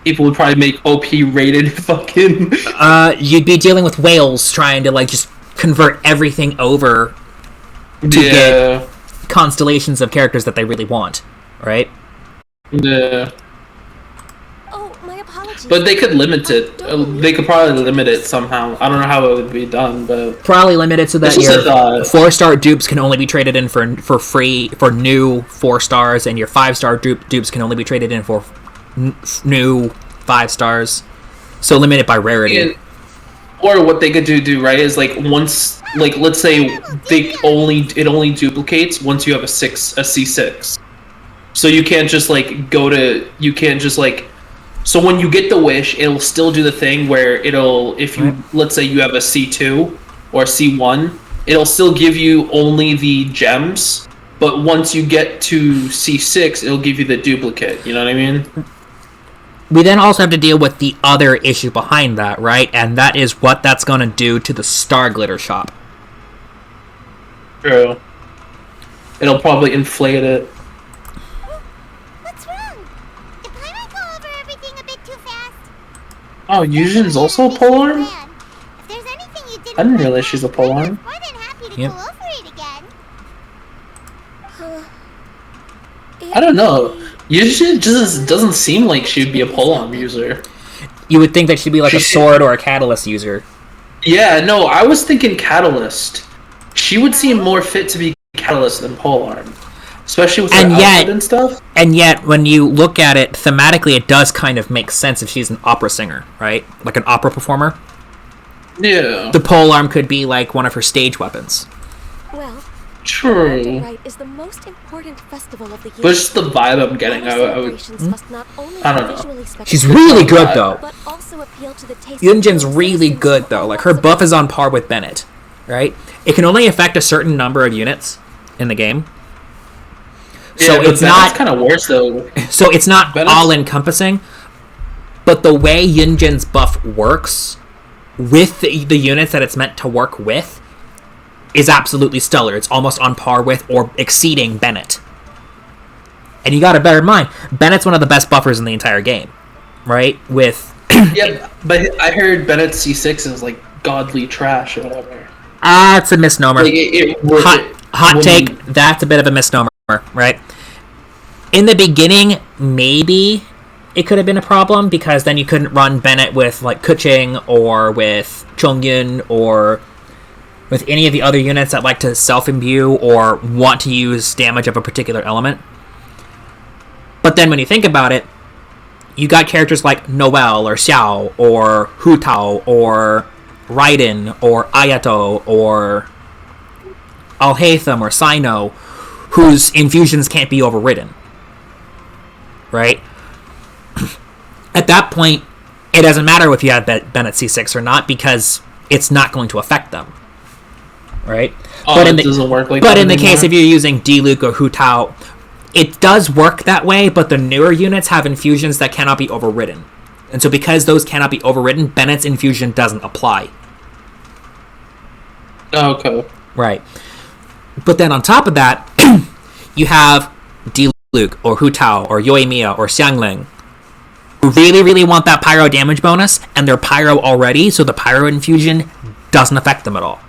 People would probably make OP rated fucking... You'd be dealing with whales trying to, like, just convert everything over to get constellations of characters that they really want, right? Yeah. Oh, my apologies. But they could limit it. They could probably limit it somehow. I don't know how it would be done, but... Probably limit it so that your 4-star dupes can only be traded in for free for new 4 stars, and your 5-star dupes can only be traded in for new 5 stars. So limit it by rarity. Or what they could do, right, is like once, like let's say it only duplicates once you have a C6. So you can't just so when you get the wish, it'll still do the thing where if you let's say you have a C2 or C1, it'll still give you only the gems, but once you get to C6, it'll give you the duplicate, you know what I mean? We then also have to deal with the other issue behind that, right? And that is what that's going to do to the Star Glitter shop. True. It'll probably inflate it. What's wrong? Did Paimon go over everything a bit too fast? Oh, Yujin's also a polearm? If there's anything you didn't I didn't realize she's a polearm. more than happy to Yep. go over it again. I don't know. Yujin just doesn't seem like she'd be a polearm user. You would think that she'd be like a sword or a catalyst user. Yeah, no, I was thinking catalyst. She would seem more fit to be catalyst than polearm, especially with her outfit and stuff. And yet, when you look at it thematically, it does kind of make sense if she's an opera singer, right? Like an opera performer. Yeah. The polearm could be like one of her stage weapons. Well, true. Rite is the most important festival of the year. But just the vibe I'm getting, I don't know. She's really good though. But also appeal to the taste Yunjin's really good though. Like her buff is on par with Bennett, right? It can only affect a certain number of units in the game. So yeah, it's not kind of worse though. So it's not all encompassing. But the way Yunjin's buff works with the units that it's meant to work with is absolutely stellar. It's almost on par with or exceeding Bennett. And you gotta bear in mind, Bennett's one of the best buffers in the entire game, right? With yeah, but I heard Bennett's C6 is like godly trash or whatever. It's a misnomer. Like hot take, that's a bit of a misnomer, right? In the beginning, maybe it could have been a problem because then you couldn't run Bennett with like Kuching or with Chongyun or with any of the other units that like to self-imbue or want to use damage of a particular element. But then when you think about it, you got characters like Noel or Xiao or Hu Tao or Raiden or Ayato or Alhaitham or Sino, whose infusions can't be overridden. Right? At that point, it doesn't matter if you have Bennett C6 or not because it's not going to affect them. Right? But it doesn't work like but that in the anymore? case if you're using D-Luke or Hu Tao, it does work that way, but the newer units have infusions that cannot be overridden. And so because those cannot be overridden, Bennett's infusion doesn't apply. Okay. Right. But then on top of that, you have D-Luke or Hu Tao or Yoimiya or Xiangling who really, really want that pyro damage bonus, and they're pyro already, so the pyro infusion doesn't affect them at all.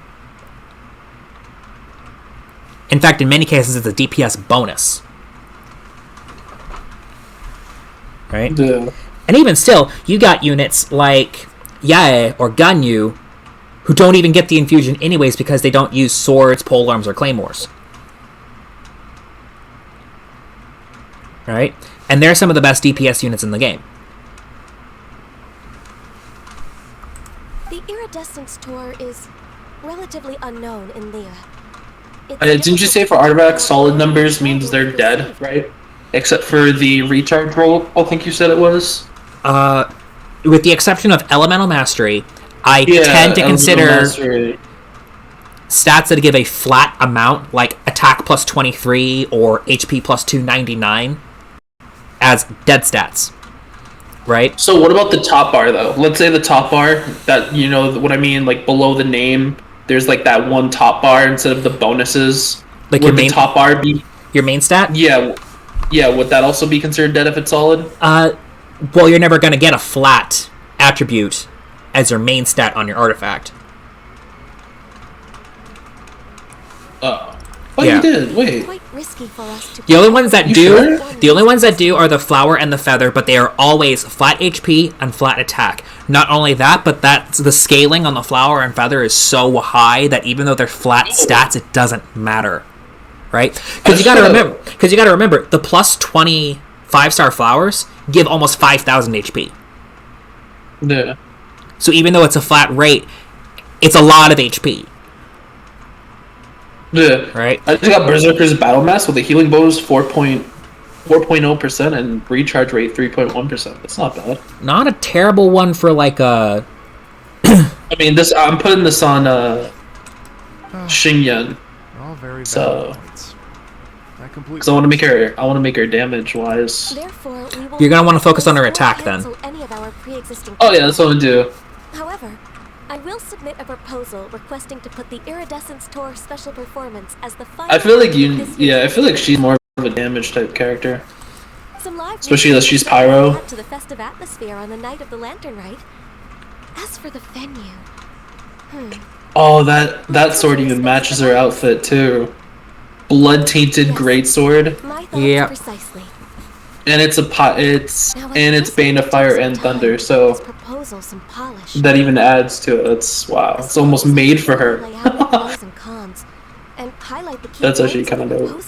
In fact, in many cases, it's a DPS bonus. Right? Yeah. And even still, you got units like Yae or Ganyu who don't even get the infusion anyways because they don't use swords, polearms, or claymores. Right? And they're some of the best DPS units in the game. The Iridescence Tour is relatively unknown in Leah. Didn't you say for artifacts, solid numbers means they're dead, right? Except for the recharge roll, I think you said it was. with the exception of Elemental Mastery, I tend to consider stats that give a flat amount, like attack plus 23 or HP plus 299, as dead stats. Right? So what about the top bar, though? Let's say the top bar, that, you know what I mean, like below the name, there's like that one top bar instead of the bonuses. Like would the top bar be... Your main stat? Yeah, would that also be considered dead if it's solid? Well, you're never going to get a flat attribute as your main stat on your artifact. Oh, yeah. You did. Wait. Quite risky for us to the only ones that do, sure? the only ones that do are the flower and the feather, but they are always flat HP and flat attack. Not only that, but the scaling on the flower and feather is so high that even though they're flat stats, it doesn't matter, right? Because you got to remember, the plus 20 5-star flowers give almost 5,000 HP. Yeah. So even though it's a flat rate, it's a lot of HP. Yeah. Right. I just got Berserker's Battle Mass with a healing bonus 4.0% and recharge rate 3.1%. That's not bad. Not a terrible one for like a. I mean, this. I'm putting this on Xingyan. All very so. Completely. Because I want to make her damage wise. You're gonna want to focus on her attack then. Oh yeah, that's what I'm gonna do. However, I will submit a proposal requesting to put the Iridescence Tour special performance as the final. I feel like I feel like she's more of a damage type character. Especially that she's pyro. To the festive atmosphere on the night of the Lantern Rite. As for the venue, Oh, that sword even matches her outfit too. Blood-tainted greatsword. Yeah. Precisely. And it's it's Bane of Fire and Thunder, so that even adds to it. That's wow. It's almost made for her. That's actually kind of dope.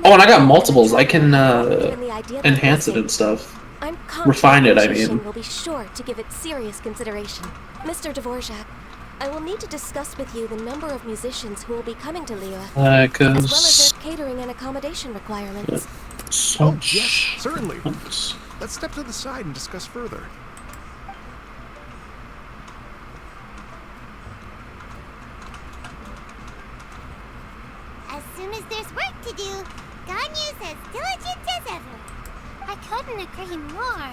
Oh, and I got multiples. I can enhance it and stuff. Refine it, I mean. Will be sure to give it serious consideration. Mr. Dvorak, I will need to discuss with you the number of musicians who will be coming to Liyue, as well as their catering and accommodation requirements. Oh, yes, certainly. Let's step to the side and discuss further. As soon as there's work to do, Ganyu's as diligent as ever. I couldn't agree more.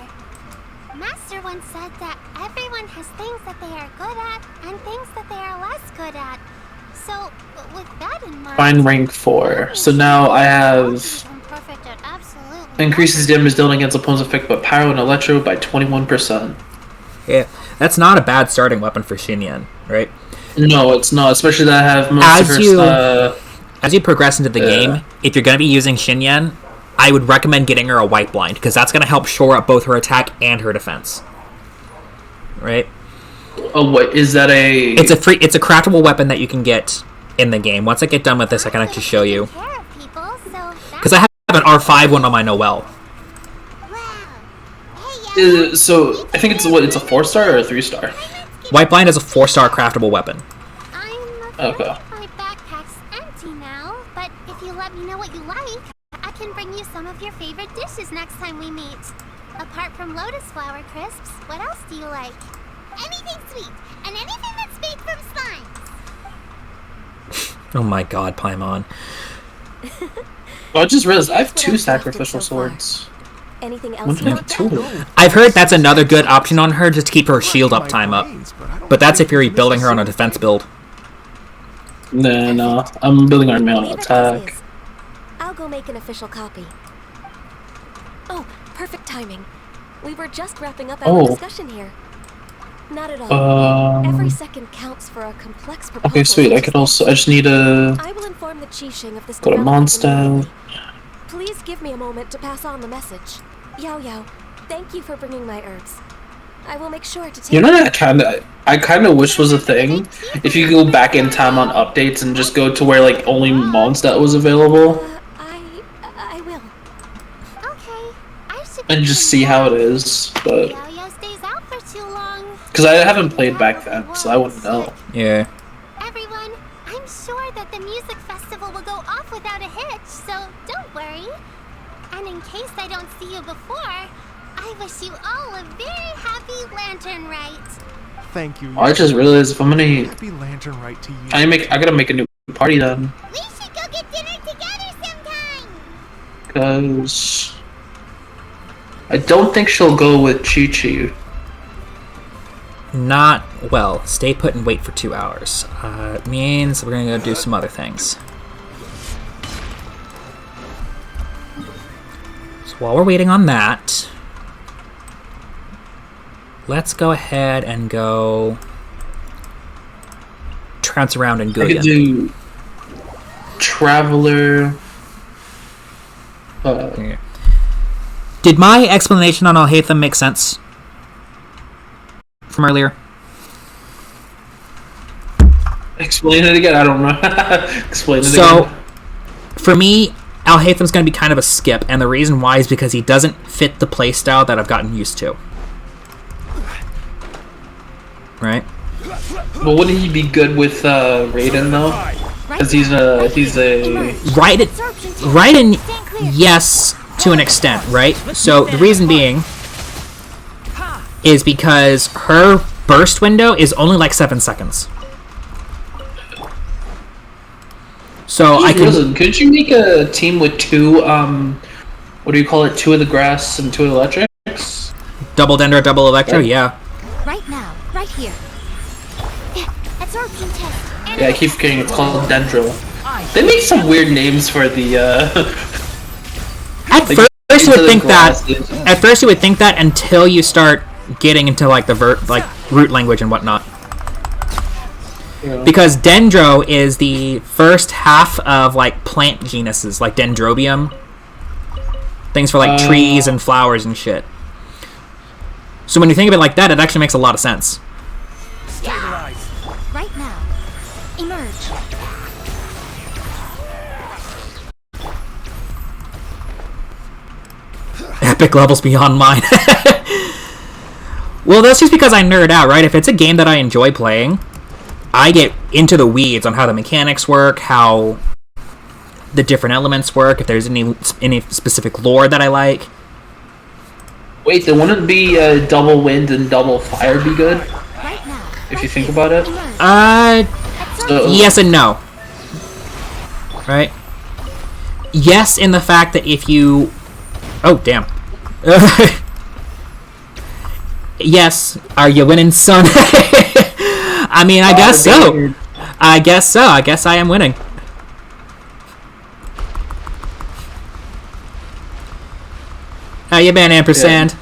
Master once said that everyone has things that they are good at and things that they are less good at. So, with that in mind... Fine rank 4. So now I have... Increases damage dealt against opponent's effect but pyro and electro by 21%. Yeah, that's not a bad starting weapon for Xingyan, right? No, it's not. Especially that I have most of her as you progress into the game, if you're going to be using Xingyan, I would recommend getting her a white blind, because that's going to help shore up both her attack and her defense. Right? Oh, what is that? It's a craftable weapon that you can get in the game. Once I get done with this, I can actually show you. Because I have an R5 one on my Noelle. So I think it's a 4-star or a 3-star. White blind is a 4-star craftable weapon. Okay. My backpack's empty now, but if you let me know what you like, I can bring you some of your favorite dishes next time we meet. Apart from lotus flower crisps, what else do you like? Anything sweet, and anything that's made from slimes. Oh my god, Paimon. I just realized I have 2 sacrificial swords. Anything else? I've heard that's another good option on her, just to keep her shield up time up. But that's if you're rebuilding her on a defense build. No, I'm building our mail on attack. I'll go make an official copy. Oh, perfect timing. We were just wrapping up our discussion here. Not at all. Every second counts for a complex proposal. Okay, sweet. I just need to I will inform the Qixing of this go to Mondstadt. Please give me a moment to pass on the message. Yao Yao, thank you for bringing my herbs. I will make sure to take... You know what I kind of wish was a thing? If you go back in time on updates and just go to where, like, only Mondstadt was available. I will. Okay. And just see how it is, but... Because I haven't played back then, so I wouldn't know. Yeah. Everyone, I'm sure that the music festival will go off without a hitch, so don't worry. And in case I don't see you before, I wish you all a very happy Lantern Rite. Thank you. I just realized if I'm gonna Happy Lantern Rite to you. I gotta make a new party then. We should go get dinner together sometime. Cause I don't think she'll go with Chi-Chi. Not well. Stay put and wait for 2 hours. Means we're gonna go do some other things. So while we're waiting on that, let's go ahead and go trounce around in I Guya. could do Traveler. Did my explanation on Alhaitham make sense from earlier? Explain it again. I don't know. Explain it again. So, for me, Alhaitham's going to be kind of a skip, and the reason why is because he doesn't fit the playstyle that I've gotten used to. Right? But wouldn't he be good with Raiden though? Because he's a Raiden, yes, to an extent, right? So the reason being is because her burst window is only like 7 seconds. So I could. Listen, could you make a team with two? What do you call it? 2 of the grass and 2 electrics. Double Dendro, double Electro, yeah. Right now, right here. Absorption test. Yeah, I keep forgetting it's called Dendro. They make some weird names for the. At first, you would think that. At first, you would think that until you start getting into like the root language and whatnot. Yeah. Because Dendro is the first half of like plant genuses, like Dendrobium. Things for like trees and flowers and shit. So when you think of it like that, it actually makes a lot of sense. Stabilize. Right now. Emerge. Epic levels beyond mine. Well, that's just because I nerd out, right? If it's a game that I enjoy playing, I get into the weeds on how the mechanics work, how the different elements work, if there's any specific lore that I like. Wait, then wouldn't be double wind and double fire be good? If you think about it. Yes and no. Right? Yes, in the fact that if you... Oh, damn. Yes, are you winning, son? I mean, I guess so. I guess so. I guess I am winning. How you been, Ampersand? Yeah.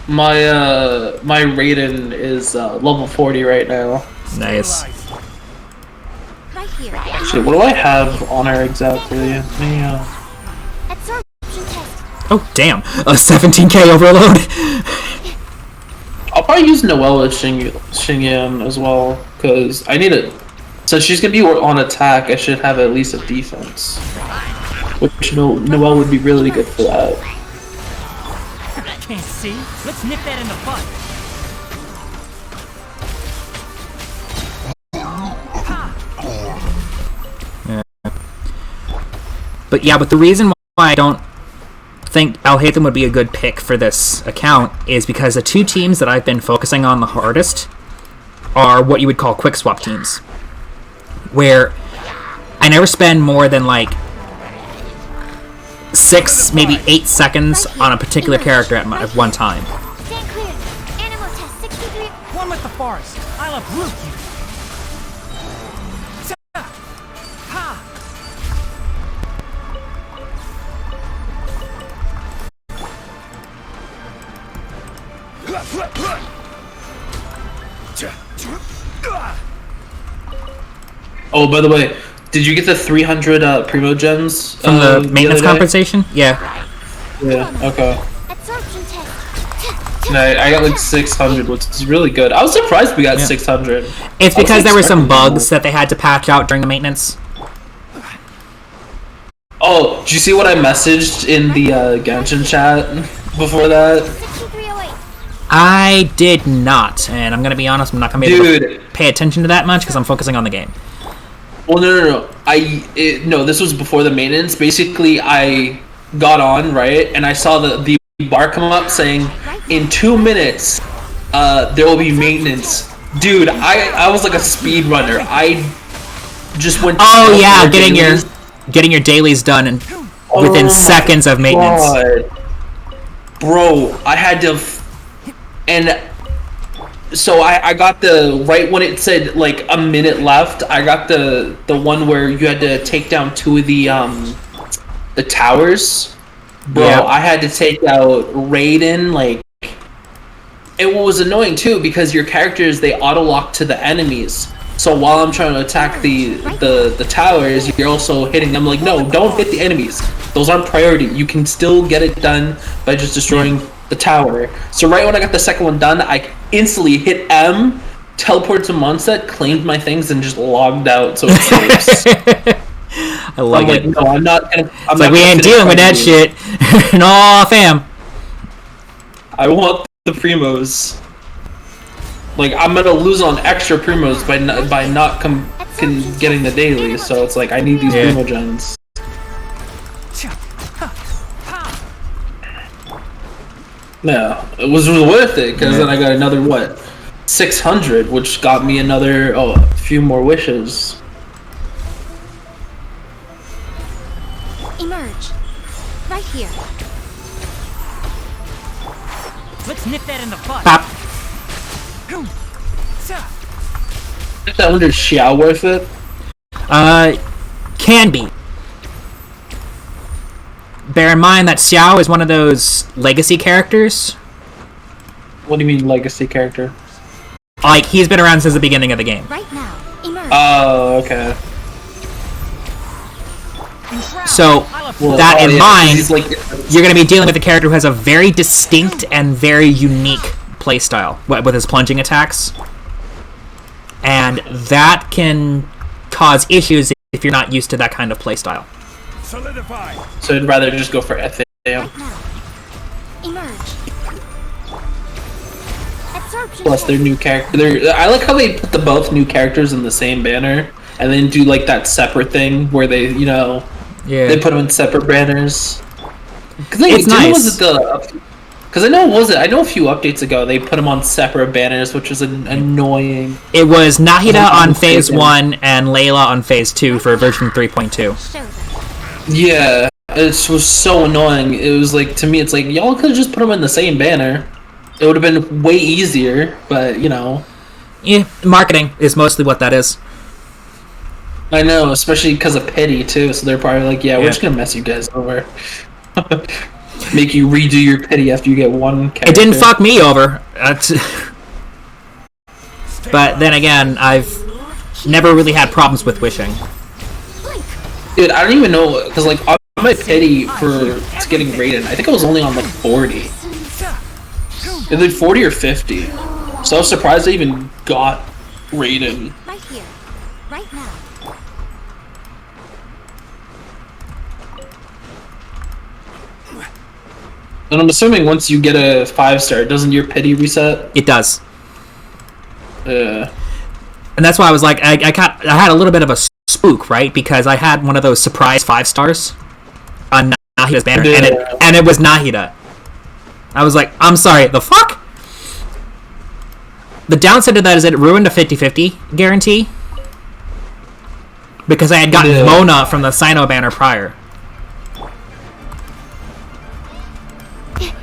My Raiden is level 40 right now. Nice. Right here. Actually, what do I have on her exactly? Yeah. Absorption test. Oh, damn. A 17k overload. I'll probably use Noelle as Xingyan as well, because I need it. Since she's going to be on attack, I should have at least a defense. Which Noelle would be really good for that. Can't see? Let's nip that in the bud. But yeah, but the reason why I don't think Alhaitham would be a good pick for this account is because the 2 teams that I've been focusing on the hardest are what you would call quick swap teams, where I never spend more than like 6, maybe 8 seconds on a particular character at one time. Stand clear. Animal test 63. One with the forest. I'll uproot you. Oh, by the way, did you get the 300 Primo Gems? From the maintenance compensation? Yeah. Yeah, okay. Absorption test. No, I got like 600, which is really good. I was surprised we got 600. It's because there were some bugs that they had to patch out during the maintenance. Oh, did you see what I messaged in the Genshin chat before that? 6308. I did not, and I'm gonna be honest, I'm not gonna be able to pay attention to that much because I'm focusing on the game. Well, no. No, this was before the maintenance. Basically, I got on, right, and I saw the bar come up saying, in 2 minutes, there will be maintenance. Dude, I was like a speed runner. I just went. Oh yeah, getting your dailies done and within seconds of maintenance. God. Bro, I had to, and so I got the right when it said like a minute left. I got the one where you had to take down 2 of the towers. Bro, yep. I had to take out Raiden. Like, it was annoying too because your characters, they auto lock to the enemies. So while I'm trying to attack the towers, you're also hitting them. Like, no, don't hit the enemies. Those aren't priority. You can still get it done by just destroying the tower. So right when I got the second one done, I instantly hit M, teleported to Mondstadt, claimed my things, and just logged out. So it saves. I love it. Like, no, I'm not gonna. It's like, we ain't dealing with that shit. No, fam. I want the primos. Like, I'm gonna lose on extra primos by not getting the daily. So it's like, I need these primo gens. Yeah, it was worth it because then I got another 600, which got me another a few more wishes. Emerge. Right here. Let's nip that in the butt. Is that under Xiao worth it? Can be. Bear in mind that Xiao is one of those legacy characters. What do you mean legacy character? Like, he's been around since the beginning of the game. Right now. Emerge. Oh, okay. So, that in mind, you're going to be dealing with a character who has a very distinct and very unique playstyle with his plunging attacks. And that can cause issues if you're not used to that kind of playstyle. Solidify. So I'd rather just go for FAM. Emerge. Plus their new character. I like how they put the both new characters in the same banner and then do like that separate thing where they, they put them in separate banners. It's nice. Because I know a few updates ago they put them on separate banners, which was annoying. It was Nahida on Phase 1 and Layla on Phase 2 for version 3.2. Yeah, it was so annoying. It was like, to me, it's like, y'all could have just put them in the same banner. It would have been way easier, but, Yeah, marketing is mostly what that is. I know, especially because of pity, too, so they're probably like, we're just gonna mess you guys over. Make you redo your pity after you get one character. It didn't fuck me over. But then again, I've never really had problems with wishing. Dude, I don't even know, because like on my pity for getting Raiden, I think I was only on like 40. Either 40 or 50. So I was surprised I even got Raiden. Right here. Right now. And I'm assuming once you get a 5-star, doesn't your pity reset? It does. Yeah. And that's why I was like, I had a little bit of a spook, right? Because I had one of those surprise 5 stars on Nahida's banner, and it was Nahida. I was like, I'm sorry, the fuck? The downside of that is it ruined a 50-50 guarantee. Because I had gotten Mona from the Sino banner prior. Stand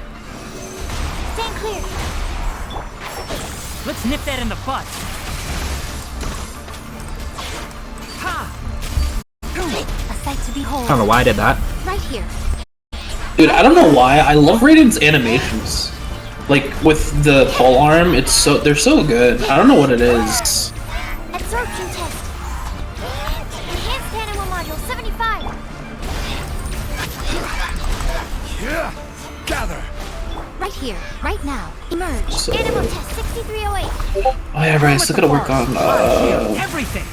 clear. Let's nip that in the butt. A sight to behold. I don't know why I did that. Right here. Dude, I don't know why. I love Raiden's animations. Like with the pole arm, they're so good. I don't know what it is. Absorption test. Enhanced animal module 75. Yeah. Gather. Right here, right now. Emerge. Animal test 6308. Oh yeah, right. I still gotta work on everything.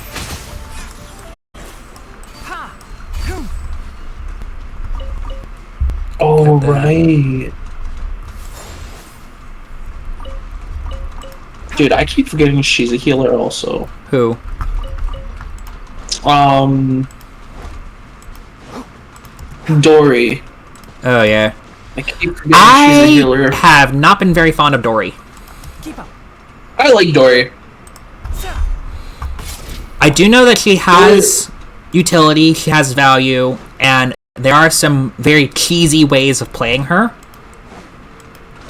Oh right. Dude, I keep forgetting she's a healer also. Who? Dory. Oh yeah. I keep forgetting she's a I healer. have not been very fond of Dory. Keep up. I like Dory. I do know that she has utility, she has value, and there are some very cheesy ways of playing her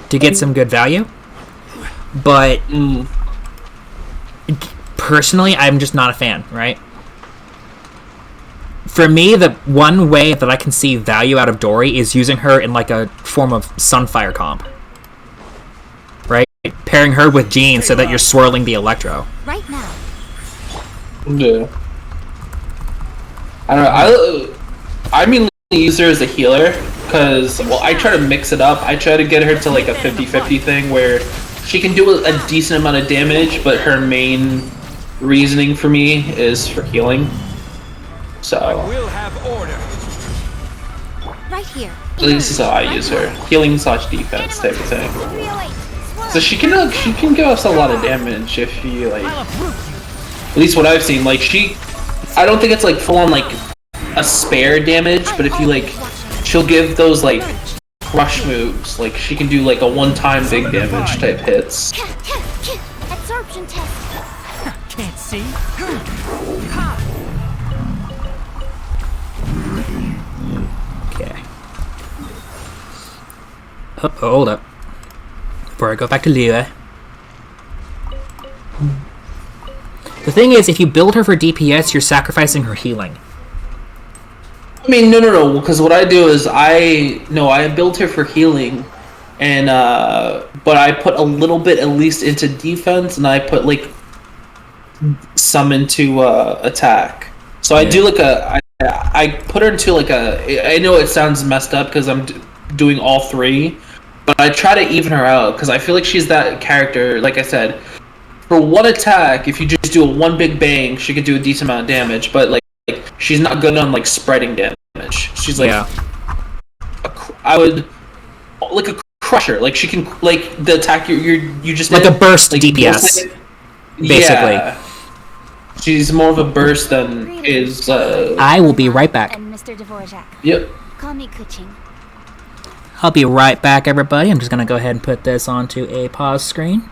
to get some good value. But personally, I'm just not a fan, right? For me, the one way that I can see value out of Dory is using her in like a form of Sunfire comp. Right? Pairing her with Jean so that you're swirling the Electro. Right now. Yeah. I don't know. I mainly use her as a healer because, well, I try to mix it up. I try to get her to like a 50-50 thing where she can do a decent amount of damage, but her main reasoning for me is for healing. So We'll have order. Right here. this is how I use her: healing / defense type of thing. 308. So she can give us a lot of damage if you like. At least what I've seen, like I don't think it's like full on like a spare damage, but if you like, she'll give those like crush moves. Like she can do like a one-time big damage type hits. Absorption test. Can't see. Okay. Oh, hold up. Before I go back to Leah. The thing is, if you build her for DPS, you're sacrificing her healing. I mean, no, because what I do is I build her for healing, and but I put a little bit at least into defense, and I put like some into attack. So I do like I put her into like I know it sounds messed up because I'm doing all three, but I try to even her out because I feel like she's that character. Like I said, for one attack, if you just do a one big bang, she could do a decent amount of damage. But like she's not good on like spreading damage. She's like I would like a crusher. Like she can like the attack you just like did, a burst like, DPS, basically. Yeah. She's more of a burst than is. I will be right back. And Mr. Dvorak. Yep. Call me Kuching. I'll be right back, everybody. I'm just gonna go ahead and put this onto a pause screen.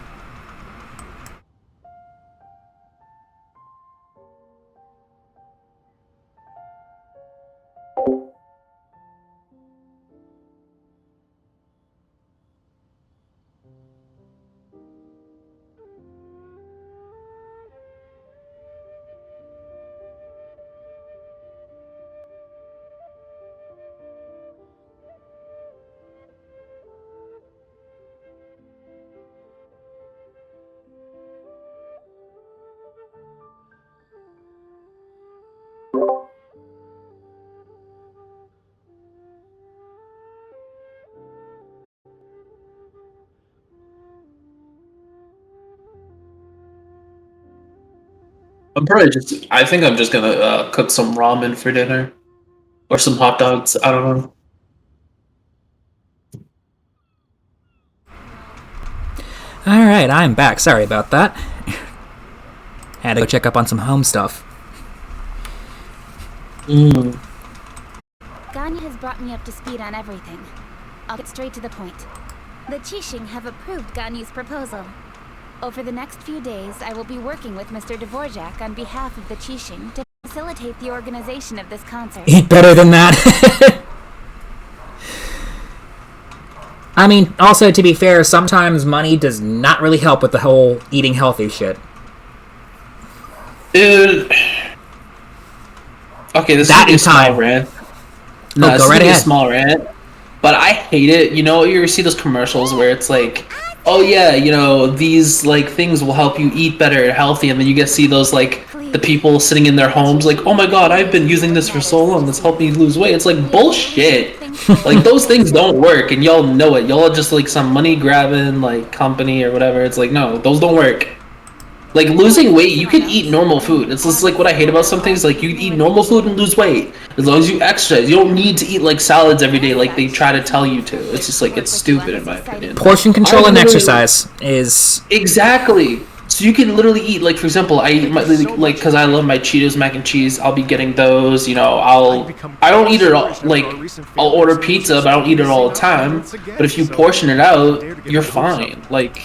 I think I'm just gonna cook some ramen for dinner, or some hot dogs. I don't know. All right, I'm back. Sorry about that. Had to go check up on some home stuff. Ganya has brought me up to speed on everything. I'll get straight to the point. The Qixing have approved Ganyu's proposal. Over the next few days, I will be working with Mr. Dvorak on behalf of the Qixing to facilitate the organization of this concert. Eat better than that. I mean, also, to be fair, sometimes money does not really help with the whole eating healthy shit. Dude. Okay, this That is in a small time. rant. No, this go is right gonna be ahead. a small rant, but I hate it. You know, you ever see those commercials where it's like, oh yeah, you know, these like things will help you eat better, healthy, and then you get to see those like the people sitting in their homes like, oh my god, I've been using this for so long, it's helped me lose weight. It's like bullshit. Like those things don't work, and y'all know it. Y'all are just like some money grabbing like company or whatever. It's like, no, those don't work. Like losing weight, you can eat normal food. It's just like what I hate about some things. Like you can eat normal food and lose weight as long as you exercise. You don't need to eat like salads every day, like they try to tell you to. It's just like it's stupid in my opinion. Portion control and exercise is exactly. So you can literally eat, like, for example, I eat my, like, because I love my Cheetos mac and cheese. I'll be getting those. You know, I don't eat it all. Like, I'll order pizza, but I don't eat it all the time. But if you portion it out, you're fine. Like,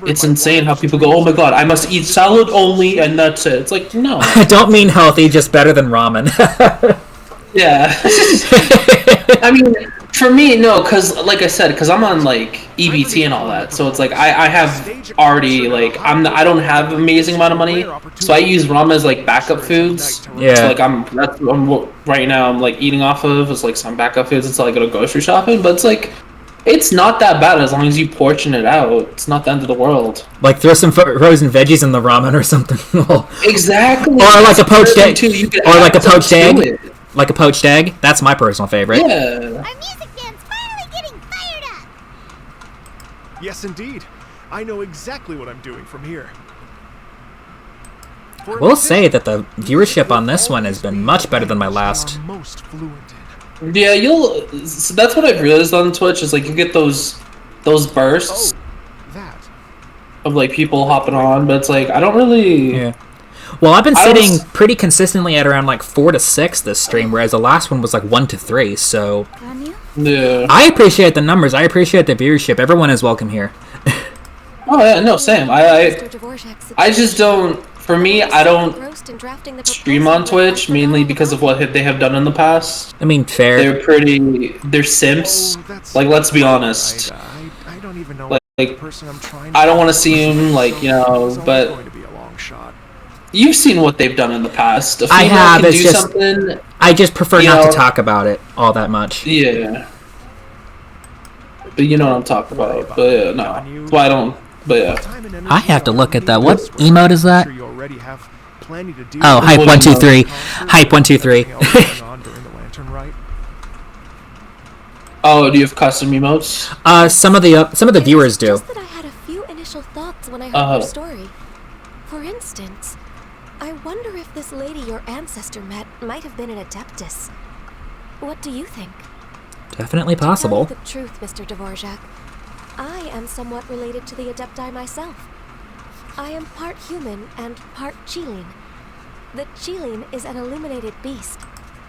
it's insane how people go, "Oh my god, I must eat salad only, and that's it." It's like, no. I don't mean healthy, just better than ramen. Yeah. I mean, for me, no, because, like I said, because I'm on, like, EBT and all that, so it's like, I have already, like, I don't have an amazing amount of money, so I use ramen as, like, backup foods. Yeah. So, like, right now, I'm, like, eating off of, it's, like, some backup foods until I go to grocery shopping, but it's, like, it's not that bad as long as you portion it out. It's not the end of the world. Like, throw some frozen veggies in the ramen or something. Exactly. Or like a poached egg. Or like a poached egg. It. Like a poached egg. That's my personal favorite. Yeah. Our music band's finally getting fired up! Yes, indeed. I know exactly what I'm doing from here. We'll say that the viewership on this one has been much better than my last. Yeah, so that's what I've realized on Twitch is like you get those bursts of like people hopping on, but it's like I don't really. Yeah. Well, I've been sitting pretty consistently at around like 4 to 6 this stream, whereas the last one was like 1 to 3. So yeah, I appreciate the numbers. I appreciate the viewership. Everyone is welcome here. Oh yeah, no, same. I just don't. For me, I don't stream on Twitch mainly because of what they have done in the past. I mean, fair. They're simps. Like, let's be honest. I don't even know like the person I'm trying I don't want to see him, like, you know, but you've seen what they've done in the past. A I have. Can it's do just something, I just prefer not to talk about it all that much. Yeah. But you know what I'm talking about. But yeah, no. That's why I don't. But yeah. I have to look at that. What emote is that? Oh, hype 123. Hype 123. Oh, do you have custom emotes? Some of the viewers do. Just that I had a few initial thoughts when I heard your story. For instance, I wonder if this lady your ancestor met might have been an Adeptus. What do you think? Definitely possible. To tell you the truth, Mr. Dvorak, I am somewhat related to the Adepti myself. I am part human and part Qilin. The Qilin is an illuminated beast.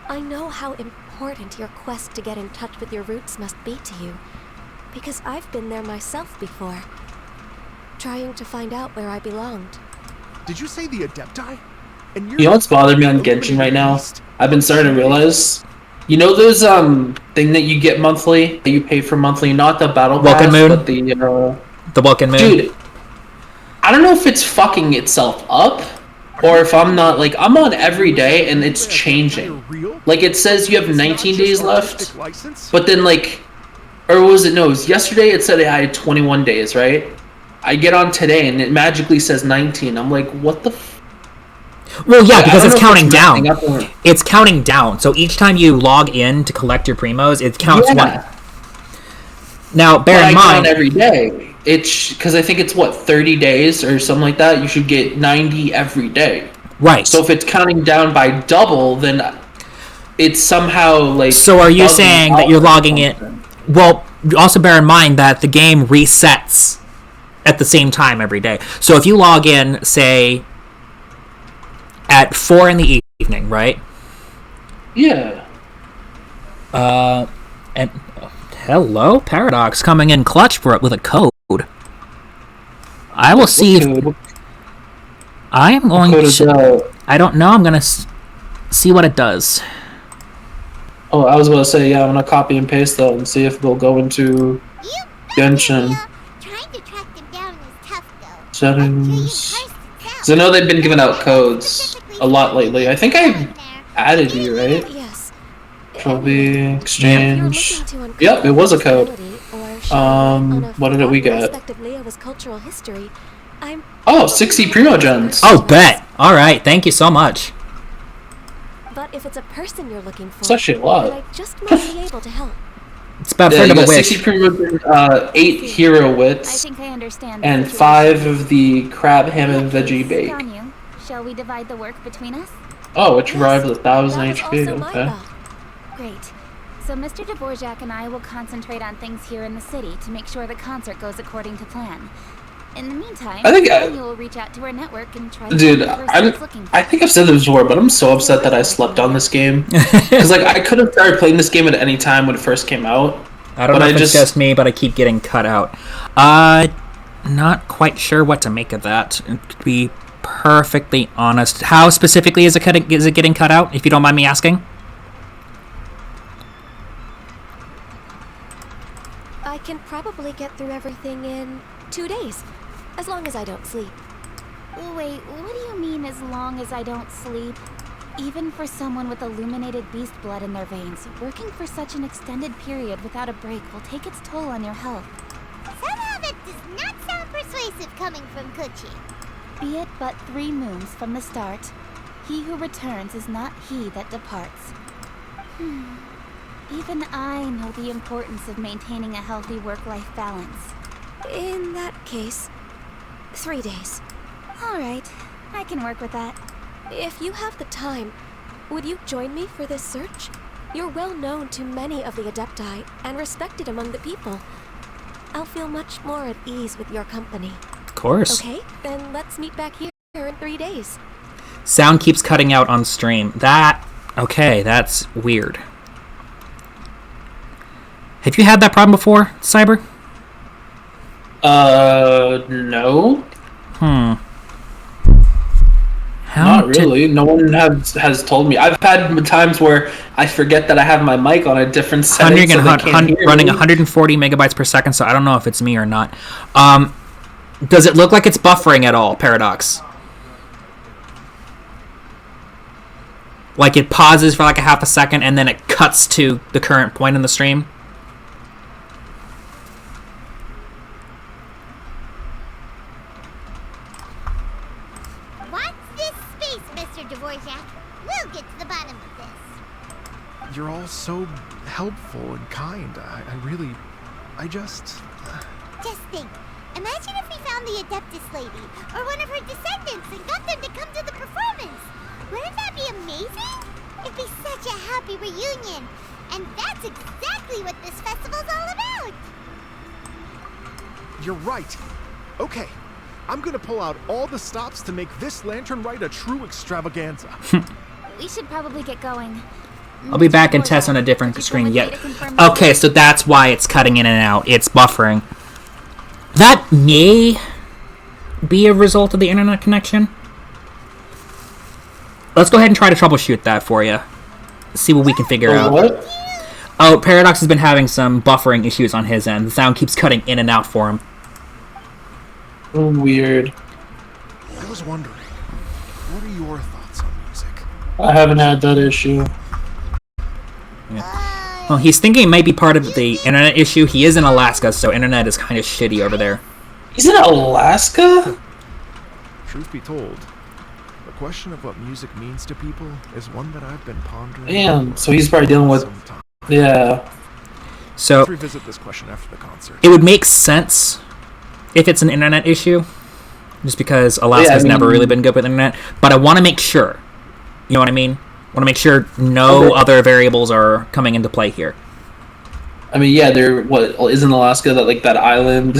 I know how important your quest to get in touch with your roots must be to you, because I've been there myself before, trying to find out where I belonged. Did you say the Adepti? And you know what's bothering me on Genshin right now? I've been starting to realize. You know those thing that you get monthly, that you pay for monthly, not the battle pass, Welcome Moon? But the Welcome Moon. Dude, I don't know if it's fucking itself up, or if I'm not, like, I'm on every day and it's changing. Like, it says you have 19 days left, but then, like, or was it, no, it was yesterday it said I had 21 days, right? I get on today and it magically says 19. I'm like, what the f? Well, yeah, because it's counting down. It's counting down. So each time you log in to collect your primos, it counts one. Now, bear in mind, every day. It's because I think it's what 30 days or something like that. You should get 90 every day. Right. So if it's counting down by double, then it's somehow like. So are you saying that you're logging in? Well, also bear in mind that the game resets at the same time every day. So if you log in, say, at 4 in the evening, right? Yeah. And hello, Paradox coming in clutch for it with a code. I will see if I am going to. I don't know. I'm gonna see what it does. Oh, I was about to say, yeah, I'm gonna copy and paste that and see if they'll go into Genshin. Trying to track them down is tough, though. Settings. Because I know they've been giving out codes a lot lately. I think I added you, right? Yes. Trophy, exchange. Yep, it was a code. What did we get? Oh, 60 Primogens. Oh, bet. All right, thank you so much. But if it's a person you're looking for, it's actually a lot. I just might be able to help. It's about a friend of a wish. 60 Primogens, 8 hero wits, and 5 of the crab, ham, and veggie bake. Shall we divide the work between us? Oh, which arrived with 1000 HP. Okay. Great. So Mr. Dvorak and I will concentrate on things here in the city to make sure the concert goes according to plan. In the meantime, I think Daniel will reach out to our network and try to dude, find the person he's looking for. I think I've said this before, but I'm so upset that I slept on this game. Because like I could have started playing this game at any time when it first came out. I don't know if it's just me, but I keep getting cut out. Not quite sure what to make of that. To be perfectly honest, how specifically is it getting cut out? If you don't mind me asking. I can probably get through everything in 2 days, as long as I don't sleep. Wait, what do you mean as long as I don't sleep? Even for someone with illuminated beast blood in their veins, working for such an extended period without a break will take its toll on your health. Somehow that does not sound persuasive coming from Kuchi. Be it but 3 moons from the start, he who returns is not he that departs. Even I know the importance of maintaining a healthy work-life balance. In that case, 3 days. All right, I can work with that. If you have the time, would you join me for this search? You're well known to many of the Adepti and respected among the people. I'll feel much more at ease with your company. Of course. Okay, then let's meet back here in 3 days. Sound keeps cutting out on stream. Okay, that's weird. Have you had that problem before, Cyber? No. Not really. No one has told me. I've had times where I forget that I have my mic on a different setting, running 140 megabytes per second, so I don't know if it's me or not. Does it look like it's buffering at all, Paradox? Like it pauses for like a half a second and then it cuts to the current point in the stream? You're all so helpful and kind. Just think. Imagine if we found the Adeptus lady, or one of her descendants, and got them to come to the performance. Wouldn't that be amazing? It'd be such a happy reunion. And that's exactly what this festival's all about. You're right. Okay, I'm gonna pull out all the stops to make this Lantern Rite a true extravaganza. We should probably get going. I'll be back and test on a different screen yet. Okay, so that's why it's cutting in and out. It's buffering. That may be a result of the internet connection. Let's go ahead and try to troubleshoot that for you. See what we can figure out. What? Oh, Paradox has been having some buffering issues on his end. The sound keeps cutting in and out for him. Oh, weird. I was wondering, what are your thoughts on music? I haven't had that issue. Yeah. Well, he's thinking it might be part of the internet issue. He is in Alaska, so internet is kind of shitty over there. He's in Alaska? Truth be told, the question of what music means to people is one that I've been pondering. Damn, so he's probably dealing with... Yeah. So, let's revisit this question after the concert. It would make sense if it's an internet issue, just because Alaska's never really been good with internet. But I want to make sure. You know what I mean? I want to make sure no other variables are coming into play here. I mean, yeah, isn't Alaska that island?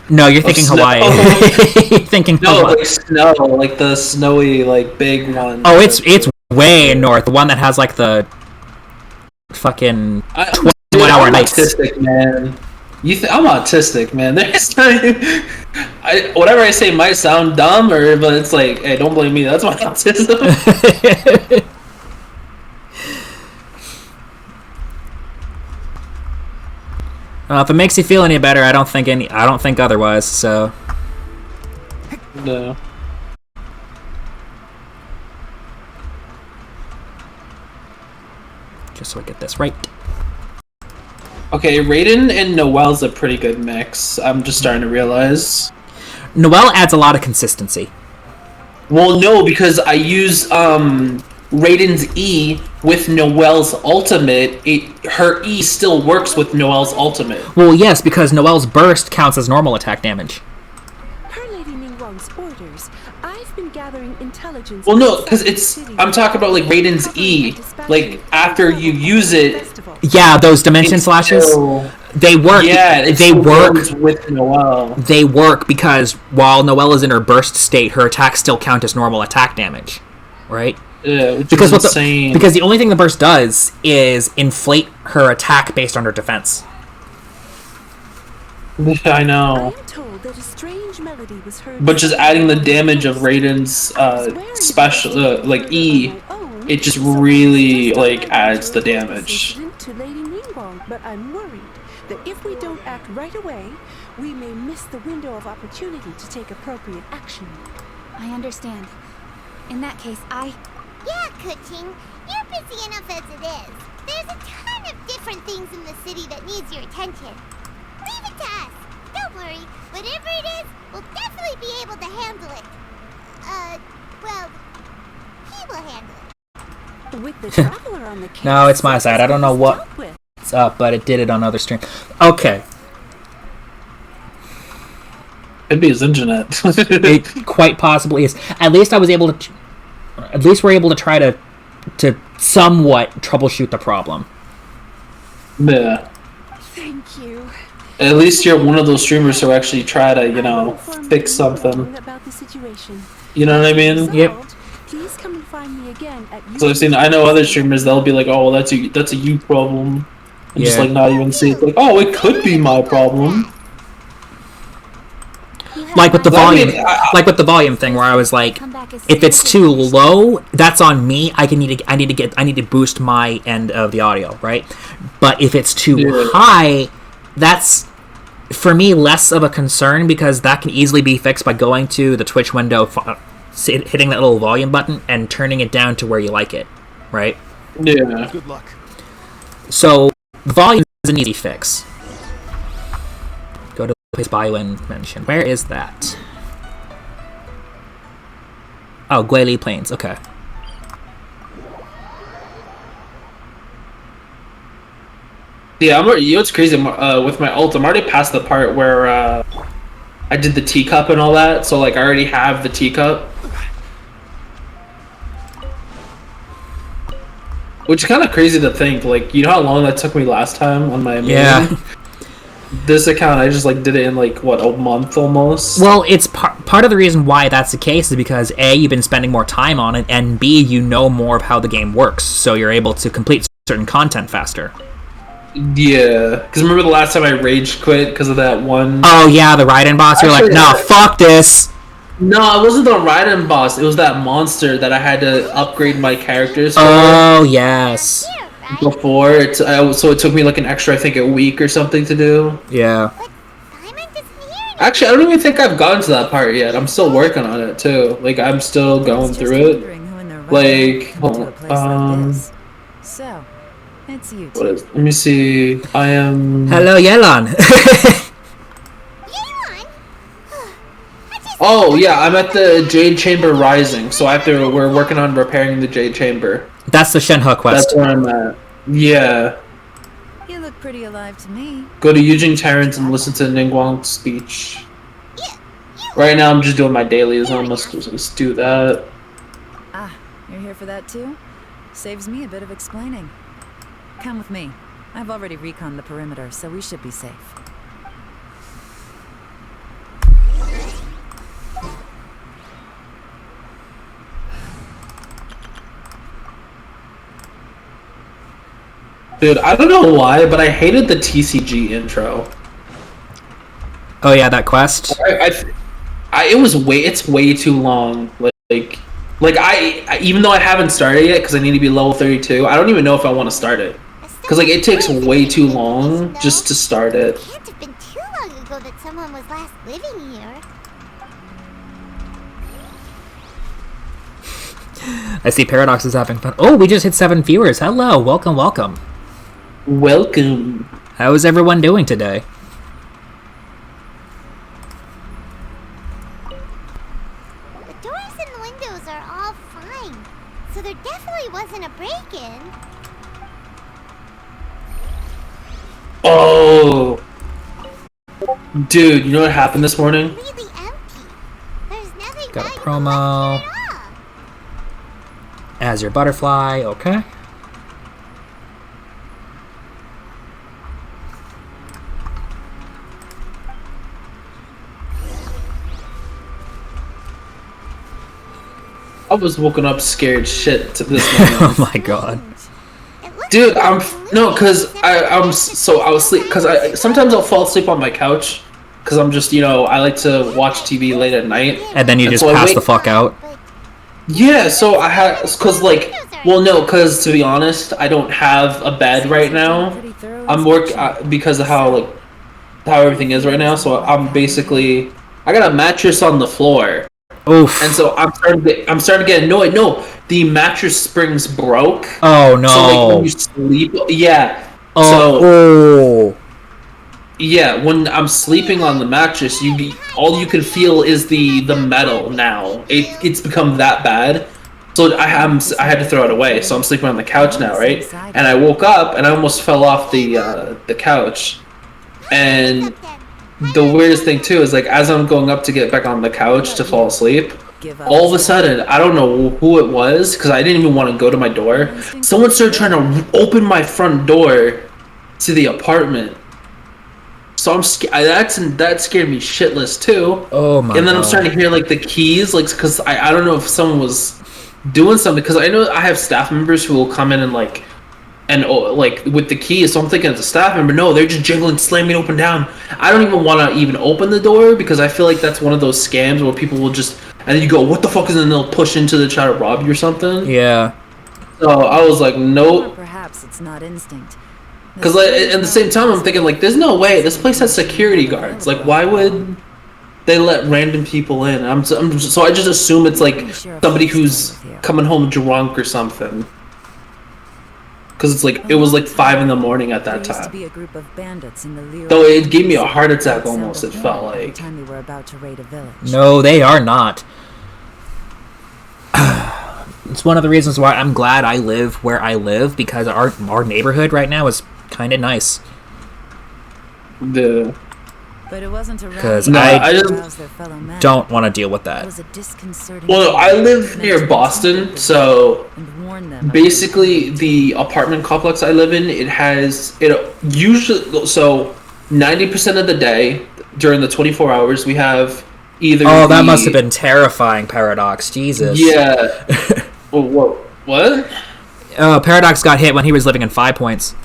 No, you're thinking Hawaii. You're thinking Hawaii. Like snow, like the snowy, big one. Oh, it's way north. The one that has the fucking 21-hour nights. I'm autistic, man. I'm autistic, man. There's whatever I say might sound dumb, but it's like, hey, don't blame me. That's my autism. If it makes you feel any better, I don't think otherwise. So. No. Just so I get this right. Okay, Raiden and Noelle's a pretty good mix. I'm just starting to realize. Noelle adds a lot of consistency. Well, no, because I use Raiden's E with Noelle's ultimate. Her E still works with Noelle's ultimate. Well, yes, because Noelle's burst counts as normal attack damage. Per Lady Ningguang's orders, I've been gathering intelligence. Well, no, because I'm talking about Raiden's E. After you use it. Yeah, those dimension slashes. They work. Yeah, they work with Noelle. They work because while Noelle is in her burst state, her attacks still count as normal attack damage, right? Yeah, which because is insane. Because the only thing the burst does is inflate her attack based on her defense. I know. I am told that a strange melody was heard. But just adding the damage of Raiden's special, like E, it just really like adds the damage. To Lady Ningguang, but I'm worried that if we don't act right away, we may miss the window of opportunity to take appropriate action. I understand. In that case, Yeah, Kuching, you're busy enough as it is. There's a ton of different things in the city that needs your attention. Leave it to us. Don't worry. Whatever it is, we'll definitely be able to handle it. Well, he will handle it. With the traveler on the case. No, it's my side. I don't know what's up, but it did it on other stream. Okay. It'd be his internet. It quite possibly is. At least I was able to. At least we're able to try to somewhat troubleshoot the problem. Yeah. Thank you. At least you're one of those streamers who actually try to, fix something. About the situation. You know what I mean? Yep. Please come and find me again at So I know other streamers, they'll be like, oh, well, that's a you problem. And just not even see it. Like, oh, it could be my problem. Like with the volume, thing, where I was like, if it's too low, that's on me. I need to boost my end of the audio, right? But if it's too high, that's for me less of a concern because that can easily be fixed by going to the Twitch window, hitting that little volume button, and turning it down to where you like it, right? Yeah. Good luck. So the volume is an easy fix. Go to place Bioin mention. Where is that? Oh, Guili Plains. Okay. Yeah, you know what's crazy? With my ult, I'm already past the part where I did the teacup and all that, so like I already have the teacup. Which is kind of crazy to think, like, you know how long that took me last time on my main? Yeah. This account, I just like did it in like, what, a month almost? Well, it's part of the reason why that's the case is because A, you've been spending more time on it, and B, you know more of how the game works, so you're able to complete certain content faster. Yeah, because remember the last time I rage quit because of that one... Oh yeah, the Raiden boss, you're like, no, fuck this! No, it wasn't the Raiden boss, it was that monster that I had to upgrade my characters for. Oh, yes. Before, so it took me like an extra, I think, a week or something to do. Yeah. Actually, I don't even think I've gotten to that part yet. I'm still working on it too. Like, I'm still going through it. Like, So, it's you. Let me see. I am. Hello, Yelan. Oh yeah, I'm at the Jade Chamber Rising, so we're working on repairing the Jade Chamber. That's the Shenhe quest. That's where I'm at. Yeah. You look pretty alive to me. Go to Eugene Terrence and listen to Ningguang's speech. Right now I'm just doing my dailies, and I must just do that. Ah, you're here for that too? Saves me a bit of explaining. Come with me. I've already reconned the perimeter, so we should be safe. Dude, I don't know why, but I hated the TCG intro. Oh yeah, that quest. It's way too long. Like I even though I haven't started yet because I need to be level 32, I don't even know if I want to start it because like it takes way too long just to start it. It can't have been too long ago that someone was last living here. I see Paradox is having fun. Oh, we just hit 7 viewers. Hello, welcome. Welcome. How is everyone doing today? The doors and the windows are all fine, so there definitely wasn't a break-in. Oh, dude, you know what happened this morning? Really empty. There's nothing Got a promo. As your butterfly, okay. I was woken up scared shit to this morning. Oh my god. Dude, I was asleep because sometimes I'll fall asleep on my couch because I'm just I like to watch TV late at night. And then you just pass the fuck out. Yeah, so I had because to be honest, I don't have a bed right now. I'm because of how everything is right now. So I got a mattress on the floor. Oof. And so I'm starting to get annoyed. No, the mattress springs broke. Oh no. So when you sleep, yeah. Yeah, when I'm sleeping on the mattress, all you can feel is the metal now. It's become that bad. So I had to throw it away. So I'm sleeping on the couch now, right? And I woke up and I almost fell off the couch. And the weirdest thing too is as I'm going up to get back on the couch to fall asleep, all of a sudden, I don't know who it was because I didn't even want to go to my door. Someone started trying to open my front door to the apartment. So I'm scared. That scared me shitless too. Oh my! And then God. I'm starting to hear the keys, because I don't know if someone was doing something, because I know I have staff members who will come in and with the keys. So I'm thinking it's a staff member. No, they're just jiggling, slamming open down. I don't even want to even open the door because I feel like that's one of those scams where people will just and then you go, what the fuck is, and they'll push into the try to rob you or something. Yeah. So I was like, nope. Or perhaps it's not instinct. Because at the same time, I'm thinking there's no way this place has security guards. Why would they let random people in? So I just assume it's somebody who's coming home drunk or something. Because it was 5 in the morning at that time. Be a group of bandits in the Though it gave me a heart attack almost. It felt like. Time you were about to raid a village. No, they are not. It's one of the reasons why I'm glad I live where I live, because our neighborhood right now is kind of nice. But it wasn't because I just don't want to deal with that. Well, I live near Boston, so basically the apartment complex I live in, it usually, so 90% of the day during the 24 hours we have either. Oh, that must have been terrifying, Paradox. Jesus. Yeah. What? Paradox got hit when he was living in 5 Points.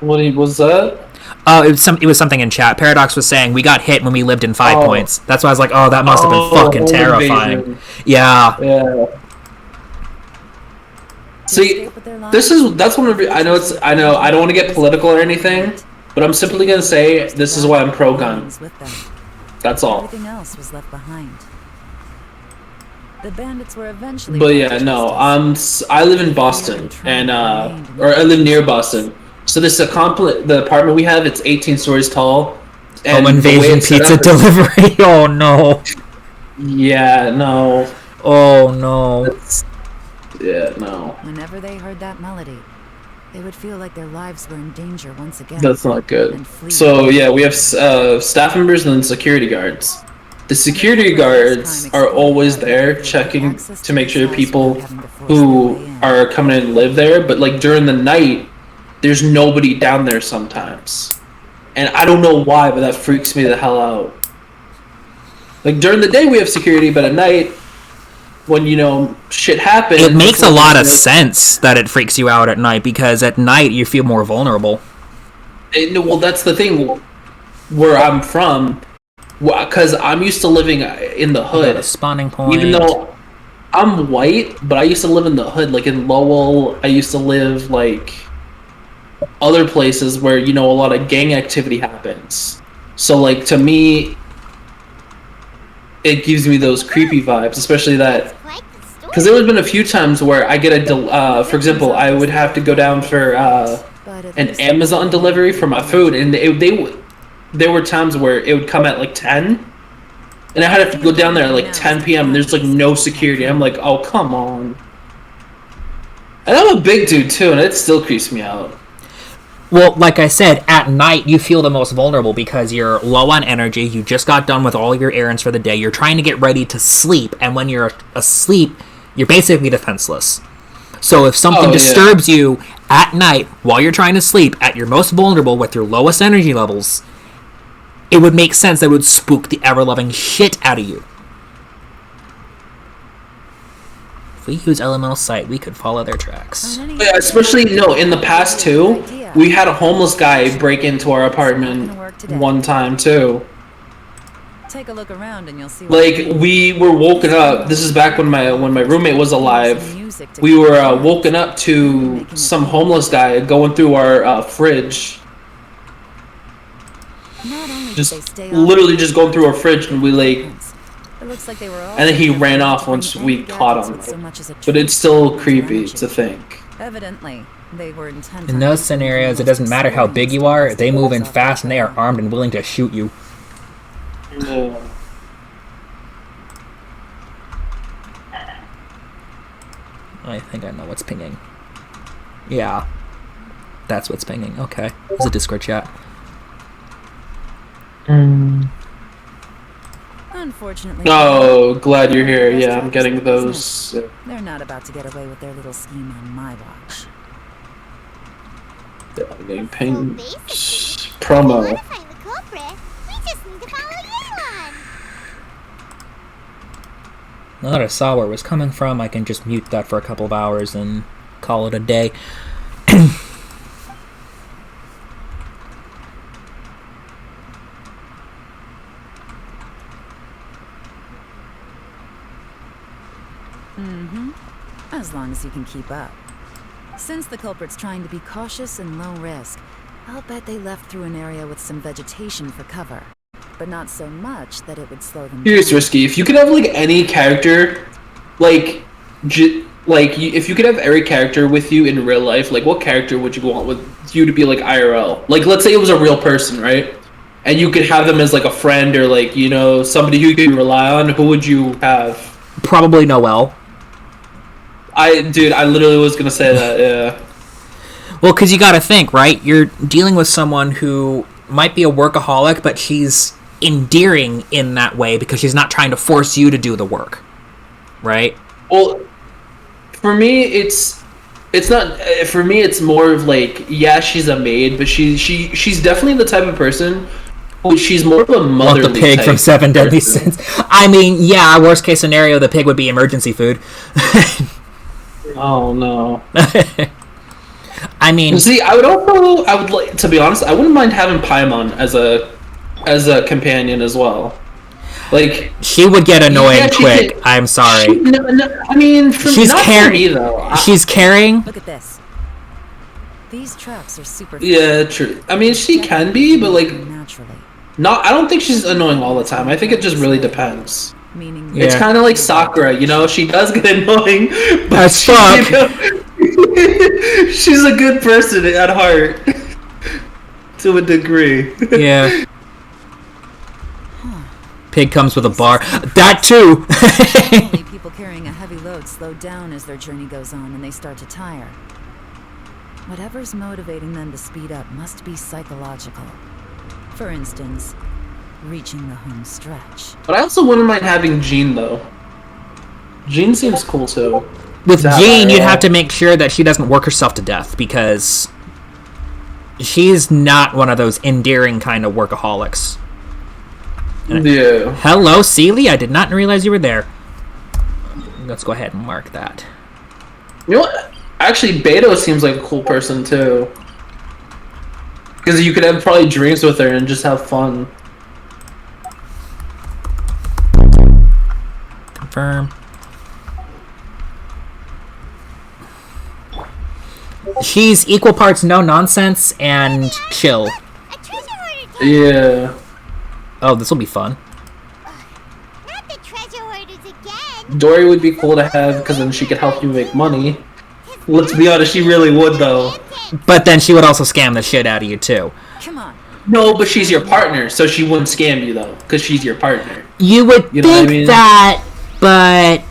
What was that? It was something in chat. Paradox was saying we got hit when we lived in 5 Points. That's why I was like, oh, that must have been fucking terrifying. Amazing. Yeah. Yeah. See, that's one of I know I don't want to get political or anything, but I'm simply gonna say this is why I'm pro-gun. That's all. Everything else was left behind. The bandits were eventually. But yeah, no. I live in Boston, and or I live near Boston. So this the apartment we have. It's 18 stories tall. And home invasion pizza delivery. Oh no. Yeah. No. Oh no. Yeah. No. Whenever they heard that melody, they would feel like their lives were in danger once again. That's not good. So yeah, we have staff members and then security guards. The security guards are always there checking to make sure people who are coming in live there, but during the night, there's nobody down there sometimes. And I don't know why, but that freaks me the hell out. During the day we have security, but at night, when shit happens, it makes a lot of sense that it freaks you out at night, because at night you feel more vulnerable. Well, that's the thing where I'm from, because I'm used to living in the hood. The spawning point. Even though I'm white, but I used to live in the hood, in Lowell. I used to live other places where a lot of gang activity happens. So to me, it gives me those creepy vibes, especially that, because there have been a few times where I get for example, I would have to go down for an Amazon delivery for my food, and there were times where it would come at 10, and I had to go down there at 10 p.m. and there's no security. I'm like, oh, come on. And I'm a big dude too, and it still creeps me out. Well, like I said, at night you feel the most vulnerable because you're low on energy, you just got done with all your errands for the day, you're trying to get ready to sleep, and when you're asleep, you're basically defenseless. So if something disturbs you at night while you're trying to sleep, at your most vulnerable with your lowest energy levels, it would make sense that it would spook the ever-loving shit out of you. If we use elemental sight, we could follow their tracks. Yeah, especially, in the past, too, we had a homeless guy break into our apartment one time, too. Take a look around and you'll see. Like, we were woken up, this is back when my roommate was alive, we were woken up to some homeless guy going through our fridge. Just literally just going through our fridge, and we like... It looks like they were all, and then he ran off once we caught him. But it's still creepy to think. Evidently, they were intent. In those scenarios, it doesn't matter how big you are, they move in fast and they are armed and willing to shoot you. No. I think I know what's pinging. Yeah. That's what's pinging. Okay. It's a Discord chat. Unfortunately. Oh, glad you're here. Yeah, I'm getting those. They're not about to get away with their little scheme on my watch. Yeah, I'm getting pinged. Promo. Now that I saw where it was coming from, I can just mute that for a couple of hours and call it a day. As long as you can keep up. Since the culprit's trying to be cautious and low risk, I'll bet they left through an area with some vegetation for cover. But not so much that it would slow them down. Here's risky. If you could have like any character, if you could have every character with you in real life, like what character would you want with you to be like IRL? Like let's say it was a real person, right? And you could have them as like a friend or like, somebody who you can rely on. Who would you have? Probably Noelle. I literally was gonna say that, yeah. Well, because you gotta think, right? You're dealing with someone who might be a workaholic, but she's endearing in that way because she's not trying to force you to do the work, right? Well, for me, it's not. For me, it's more of like, yeah, she's a maid, but she's definitely the type of person. She's more of a motherly the pig type from Seven Deadly person. Sins. I mean, yeah, worst case scenario, the pig would be emergency food. Oh no. I mean, see, I would like to be honest. I wouldn't mind having Paimon as a companion as well. Like she would get annoying quick. I'm sorry. I mean, she's not for me though. She's caring. Look at this. These traps are super. Yeah, true. I mean, she can be, but like naturally. I don't think she's annoying all the time. I think it just really depends. Meaning, it's kind of like Sakura, she does get annoying, but as fuck. She's a good person at heart, to a degree. Yeah. Pig comes with a bar. That too. Only people carrying a heavy load slow down as their journey goes on, and they start to tire. Whatever's motivating them to speed up must be psychological. For instance, reaching the home stretch. But I also wouldn't mind having Jean, though. Jean seems cool, too. With Jean, you'd have to make sure that she doesn't work herself to death, because she's not one of those endearing kind of workaholics. Yeah. Hello, Seely. I did not realize you were there. Let's go ahead and mark that. You know what? Actually, Beto seems like a cool person, too. Because you could have probably drinks with her and just have fun. Confirm. She's equal parts no nonsense and chill. Yeah. Oh, this will be fun. Not the treasure hoarders again. Dory would be cool to have because then she could help you make money. Let's be honest, she really would though. But then she would also scam the shit out of you too. Come on. No, but she's your partner, so she wouldn't scam you though, because she's your partner. You would think that, but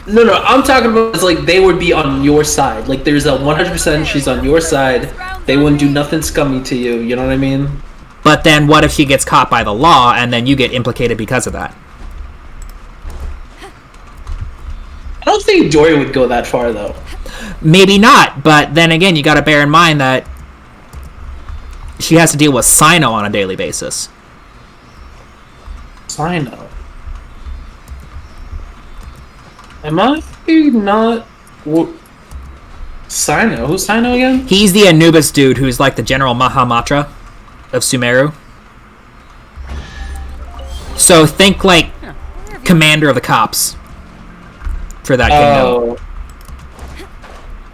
no, I'm talking about is like they would be on your side. Like there's a 100% she's on your side. They wouldn't do nothing scummy to you. You know what I mean? But then what if she gets caught by the law and then you get implicated because of that? I don't think Dory would go that far though. Maybe not, but then again, you got to bear in mind that she has to deal with Sino on a daily basis. Sino. Am I not? Sino? Who's Sino again? He's the Anubis dude who's like the General Mahamatra of Sumeru. So think like commander of the cops for that kingdom.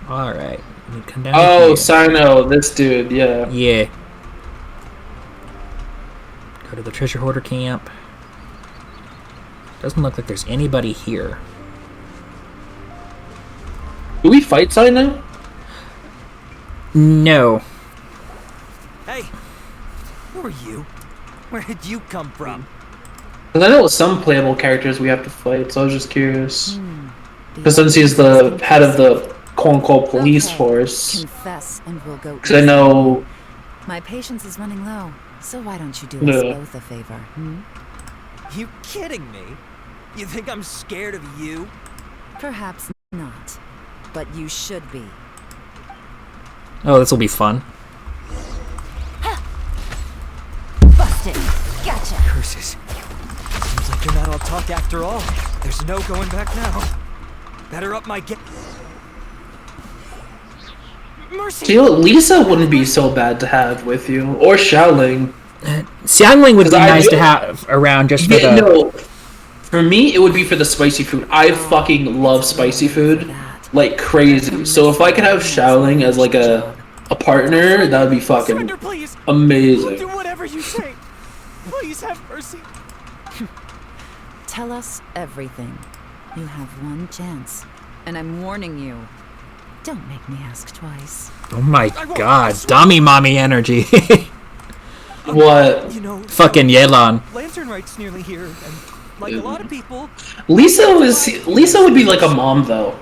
Alright. Come down here. Sino, this dude, yeah. Yeah. Go to the treasure hoarder camp. Doesn't look like there's anybody here. Do we fight Sino? No. Hey, who are you? Where did you come from? Because I know some playable characters we have to fight, so I was just curious. Because since he's the head of the quote-unquote police force. Confess and we'll go. Because I know... My patience is running low, so why don't you do us both a favor, You kidding me? You think I'm scared of you? Perhaps not, but you should be. Oh, this will be fun. Busted. Gotcha. Curses. Seems like you're not all talk after all. There's no going back now. Better up my get. Mercy. See, Lisa wouldn't be so bad to have with you, or Xiaoling. Xiaoling would be nice to have around just for the... No, for me, it would be for the spicy food. I fucking love spicy food like crazy. So if I could have Xiaoling as like a partner, that would be fucking amazing. We'll do whatever you say. Please have mercy. Tell us everything. You have one chance, and I'm warning you. Don't make me ask twice. Oh my god, dummy mommy energy. What? You know, fucking Yelan. Lantern Rite's nearly here, and like a lot of people. Lisa would be like a mom though,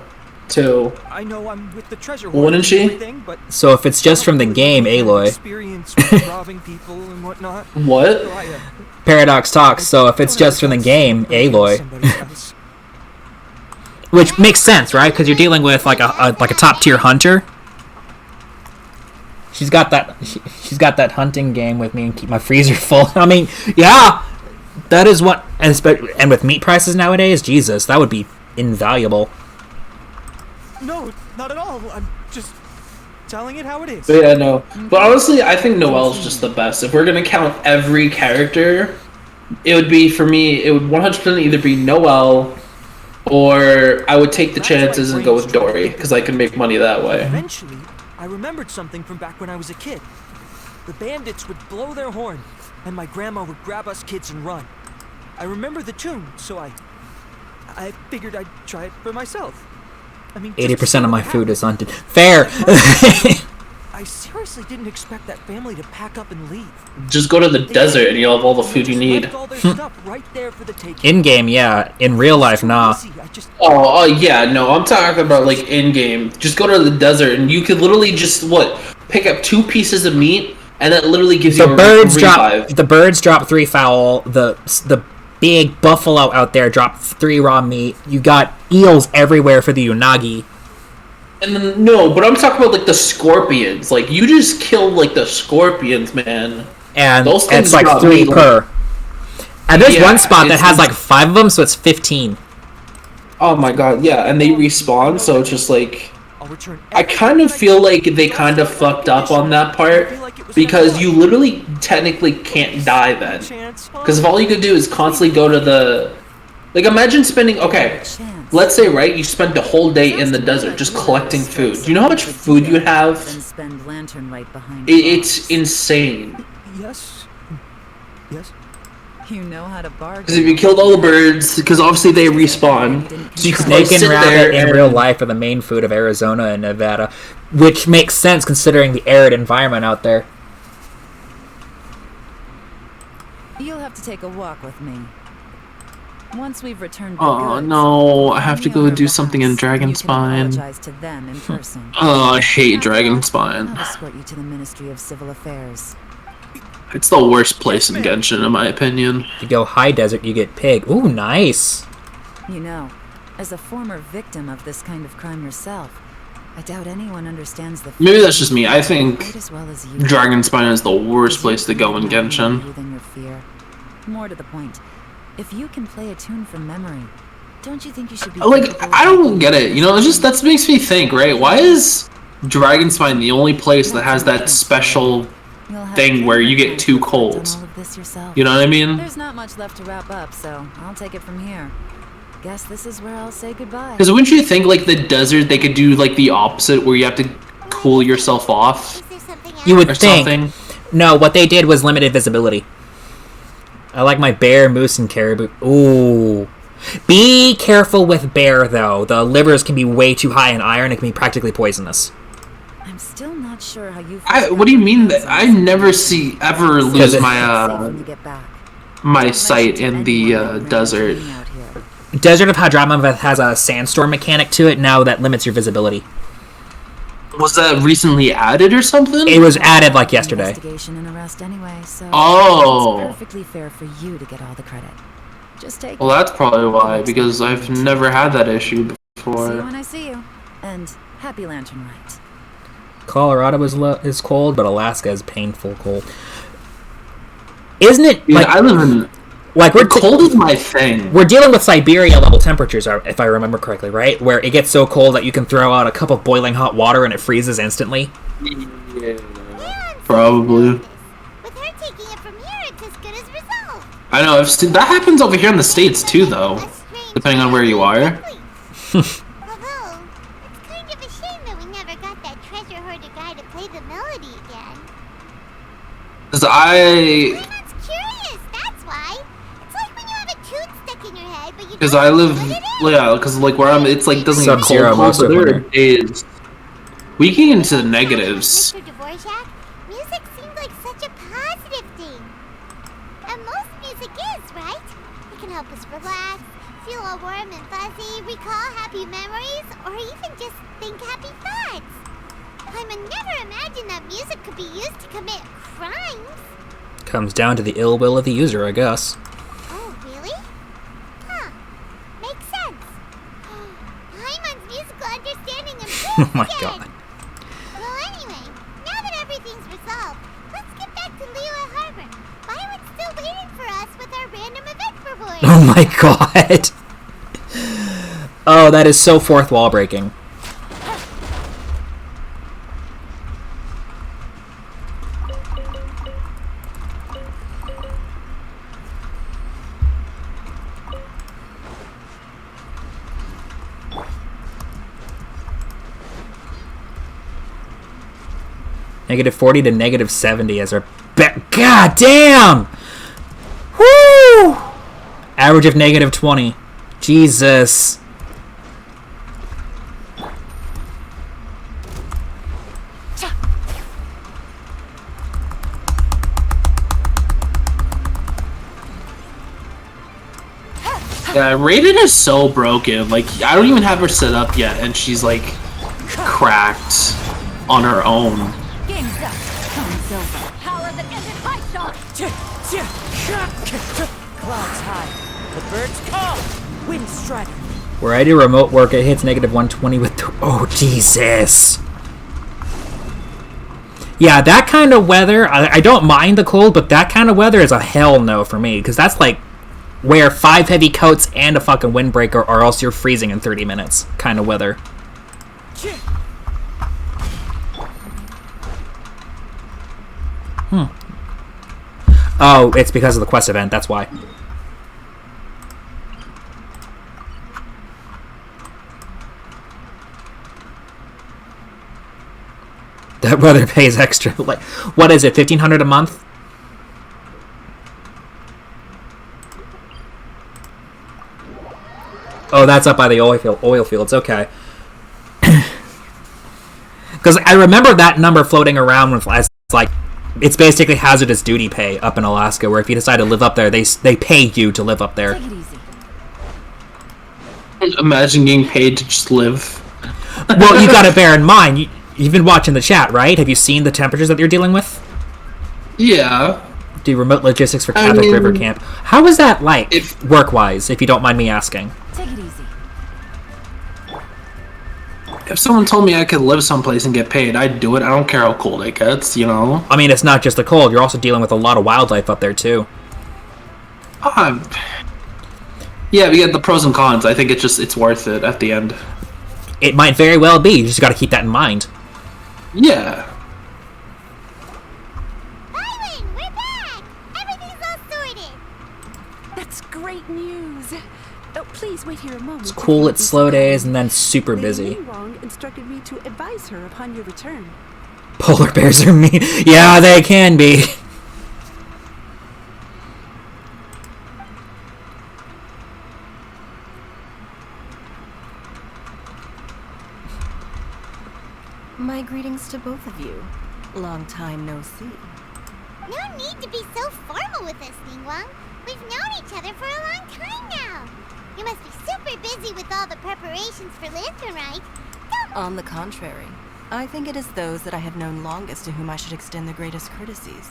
too. I know I'm with the treasure. Wouldn't she? But So if it's just from the game, Aloy. experience with robbing people and whatnot. What? Paradox talks, so if it's just from the game, Aloy. Which makes sense, right? Because you're dealing with like a top tier hunter. She's got that hunting game with me and keep my freezer full. I mean, yeah, that is what, and with meat prices nowadays, Jesus, that would be invaluable. No, not at all. I'm just telling it how it is. Yeah, no. But honestly, I think Noelle's just the best. If we're gonna count every character, it would be, for me, it would 100% either be Noelle, or I would take the chances and go with Dory, because I can make money that way. Eventually, I remembered something from back when I was a kid. The bandits would blow their horn, and my grandma would grab us kids and run. I remember the tune, so I figured I'd try it for myself. I mean, 80% of my food is hunted. Fair! I seriously didn't expect that family to pack up and leave. Just go to the desert and you'll have all the food you need. In game, yeah. In real life, nah. Oh, yeah, no, I'm talking about like in game. Just go to the desert and you could literally just pick up 2 pieces of meat, and that literally gives you a revive. The birds drop 3 fowl. The big buffalo out there drop 3 raw meat. You got eels everywhere for the unagi. And then, no, but I'm talking about like the scorpions. Like, you just killed like the scorpions, man. And those things it's like 3 per. And there's one spot that has like 5 of them, so it's 15. Oh my god, yeah, and they respawn, so it's just like, I kind of feel like they kind of fucked up on that part, because you literally technically can't die then. Because if all you could do is constantly go to the, like, imagine spending, okay, let's say, right, you spent the whole day in the desert just collecting food. Do you know how much food you have? It's insane. Yes. Yes. You know how to bargain. Because if you killed all the birds, because obviously they respawn, so you can Snake and sit rabbit there in real life are the main food of Arizona and Nevada, which makes sense considering the arid environment out there. You'll have to take a walk with me. Once we've returned the Oh goods, no, I have to go do something in Dragonspine. apologize to them in person. Oh, I hate Dragonspine. I'll escort you to the Ministry of Civil Affairs. It's the worst place in Genshin, in my opinion. You go high desert, you get pig. Ooh, nice. You know, as a former victim of this kind of crime yourself, I doubt anyone understands the. Maybe that's just me. I think quite as well as you. Dragonspine is the worst place to go in Genshin. Than your fear. More to the point, if you can play a tune from memory, don't you think you should be Like, I don't get it. You know, it's just that makes me think, right? Why is Dragonspine the only place that has that special thing where you get too cold? You know what I mean? There's not much left to wrap up, so I'll take it from here. Guess this is where I'll say goodbye. Because wouldn't you think, like, the desert, they could do, like, the opposite, where you have to cool yourself off? You would or think. Something? No, what they did was limited visibility. I like my bear, moose, and caribou. Ooh. Be careful with bear, though. The livers can be way too high in iron. It can be practically poisonous. I'm still not sure how you. What do you mean that I never ever lose my my sight in the desert? Desert of Hadramaveth has a sandstorm mechanic to it now that limits your visibility. Was that recently added or something? It was added like yesterday. Investigation and arrest anyway, so oh, it's perfectly fair for you to get all the credit. Just take. Well, that's probably why, because I've never had that issue before. See you when I see you, and happy Lantern Rite. Colorado is cold, but Alaska is painful cold. Isn't it? Dude, like, I live in. Like cold is my thing. We're dealing with Siberia level temperatures, if I remember correctly, right? Where it gets so cold that you can throw out a cup of boiling hot water and it freezes instantly. Yeah, probably. With her taking it from here, it's as good as resolved. I know. I've seen that happens over here in the States too, though. Depending on where you are. Although, it's kind of a shame that we never got that treasure hoarder guy to play the melody again. Cause I. Because I live, yeah, because like where I'm, it's like doesn't get cold, but there are days we get into the negatives. Mr. Dvorak, music seemed like such a positive thing. And most music is, right? It can help us relax, feel all warm and fuzzy, recall happy memories, or even just think happy thoughts. I would never imagine that music could be used to commit crimes. Comes down to the ill will of the user, I guess. Oh, really? Huh. Makes sense. Paimon's musical understanding improved Oh my again. god. Well, anyway, now that everything's resolved, let's get back to Liyue Harbor. Byron's still waiting for us with our random event reward. Oh my god. Oh, that is so fourth wall breaking. -40 to -70 as our God damn! Woo! Average of -20. Jesus. Yeah, Raiden is so broken. Like, I don't even have her set up yet, and she's like cracked on her own. Power that ended high shot. Clouds high. The birds call. Wind strike. Where I do remote work, it hits -120 with the... Oh, Jesus. Yeah, that kind of weather, I don't mind the cold, but that kind of weather is a hell no for me, because that's like wear 5 heavy coats and a fucking windbreaker, or else you're freezing in 30 minutes kind of weather. Oh, it's because of the quest event, that's why. That weather pays extra. Like, what is it, 1,500 a month? Oh, that's up by the oil fields, okay. Because I remember that number floating around with, as like, it's basically hazardous duty pay up in Alaska, where if you decide to live up there, they pay you to live up there. Take it easy. Imagine getting paid to just live. Well, you gotta bear in mind, you've been watching the chat, right? Have you seen the temperatures that you're dealing with? Yeah. Do remote logistics for Catholic River Camp. How is that like, work-wise, if you don't mind me asking? Take it easy. If someone told me I could live someplace and get paid, I'd do it. I don't care how cold it gets, you know? I mean, it's not just the cold. You're also dealing with a lot of wildlife up there, too. Yeah, we get the pros and cons. I think it's worth it at the end. It might very well be. You just got to keep that in mind. Yeah. Byron, we're back! Everything's all sorted! That's great news. Oh, please wait here a moment. It's cool, it's slow days, and then super busy. Lady Wong instructed me to advise her upon your return. Polar bears are mean. Yeah, they can be. My greetings to both of you. Long time no see. No need to be so formal with us, Ningguang. We've known each other for a long time now. You must be super busy with all the preparations for Lantern Rite. On the contrary, I think it is those that I have known longest to whom I should extend the greatest courtesies.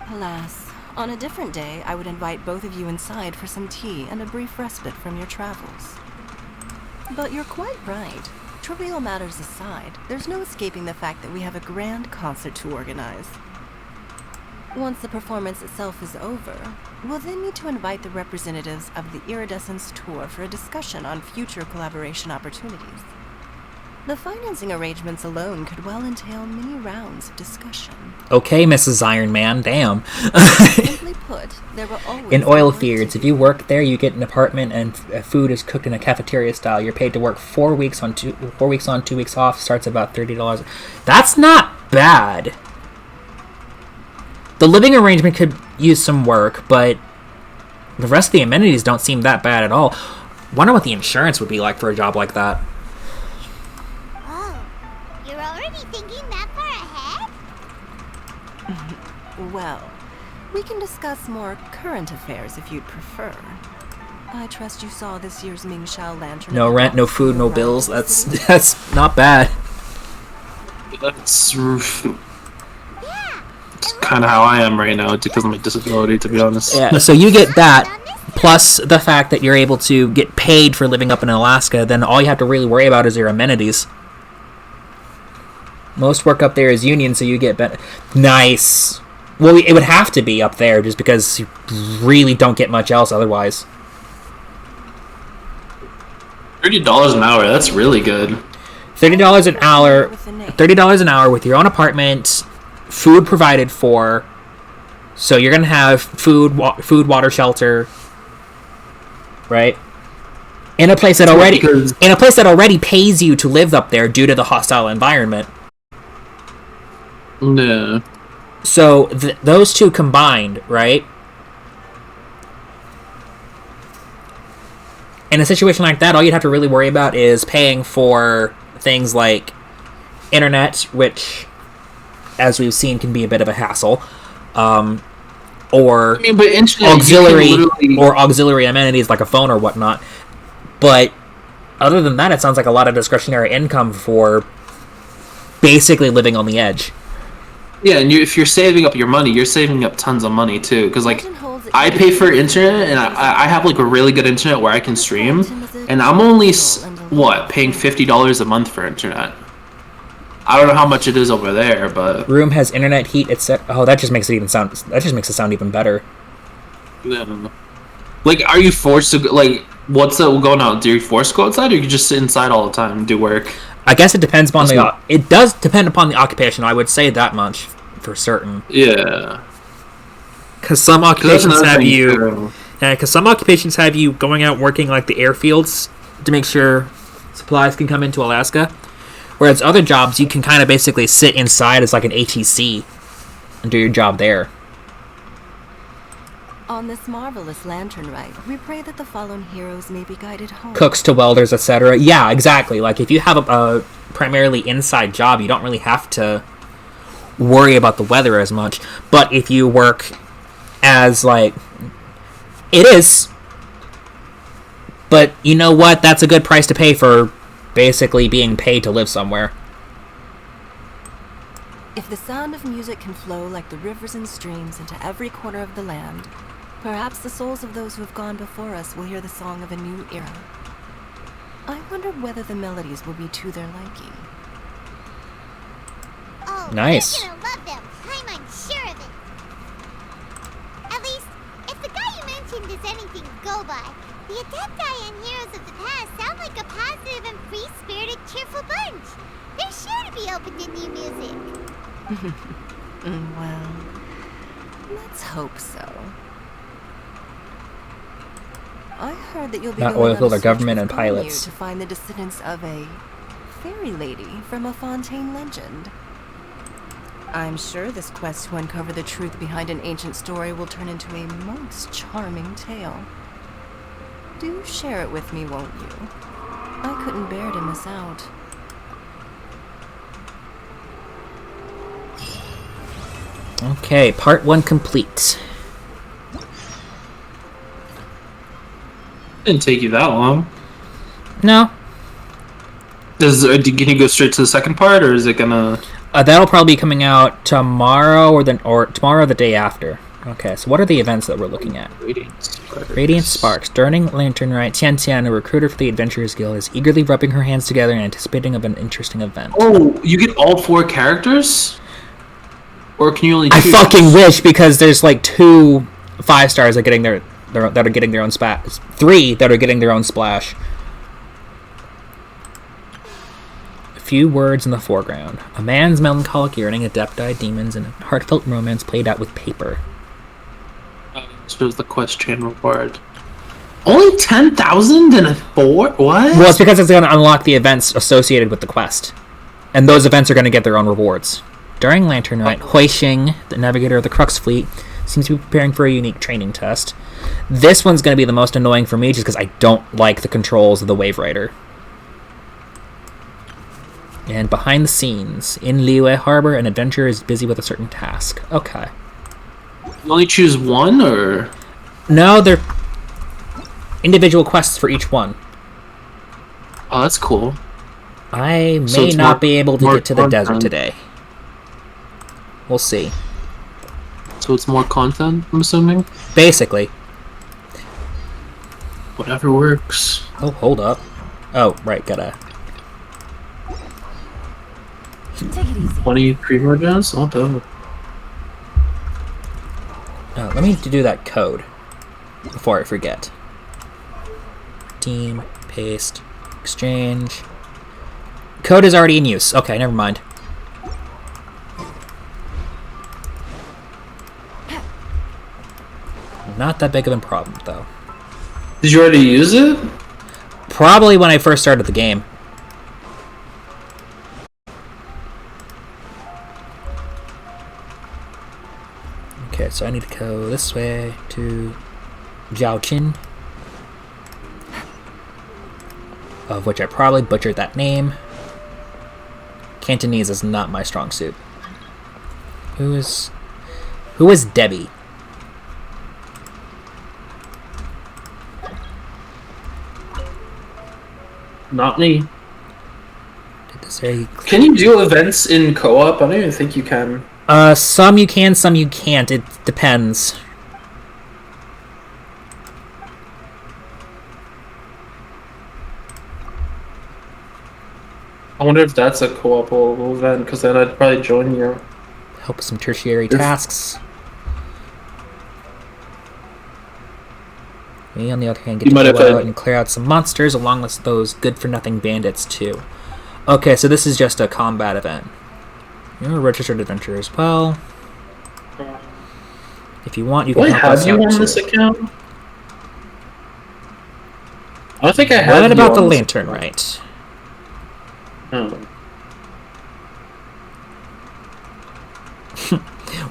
Alas, on a different day, I would invite both of you inside for some tea and a brief respite from your travels. But you're quite right. Trivial matters aside, there's no escaping the fact that we have a grand concert to organize. Once the performance itself is over, we'll then need to invite the representatives of the Iridescence Tour for a discussion on future collaboration opportunities. The financing arrangements alone could well entail many rounds of discussion. Okay, Mrs. Iron Man, damn. Simply put, there will always in oil fields, if you work there, you get an apartment and food is cooked in a cafeteria style. You're paid to work 4 weeks on, 2 weeks off. Starts about $30. That's not bad. The living arrangement could use some work, but the rest of the amenities don't seem that bad at all. Wonder what the insurance would be like for a job like that. Oh, you're already thinking that far ahead? Well, we can discuss more current affairs if you'd prefer. I trust you saw this year's Mingxiao Lantern. No rent, no food, no bills. That's not bad. That's kind of how I am right now because of my disability, to be honest. Yeah, so you get that, plus the fact that you're able to get paid for living up in Alaska, then all you have to really worry about is your amenities. Most work up there is union, so you get nice. Well, it would have to be up there just because you really don't get much else otherwise. $30 an hour, that's really good. $30 an hour, $30 an hour with your own apartment, food provided for. So you're gonna have food, water, shelter, right? In a place that already pays you to live up there due to the hostile environment. No. So those two combined, right? In a situation like that, all you'd have to really worry about is paying for things like internet, which, as we've seen, can be a bit of a hassle, or auxiliary amenities like a phone or whatnot. But other than that, it sounds like a lot of discretionary income for basically living on the edge. Yeah, and if you're saving up your money, you're saving up tons of money too. Because like, I pay for internet, and I have like a really good internet where I can stream, and I'm only paying $50 a month for internet. I don't know how much it is over there, but room has internet, heat, etc. Oh, that just makes it sound even better. Yeah. Like, are you forced to like? What's going on? Do you forced to go outside, or you just sit inside all the time and do work? I guess it depends upon it does depend upon the occupation. I would say that much for certain. Yeah. Because some occupations have you going out working like the airfields to make sure supplies can come into Alaska, whereas other jobs you can kind of basically sit inside as like an ATC and do your job there. On this marvelous Lantern Rite, we pray that the fallen heroes may be guided home. Cooks to welders, etc. Yeah, exactly. Like, if you have a primarily inside job, you don't really have to worry about the weather as much. But if you work as, like... It is. But you know what? That's a good price to pay for basically being paid to live somewhere. If the sound of music can flow like the rivers and streams into every corner of the land, perhaps the souls of those who have gone before us will hear the song of a new era. I wonder whether the melodies will be to their liking. Oh, Nice. you're gonna love them. I'm unsure of it. At least, if the guy you mentioned is anything to go by, the Adepti and Heroes of the Past sound like a positive and free-spirited, cheerful bunch. They're sure to be open to new music. Well, let's hope so. I heard that you'll be Not going oil on a or search government with and Ganyu pilots. to find the descendants of a fairy lady from a Fontaine legend. I'm sure this quest to uncover the truth behind an ancient story will turn into a most charming tale. Do share it with me, won't you? I couldn't bear to miss out. Okay, part 1 complete. Didn't take you that long. No. Can you go straight to the second part, or is it gonna? That'll probably be coming out tomorrow or tomorrow or the day after. Okay, so what are the events that we're looking at? Radiant Sparks. During Lantern Rite, Tian Tian, a recruiter for the Adventurers Guild, is eagerly rubbing her hands together and anticipating of an interesting event. Oh, you get all 4 characters? Or can you only choose? I fucking wish, because there's like 2 5-stars that are getting that are getting their own splash. 3 that are getting their own splash. A few words in the foreground. A man's melancholic yearning, adepti, demons, and a heartfelt romance played out with paper. Shows the quest chain reward. Only 10,000 and a 4? What? Well, it's because it's going to unlock the events associated with the quest. And those events are going to get their own rewards. During Lantern Rite, Hui Xing, the navigator of the Crux fleet, seems to be preparing for a unique training test. This one's going to be the most annoying for me just because I don't like the controls of the Wave Rider. And behind the scenes, in Liyue Harbor, an adventurer is busy with a certain task. Okay. You only choose one, or? No, they're individual quests for each one. Oh, that's cool. I may not be able to get to the desert today. We'll see. So it's more content, I'm assuming? Basically. Whatever works. Oh, hold up. Oh, right, gotta... Take it easy. 23 more gens? Oh, no. Let me do that code before I forget. Team, paste, exchange. Code is already in use. Okay, never mind. Not that big of a problem, though. Did you already use it? Probably when I first started the game. Okay, so I need to go this way to Jiaoqin, of which I probably butchered that name. Cantonese is not my strong suit. Who is Debbie? Not me. Did this very clear? Can you do events in co-op? I don't even think you can. Some you can, some you can't. It depends. I wonder if that's a co-opable event, because then I'd probably join you. Help with some tertiary tasks. Me, on the other hand, get to go out and clear out some monsters, along with those good-for-nothing bandits, too. Okay, so this is just a combat event. You're a registered adventurer as well. If you want, you can help us out, too. Have you on this account? I don't think I have. What about the Lantern Rite? Oh.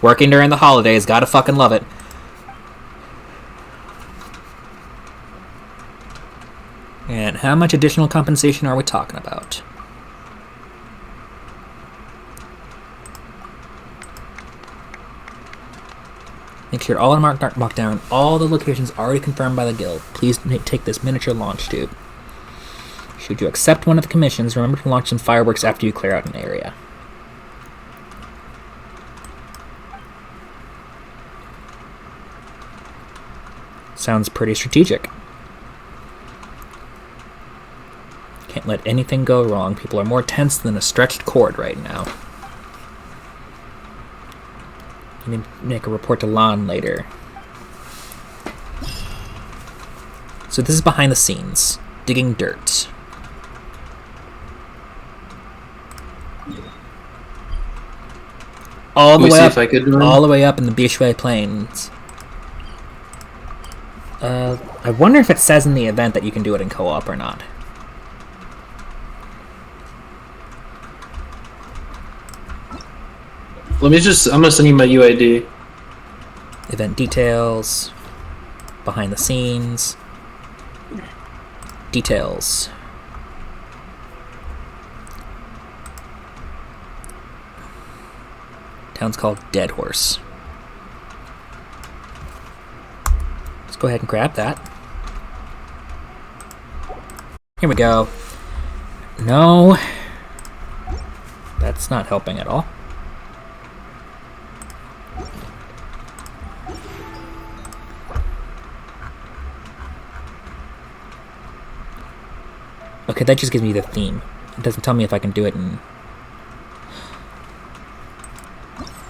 Working during the holidays, gotta fucking love it. And how much additional compensation are we talking about? Make sure all are marked down. All the locations already confirmed by the guild. Please take this miniature launch tube. Should you accept one of the commissions, remember to launch some fireworks after you clear out an area. Sounds pretty strategic. let anything go wrong. People are more tense than a stretched cord right now. You need to make a report to Lon later. So this is behind the scenes. Digging dirt. All the way up in the Bishui Plains. I wonder if it says in the event that you can do it in co-op or not. I'm gonna send you my UID. Event details. Behind the scenes. Details. Town's called Dead Horse. Let's go ahead and grab that. Here we go. No. That's not helping at all. Okay, that just gives me the theme. It doesn't tell me if I can do it in...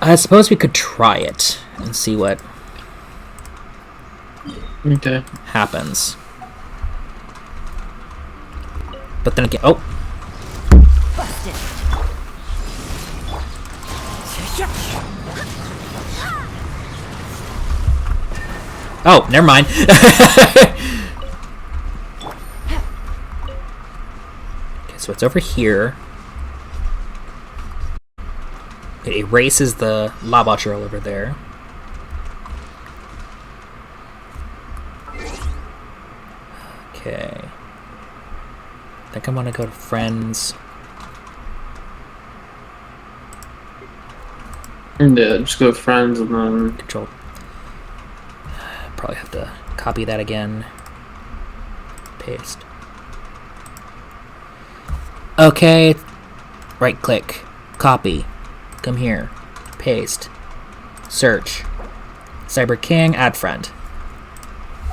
I suppose we could try it and see what happens. But then again... Oh! Oh, never mind. Okay, so it's over here. It erases the lava trail over there. Okay. I think I want to go to friends. Yeah, just go to friends and then... Control. Probably have to copy that again. Paste. Okay. Right click. Copy. Come here. Paste. Search. Cyber King, add friend.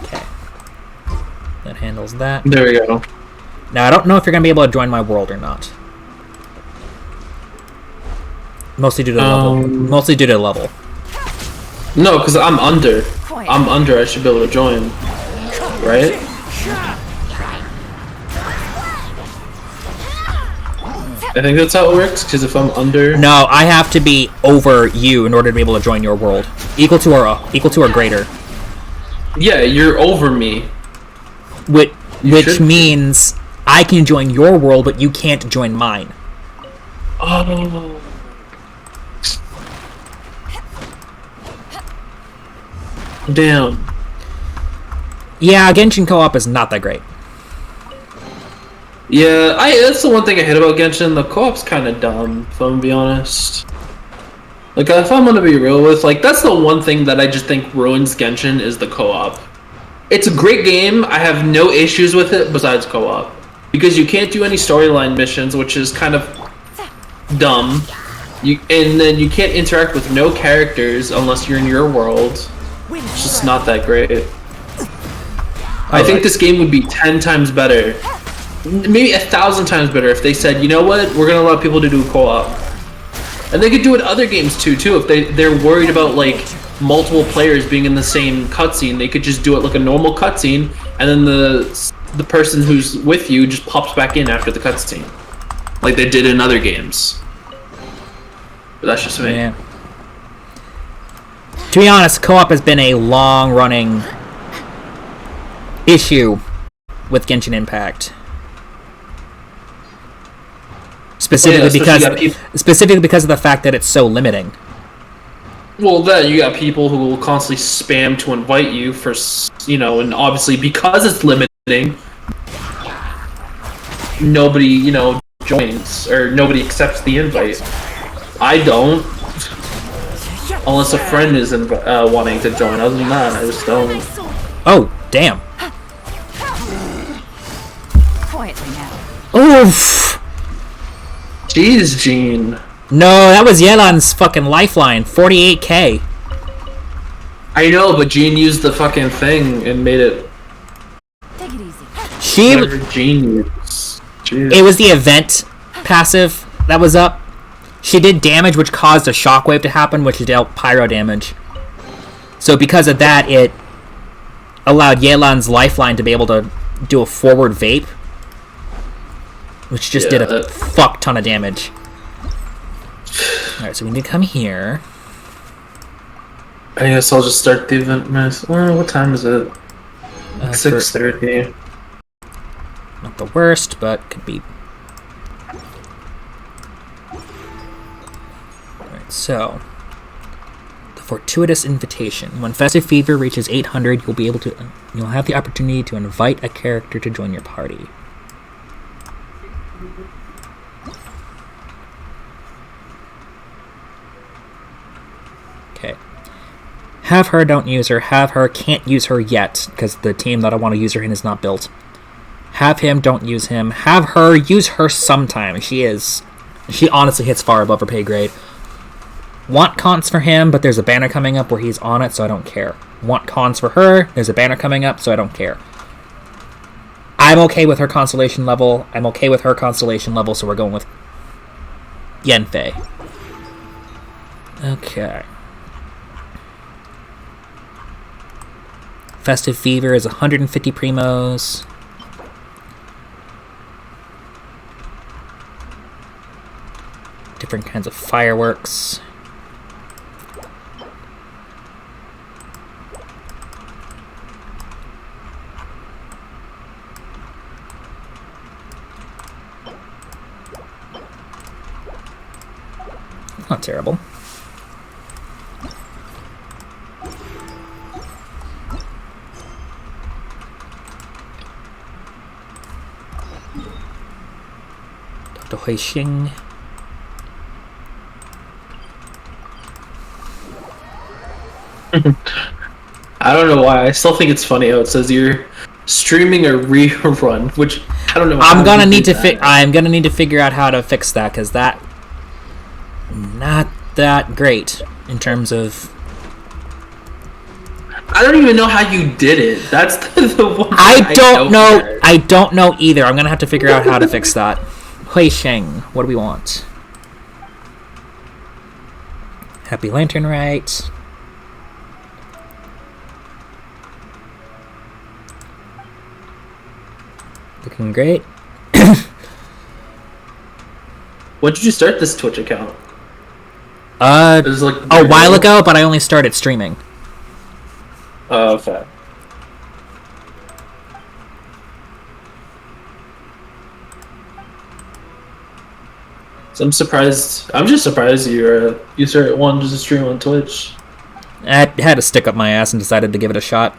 Okay. That handles that. There we go. Now, I don't know if you're going to be able to join my world or not. Mostly due to level. Mostly due to level. No, because I'm under. I'm under. I should be able to join. Right? I think that's how it works, because if I'm under... No, I have to be over you in order to be able to join your world. Equal to or greater. Yeah, you're over me. Which means I can join your world, but you can't join mine. Oh. Damn. Yeah, Genshin co-op is not that great. Yeah, that's the one thing I hate about Genshin. The co-op's kind of dumb, if I'm gonna be honest. Like, if I'm gonna be real with, like, that's the one thing that I just think ruins Genshin is the co-op. It's a great game. I have no issues with it besides co-op. Because you can't do any storyline missions, which is kind of dumb. And then you can't interact with no characters unless you're in your world. It's just not that great. I think this game would be 10 times better. Maybe 1,000 times better if they said, you know what, we're gonna allow people to do co-op. And they could do it in other games too if they're worried about like multiple players being in the same cutscene. They could just do it like a normal cutscene, and then the person who's with you just pops back in after the cutscene, like they did in other games. But that's just me. Yeah. To be honest, co-op has been a long-running issue with Genshin Impact. Specifically because of the fact that it's so limiting. Well, then you got people who will constantly spam to invite you for, and obviously because it's limiting, nobody, joins or nobody accepts the invite. I don't, unless a friend is wanting to join. Other than that, I just don't. Oh, damn. Quietly now. Oof. Jeez, Gene. No, that was Yelan's fucking lifeline. 48k. I know, but Gene used the fucking thing and made it. Take it easy. It was the event passive that was up. She did damage, which caused a shockwave to happen, which dealt pyro damage. So because of that, it allowed Yelan's lifeline to be able to do a forward vape, which just did a fuck ton of damage. Alright, so we need to come here. I guess I'll just start the event. What time is it? 6:30. Not the worst, but could be. Alright, so the fortuitous invitation. When Festive Fever reaches 800, you'll have the opportunity to invite a character to join your party. Okay. Have her, don't use her. Have her, can't use her yet, because the team that I want to use her in is not built. Have him, don't use him. Have her, use her sometime. She honestly hits far above her pay grade. Want cons for him, but there's a banner coming up where he's on it, so I don't care. Want cons for her, there's a banner coming up, so I don't care. I'm okay with her constellation level. I'm okay with her constellation level, so we're going with Yenfei. Okay. Festive Fever is 150 primos. Different kinds of fireworks. Not terrible. Dr. Huixing. I don't know why. I still think it's funny how it says you're streaming a rerun, which I don't know. I'm gonna need to figure out how to fix that, because that not that great in terms of. I don't even know how you did it. That's the one. I don't know. I don't know either. I'm gonna have to figure out how to fix that. Hui Sheng, what do we want? Happy Lantern Rite. Looking great. When did you start this Twitch account? A while ago, but I only started streaming. Oh, okay. So I'm surprised. I'm just surprised you started wanting to stream on Twitch. I had to stick up my ass and decided to give it a shot.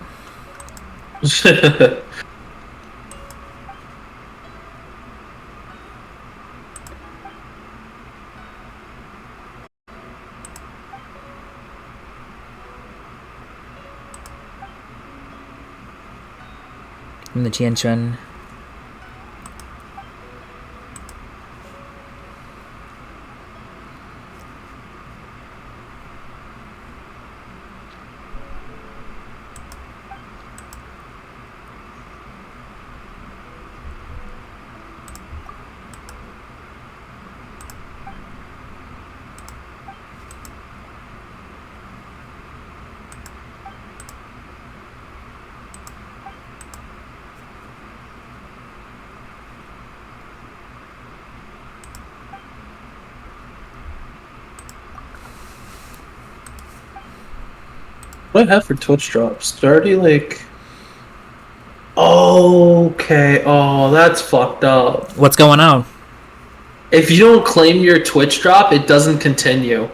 In the Genshin. What do I have for Twitch drops? Starty like. Okay. Oh, that's fucked up. What's going on? If you don't claim your Twitch drop, it doesn't continue.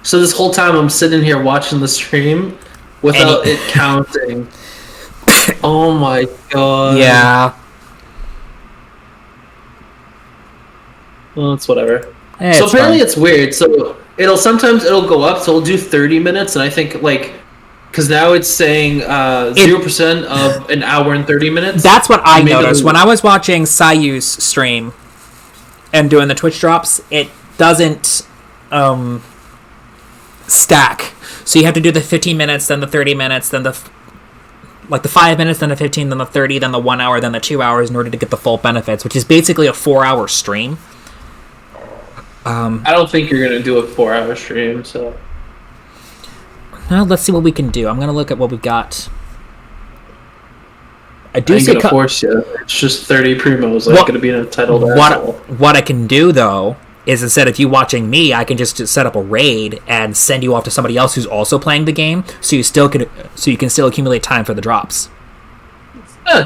So this whole time I'm sitting here watching the stream without it counting. Oh my god. Yeah. Well, it's whatever. Hey, so it's apparently fine. it's weird. So it'll go up. So it'll do 30 minutes, and I think because now it's saying 0% of an hour and 30 minutes. That's what I noticed when I was watching Sayu's stream and doing the Twitch drops. It doesn't stack, so you have to do the 15 minutes, then the 30 minutes, then the like the 5 minutes, then the 15, then the 30, then the 1 hour, then the 2 hours in order to get the full benefits, which is basically a 4-hour stream. I don't think you're gonna do a 4-hour stream, so. Now let's see what we can do. I'm gonna look at what we've got. I ain't gonna force you. It's just 30 primos. I'm gonna be an entitled asshole. What I can do though is instead of you watching me, I can just set up a raid and send you off to somebody else who's also playing the game, so you can still accumulate time for the drops.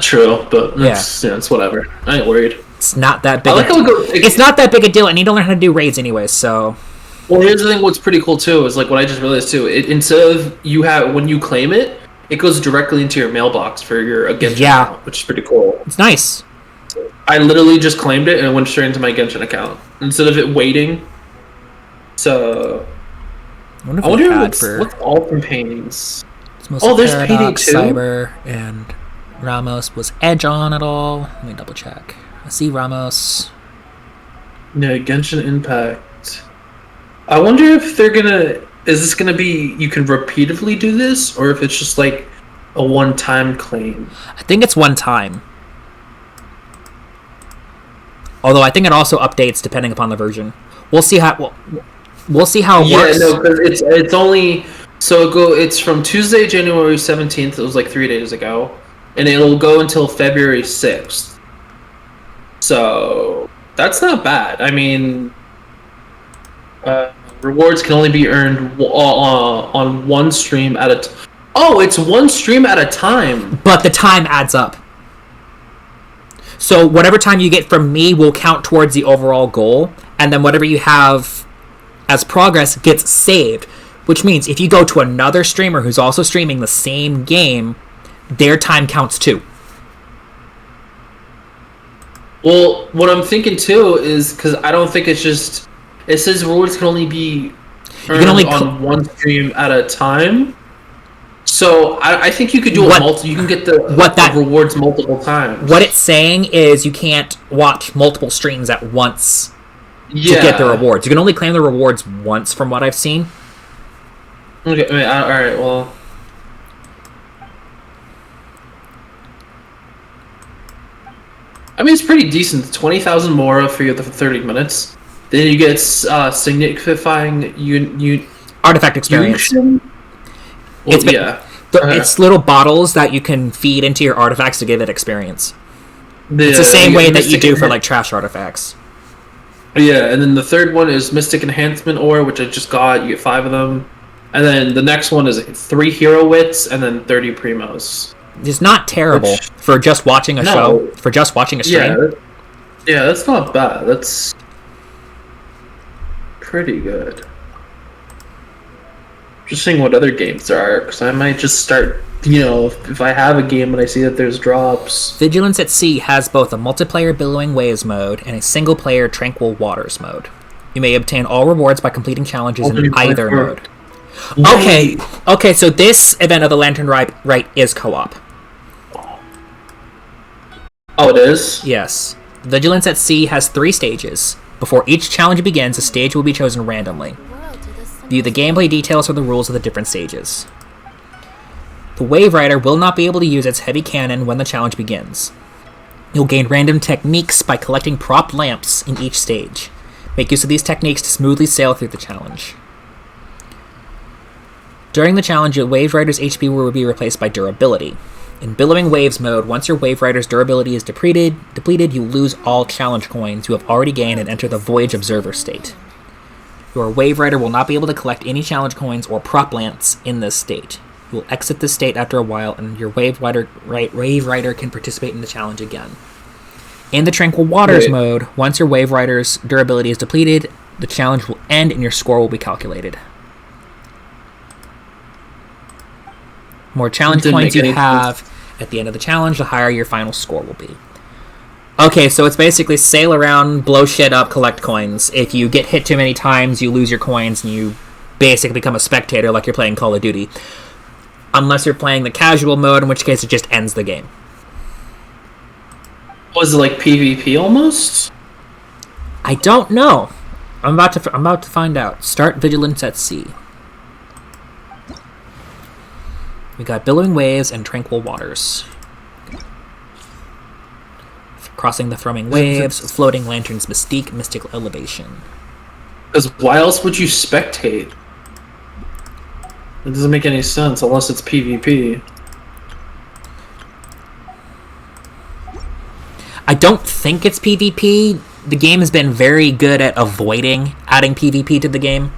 True, but it's whatever. I ain't worried. It's not that big. It's not that big a deal. I need to learn how to do raids anyway. So. Well, here's the thing. What's pretty cool too is like what I just realized too. Instead of when you claim it, it goes directly into your mailbox for your Genshin account, which is pretty cool. It's nice. I literally just claimed it and it went straight into my Genshin account instead of it waiting. So I wonder what's all from paintings. There's painting too. Cyber and Ramos. Was Edge on at all? Let me double check. I see Ramos. Yeah, Genshin Impact. I wonder if they're gonna. Is this gonna be you can repeatedly do this, or if it's just like a one-time claim? I think it's one time. Although I think it also updates depending upon the version. We'll see how. We'll see how it works. Yeah, no, because it's only it's from Tuesday, January 17th. It was like 3 days ago, and it'll go until February 6th. So that's not bad. I mean, rewards can only be earned on one stream at a time. Oh, it's one stream at a time. But the time adds up. So whatever time you get from me will count towards the overall goal, and then whatever you have as progress gets saved, which means if you go to another streamer who's also streaming the same game, their time counts too. Well, what I'm thinking too is because I don't think it's just it says rewards can only be earned on one stream at a time. So I think you could do it you can get the rewards multiple times. What it's saying is you can't watch multiple streams at once to get the rewards. You can only claim the rewards once, from what I've seen. Okay, all right, well. I mean, it's pretty decent. 20,000 Mora for the 30 minutes. Then you get signifying artifact experience. It's little bottles that you can feed into your artifacts to give it experience. It's the same way that you do for like trash artifacts. Yeah, and then the third one is Mystic Enhancement Ore, which I just got. You get 5 of them. And then the next one is 3 Hero Wits and then 30 Primos. It's not terrible for just watching a show. For just watching a stream. Yeah, that's not bad. That's pretty good. Just seeing what other games there are, because I might just start, if I have a game and I see that there's drops. Vigilance at Sea has both a multiplayer Billowing Waves mode and a single-player Tranquil Waters mode. You may obtain all rewards by completing challenges in either mode. Okay, so this event of the Lantern Rite is co-op. Oh, it is? Yes. Vigilance at Sea has 3 stages. Before each challenge begins, a stage will be chosen randomly. View the gameplay details for the rules of the different stages. The Wave Rider will not be able to use its heavy cannon when the challenge begins. You'll gain random techniques by collecting prop lamps in each stage. Make use of these techniques to smoothly sail through the challenge. During the challenge, your Wave Rider's HP will be replaced by durability. In Billowing Waves mode, once your Wave Rider's durability is depleted, you lose all challenge coins you have already gained and enter the Voyage Observer state. Your Wave Rider will not be able to collect any challenge coins or prop lamps in this state. You will exit this state after a while, and your Wave Rider can participate in the challenge again. In the Tranquil Waters mode, once your Wave Rider's durability is depleted, the challenge will end and your score will be calculated. More challenge points you have at the end of the challenge, the higher your final score will be. Okay, so it's basically sail around, blow shit up, collect coins. If you get hit too many times, you lose your coins, and you basically become a spectator like you're playing Call of Duty. Unless you're playing the casual mode, in which case it just ends the game. Was it like PvP almost? I don't know. I'm about to find out. Start Vigilance at Sea. We got Billowing Waves and Tranquil Waters. Crossing the Thrumming Waves, Floating Lanterns Mystique, Mystical Elevation. Because why else would you spectate? It doesn't make any sense unless it's PvP. I don't think it's PvP. The game has been very good at avoiding adding PvP to the game.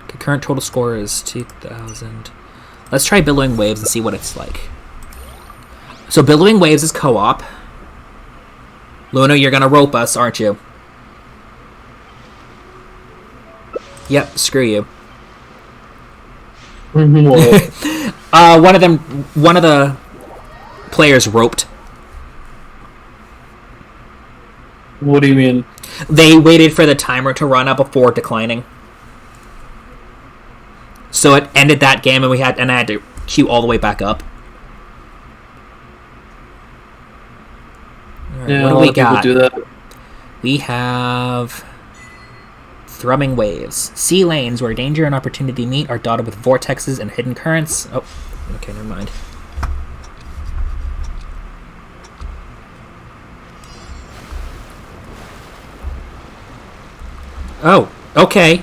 Okay, current total score is 2,000. Let's try Billowing Waves and see what it's like. So Billowing Waves is co-op. Luna, you're gonna rope us, aren't you? Yep, screw you. One of the players roped. What do you mean? They waited for the timer to run up before declining. So it ended that game, and I had to queue all the way back up. Right, yeah, what do a lot we of people got? do that. We have Thrumming Waves. Sea lanes where danger and opportunity meet are dotted with vortexes and hidden currents. Oh, okay, never mind. Oh, okay.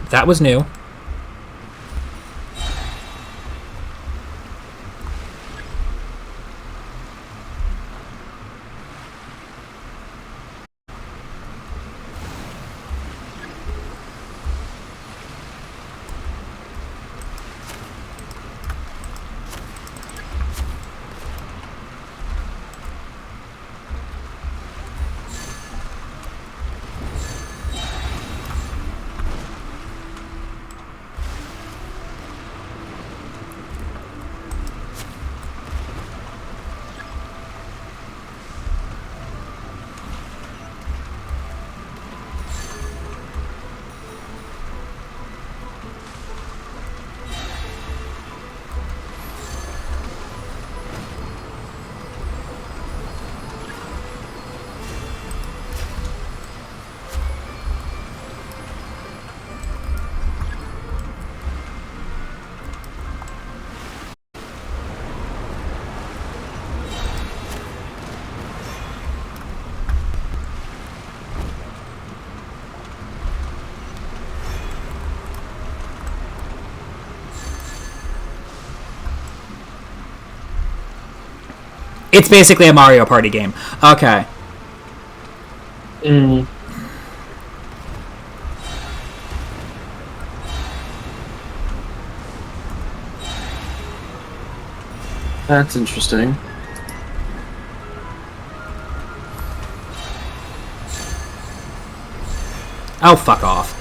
That was new. It's basically a Mario Party game. Okay. That's interesting. Oh, fuck off.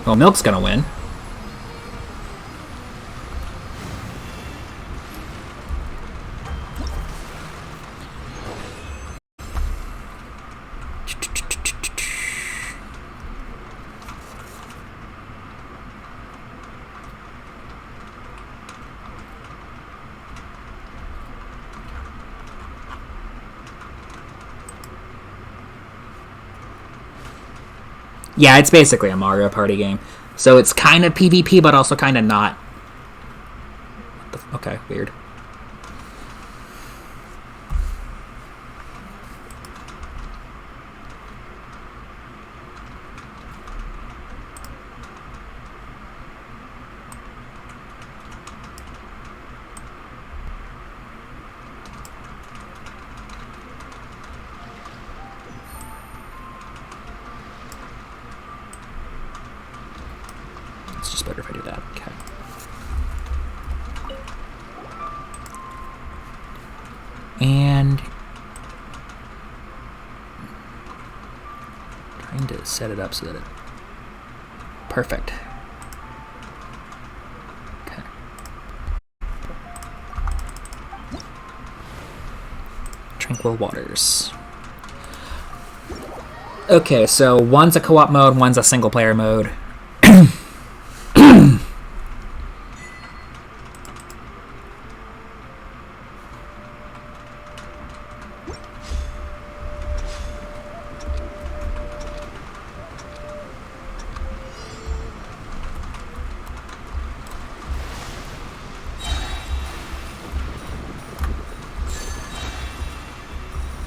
Well, Milk's gonna win. Yeah, it's basically a Mario Party game. So it's kind of PvP, but also kind of not. Okay, weird. It's just better if I do that. Okay. And trying to set it up so that it perfect. Okay. Tranquil Waters. Okay, so one's a co-op mode, one's a single-player mode.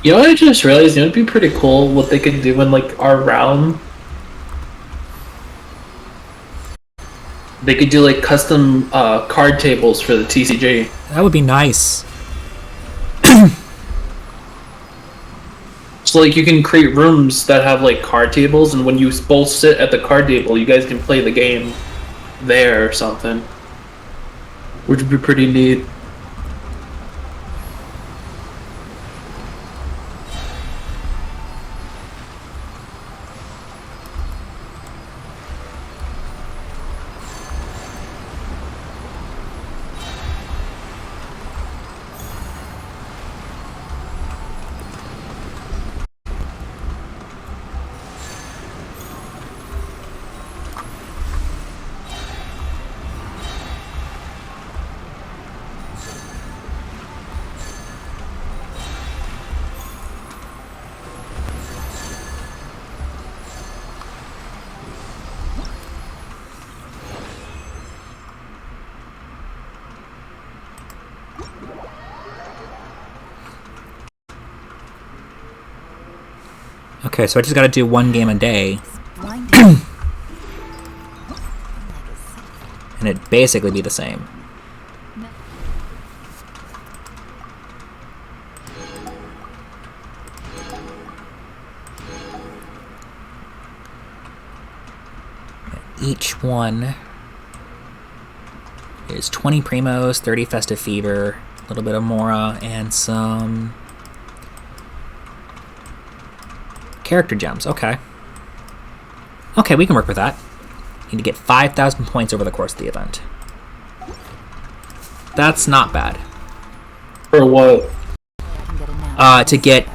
You know, I just realized it would be pretty cool what they could do in like our realm. They could do like custom card tables for the TCG. That would be nice. So like you can create rooms that have like card tables, and when you both sit at the card table, you guys can play the game there or something, which would be pretty neat. Okay, so I just gotta do one game a day. And it'd basically be the same. Each one is 20 Primos, 30 Festive Fever, a little bit of Mora, and some character gems. Okay. Okay, we can work with that. Need to get 5,000 points over the course of the event. That's not bad. For what? To get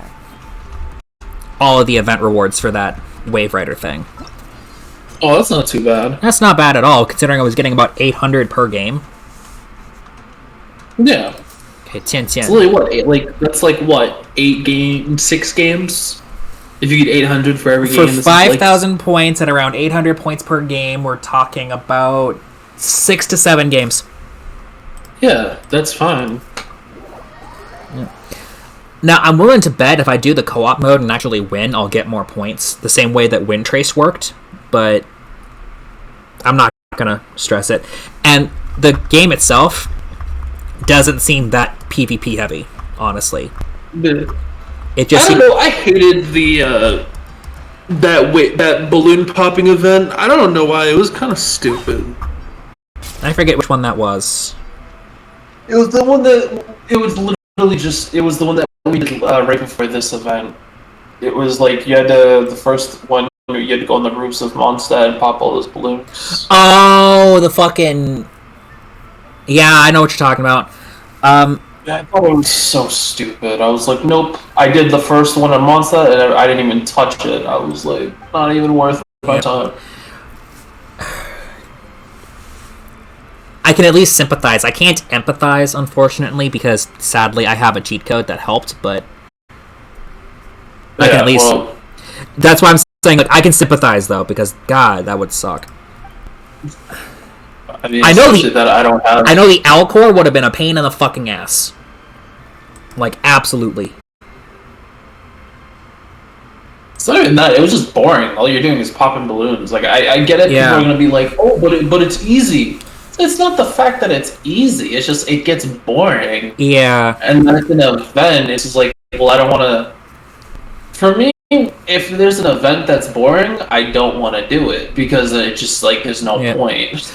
all of the event rewards for that Wave Rider thing. Oh, that's not too bad. That's not bad at all, considering I was getting about 800 per game. Yeah. Okay, 10. It's only what? That's like what? 6 games? If you get 800 for every game. For 5,000 points at around 800 points per game, we're talking about 6 to 7 games. Yeah, that's fine. Yeah. Now, I'm willing to bet if I do the co-op mode and actually win, I'll get more points. The same way that Wind Trace worked, but I'm not going to stress it. And the game itself doesn't seem that PvP heavy, honestly. It just I don't know. I hated the that balloon popping event. I don't know why. It was kind of stupid. I forget which one that was. It was the one that it was literally just. It was the one that we did right before this event. It was like you had to the first one. You had to go on the roofs of Mondstadt and pop all those balloons. Oh, the fucking. Yeah, I know what you're talking about. I thought it was so stupid. I was like, nope. I did the first one on Mondstadt and I didn't even touch it. I was like, not even worth my time. I can at least sympathize. I can't empathize, unfortunately, because sadly I have a cheat code that helped, but I can at least. Well, that's why I'm saying, like, I can sympathize though, because God, that would suck. I mean, I know the Alcor would have been a pain in the fucking ass. Like, absolutely. It's not even that. It was just boring. All you're doing is popping balloons. Like, I get it. Yeah. People are gonna be like, oh, but it's easy. It's not the fact that it's easy. It's just it gets boring. Yeah. And then it's an event. It's just like, well, I don't want to. For me, if there's an event that's boring, I don't want to do it because it just like there's no point.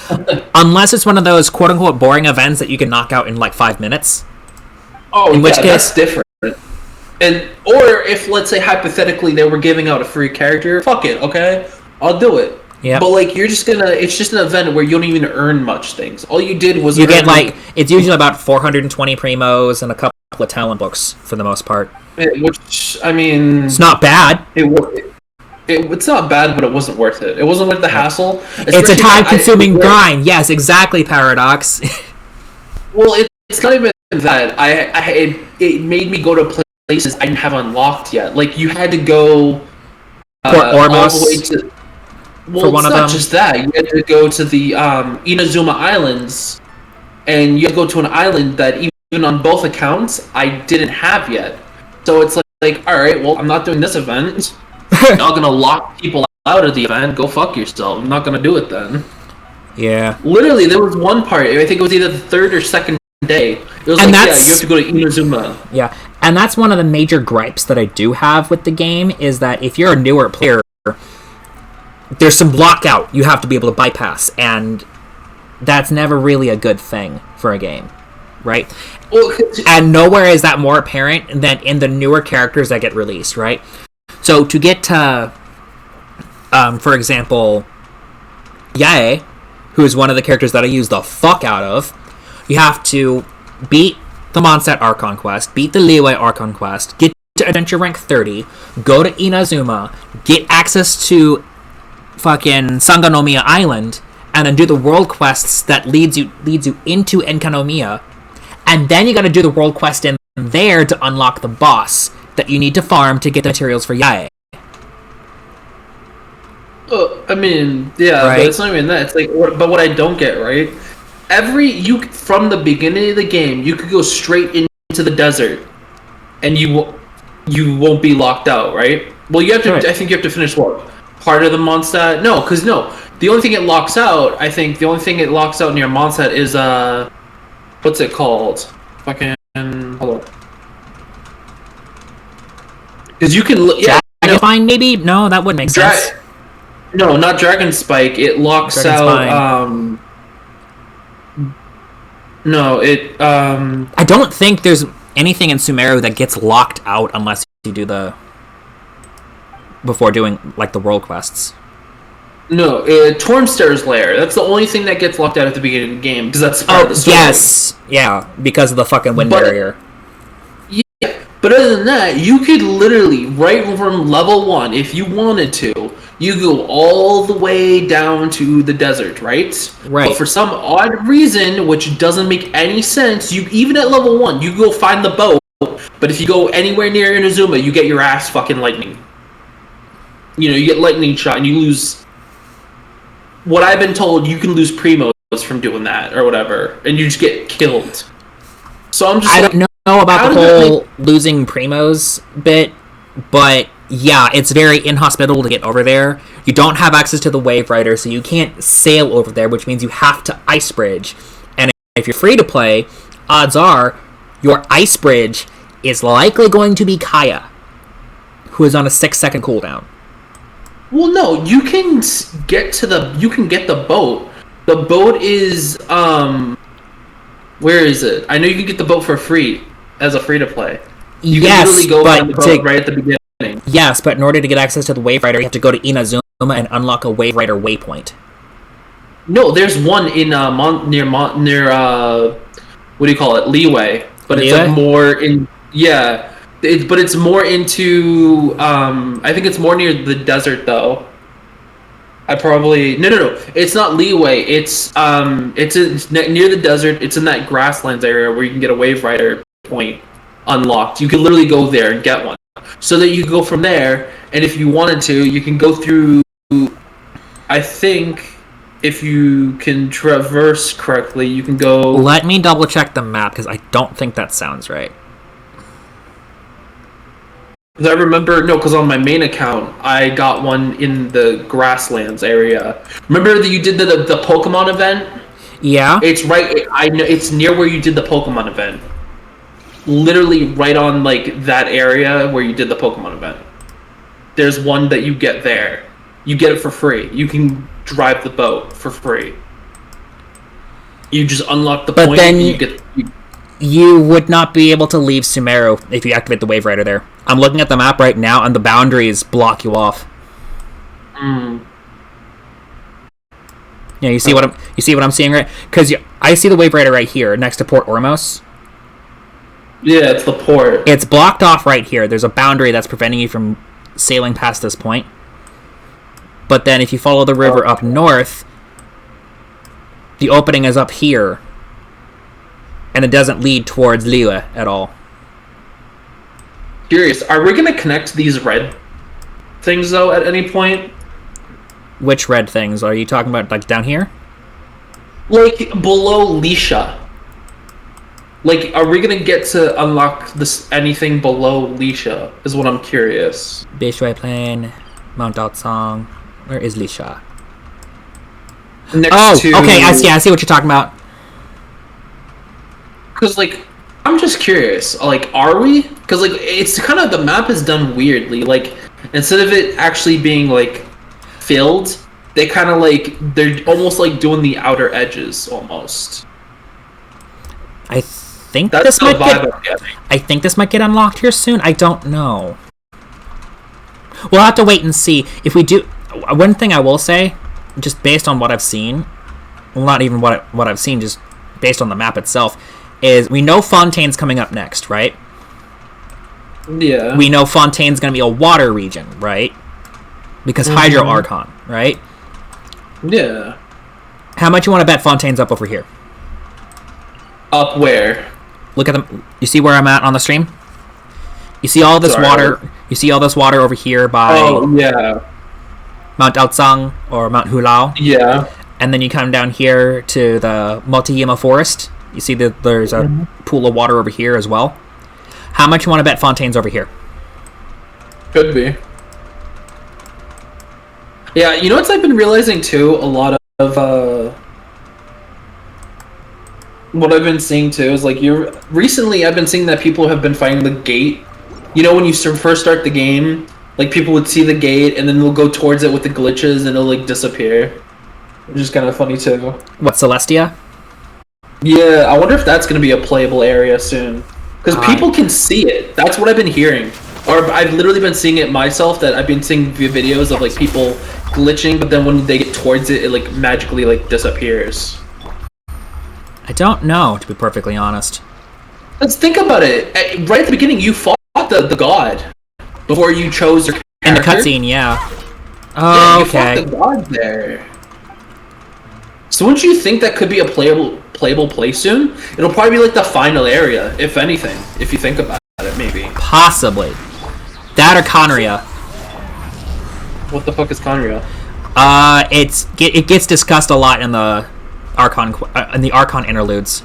Unless it's one of those quote unquote boring events that you can knock out in like 5 minutes. Oh, in which case that's different. And or if let's say hypothetically they were giving out a free character, fuck it, okay, I'll do it. Yeah. But like it's just an event where you don't even earn much things. All you did was you get like it's usually about 420 primos and a couple of talent books for the most part. Which I mean, it's not bad. It's not bad, but it wasn't worth it. It wasn't worth the hassle. It's a time-consuming grind. Yes, exactly, Paradox. Well, it's not even that. It made me go to places I didn't have unlocked yet. Like you had to go Port Ormos all the way to. Well, for one it's of not them. just that. You had to go to the Inazuma Islands, and you had to go to an island that even on both accounts I didn't have yet. So it's like all right, well, I'm not doing this event. I'm not gonna lock people out of the event. Go fuck yourself. I'm not gonna do it then. Yeah. Literally, there was one part. I think it was either the third or second day. It was you have to go to Inazuma. Yeah, and that's one of the major gripes that I do have with the game is that if you're a newer player, there's some lockout you have to be able to bypass, and that's never really a good thing for a game, right? Well, and nowhere is that more apparent than in the newer characters that get released, right? So to get to, for example, Yae, who is one of the characters that I use the fuck out of, you have to beat the Mondstadt Archon quest, beat the Liyue Archon quest, get to Adventure Rank 30, go to Inazuma, get access to fucking Sangonomiya Island, and then do the world quests that leads you into Enkanomiya, and then you gotta do the world quest in there to unlock the boss that you need to farm to get the materials for Yae. I mean, yeah, right? But it's not even that. It's like, but what I don't get, right? From the beginning of the game, you could go straight into the desert, and you won't be locked out, right? Well, you have to. Right. I think you have to finish what part of the Mondstadt? No, because the only thing it locks out. I think the only thing it locks out near Mondstadt is what's it called? Fucking hold on. Because you can look. Yeah, Dragonspine maybe? No, that wouldn't make sense. No, not Dragon Spike. It locks out. No, it. I don't think there's anything in Sumeru that gets locked out unless you do before doing like the world quests. No, Tormster's Lair. That's the only thing that gets locked out at the beginning of the game because that's part of the story. Yes, yeah, because of the fucking wind barrier. Yeah, but other than that, you could literally right from level 1 if you wanted to. You go all the way down to the desert, right? Right. But for some odd reason, which doesn't make any sense, even at level 1, you go find the boat. But if you go anywhere near Inazuma, you get your ass fucking lightning. You get lightning shot and you lose. What I've been told, you can lose primos from doing that or whatever, and you just get killed. So I'm just. I don't know about the whole losing primos bit, but. Yeah, it's very inhospitable to get over there. You don't have access to the Wave Rider, so you can't sail over there, which means you have to ice bridge. And if you're free to play, odds are your ice bridge is likely going to be Kaya, who is on a 6-second cooldown. Well, no, you can get the boat. The boat is where is it? I know you can get the boat for free as a free to play. You can literally go find the boat right at the beginning. Yes, but in order to get access to the Wave Rider, you have to go to Inazuma and unlock a Wave Rider waypoint. No, there's one in near what do you call it, Liyue, but it's like more in but it's more into I think it's more near the desert though. No, it's not Liyue. It's near the desert. It's in that grasslands area where you can get a Wave Rider point unlocked. You can literally go there and get one. So that you can go from there, and if you wanted to, you can go through. I think if you can traverse correctly, you can go. Let me double check the map because I don't think that sounds right. Because I remember, because on my main account, I got one in the grasslands area. Remember that you did the Pokemon event? Yeah. It's right. I know it's near where you did the Pokemon event. Literally right on like that area where you did the Pokemon event. There's one that you get there. You get it for free. You can drive the boat for free. You just unlock the point. But then you would not be able to leave Sumeru if you activate the Wave Rider there. I'm looking at the map right now, and the boundaries block you off. Yeah, you see what I'm seeing, right? Because I see the wave rider right here next to Port Ormos. Yeah, it's the port. It's blocked off right here. There's a boundary that's preventing you from sailing past this point. But then if you follow the river up north, the opening is up here. And it doesn't lead towards Liyue at all. Curious, are we going to connect these red things, though, at any point? Which red things? Are you talking about, like, down here? Like, below Lisha. Like, are we going to get to unlock anything below Lisha, is what I'm curious. Beishui Plain, Mount Daotsang. Where is Lisha? Next to... okay, I see what you're talking about. Because, like, I'm just curious. Like, are we? Because, like, it's kind of... The map is done weirdly. Like, instead of it actually being, like, filled, they kind of, like... They're almost, like, doing the outer edges, almost. I think this might get unlocked here soon. I don't know. We'll have to wait and see. If we do... One thing I will say, just based on what I've seen... Well, not even what I've seen, just based on the map itself... is we know Fontaine's coming up next, right? Yeah. We know Fontaine's going to be a water region, right? Because Hydro Archon, right? Yeah. How much you want to bet Fontaine's up over here? Up where? Look at them. You see where I'm at on the stream? You see all this water? You see all this water over here by Mount Daotsang or Mount Hulao? Yeah. And then you come down here to the Multiyima Forest. You see that there's a pool of water over here as well. How much you want to bet Fontaine's over here? Could be. Yeah, you know what I've been realizing too? A lot of what I've been seeing too is like recently I've been seeing that people have been finding the gate. You know, when you first start the game, like people would see the gate and then they'll go towards it with the glitches and it'll like disappear. Which is kind of funny too. What, Celestia? Yeah, I wonder if that's going to be a playable area soon. Because people can see it. That's what I've been hearing. Or I've literally been seeing it myself, that I've been seeing videos of like people glitching, but then when they get towards it, it like magically like disappears. I don't know, to be perfectly honest. Let's think about it. Right at the beginning, you fought the god before you chose your character. In the cutscene, yeah. Oh, yeah, okay. You fought the god there. So wouldn't you think that could be a playable place soon? It'll probably be like the final area, if anything, if you think about it, maybe. Possibly. That or Conria. What the fuck is Conria? It gets discussed a lot in the Archon interludes.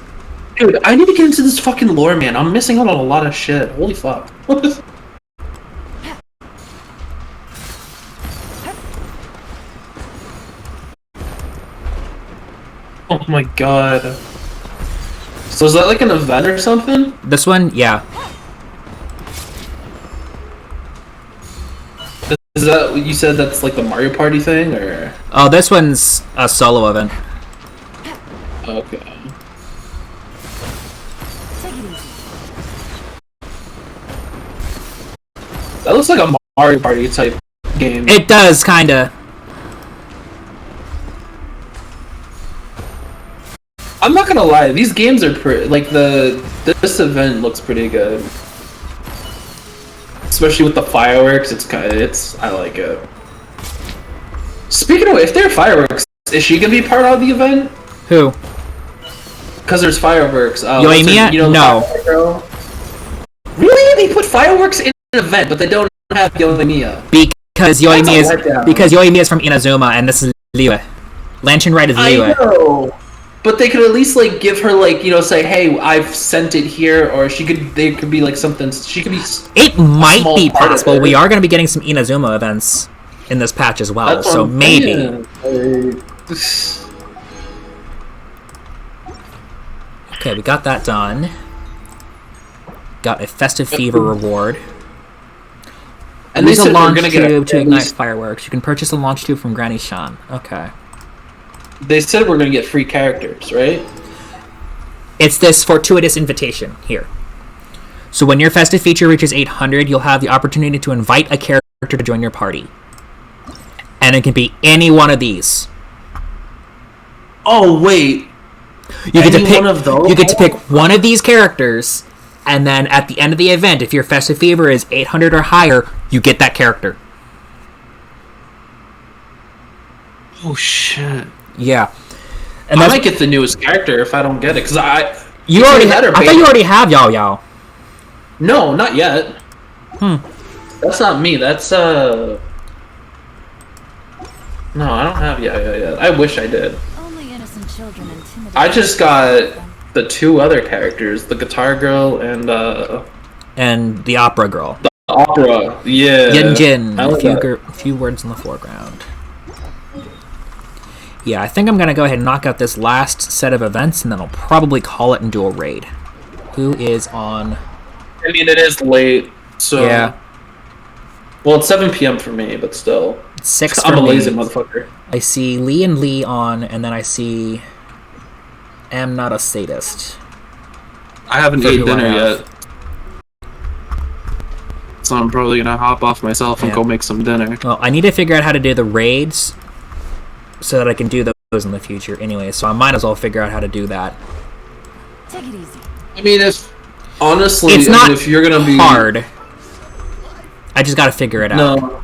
Dude, I need to get into this fucking lore, man. I'm missing out on a lot of shit. Holy fuck. Oh my god. So is that like an event or something? This one, yeah. Is that what you said? That's like the Mario Party thing, or? Oh, this one's a solo event. Okay. That looks like a Mario Party type game. It does, kinda. I'm not gonna lie, these games are pretty. Like this event looks pretty good, especially with the fireworks. I like it. Speaking of, if there are fireworks, is she gonna be part of the event? Who? Because there's fireworks. Yoimiya? You know, no. Really? They put fireworks in an event, but they don't have Yoimiya. Because Yoimiya is from Inazuma, and this is Liyue. Lantern Rite is Liyue. I know. But they could at least like give her like, you know, say, hey, I've sent it here, or there could be like something. She could be. It might be possible. We are going to be getting some Inazuma events in this patch as well, so maybe. Okay, we got that done. Got a Festive Fever reward. And there's a launch tube to ignite fireworks. You can purchase a launch tube from Granny Shan. Okay. They said we're going to get free characters, right? It's this fortuitous invitation here. So when your festive feature reaches 800, you'll have the opportunity to invite a character to join your party. And it can be any one of these. Oh wait. You get to pick one of those? You get to pick one of these characters, and then at the end of the event, if your festive fever is 800 or higher, you get that character. Oh shit. Yeah. And I might get the newest character if I don't get it, because I thought you already have Yao Yao. No, not yet. That's not me. That's No, I don't have Yao Yao yet. I wish I did. Only innocent children intimidate. I just got the 2 other characters, the guitar girl and the opera girl. The opera, yeah. Yin Jin. A few words in the foreground. Yeah, I think I'm going to go ahead and knock out this last set of events, and then I'll probably call it and do a raid. Who is on... I mean, it is late, so... Yeah. Well, it's 7 p.m. for me, but still. It's 6 for I'm a me. lazy motherfucker. I see Lee and Lee on, and then I see... Am not a sadist. I haven't ate dinner yet. So I'm probably going to hop off myself and go make some dinner. Well, I need to figure out how to do the raids so that I can do those in the future anyway, so I might as well figure out how to do that. Take it easy. I mean, honestly, it's not if you're going to be... hard. I just got to figure it out. No.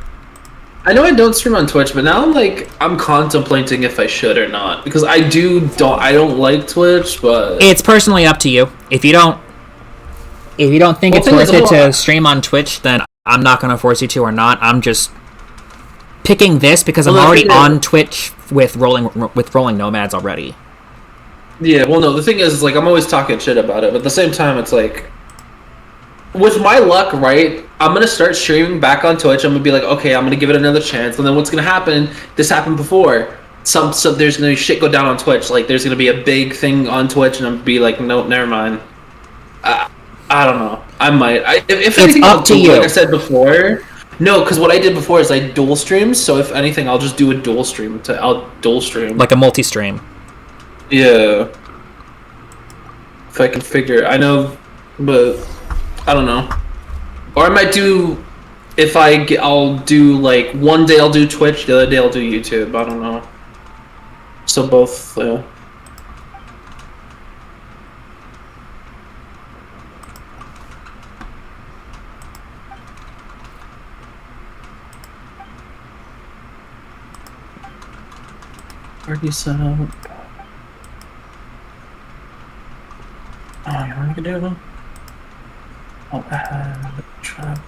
I know I don't stream on Twitch, but now I'm contemplating if I should or not, because I don't like Twitch, but it's personally up to you. If you don't think it's worth it to stream on Twitch, then I'm not going to force you to or not. I'm just picking this because I'm already on Twitch with Rolling Nomads already. Yeah, well, no, the thing is I'm always talking shit about it, but at the same time, it's with my luck, right, I'm going to start streaming back on Twitch. I'm going to be okay, I'm going to give it another chance, and then what's going to happen, this happened before, so there's going to be shit go down on Twitch, there's going to be a big thing on Twitch, and I'm going to be nope, never mind. I don't know. I might. If anything, up to you. Like I said before, no, because what I did before is I dual streamed, so if anything, I'll just do a dual stream. I'll dual stream. Like a multi-stream. Yeah. If I can figure, I know, but I don't know. Or I might do, I'll do one day I'll do Twitch, the other day I'll do YouTube. I don't know. So both. Party set up. Oh, you want to do them? I'll add travel.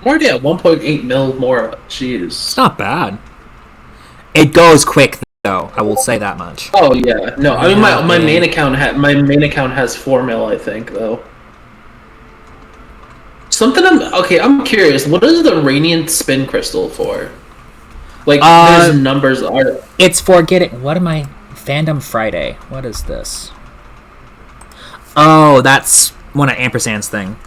I'm already at 1.8 mil more. Jeez. It's not bad. It goes quick though. I will say that much. Oh yeah. No, I mean my main account has 4 mil. I think though. I'm curious. What is the Radiant Spin Crystal for? There's numbers are. It's for getting. What am I? Fandom Friday. What is this? Oh, that's one of Ampersand's thing.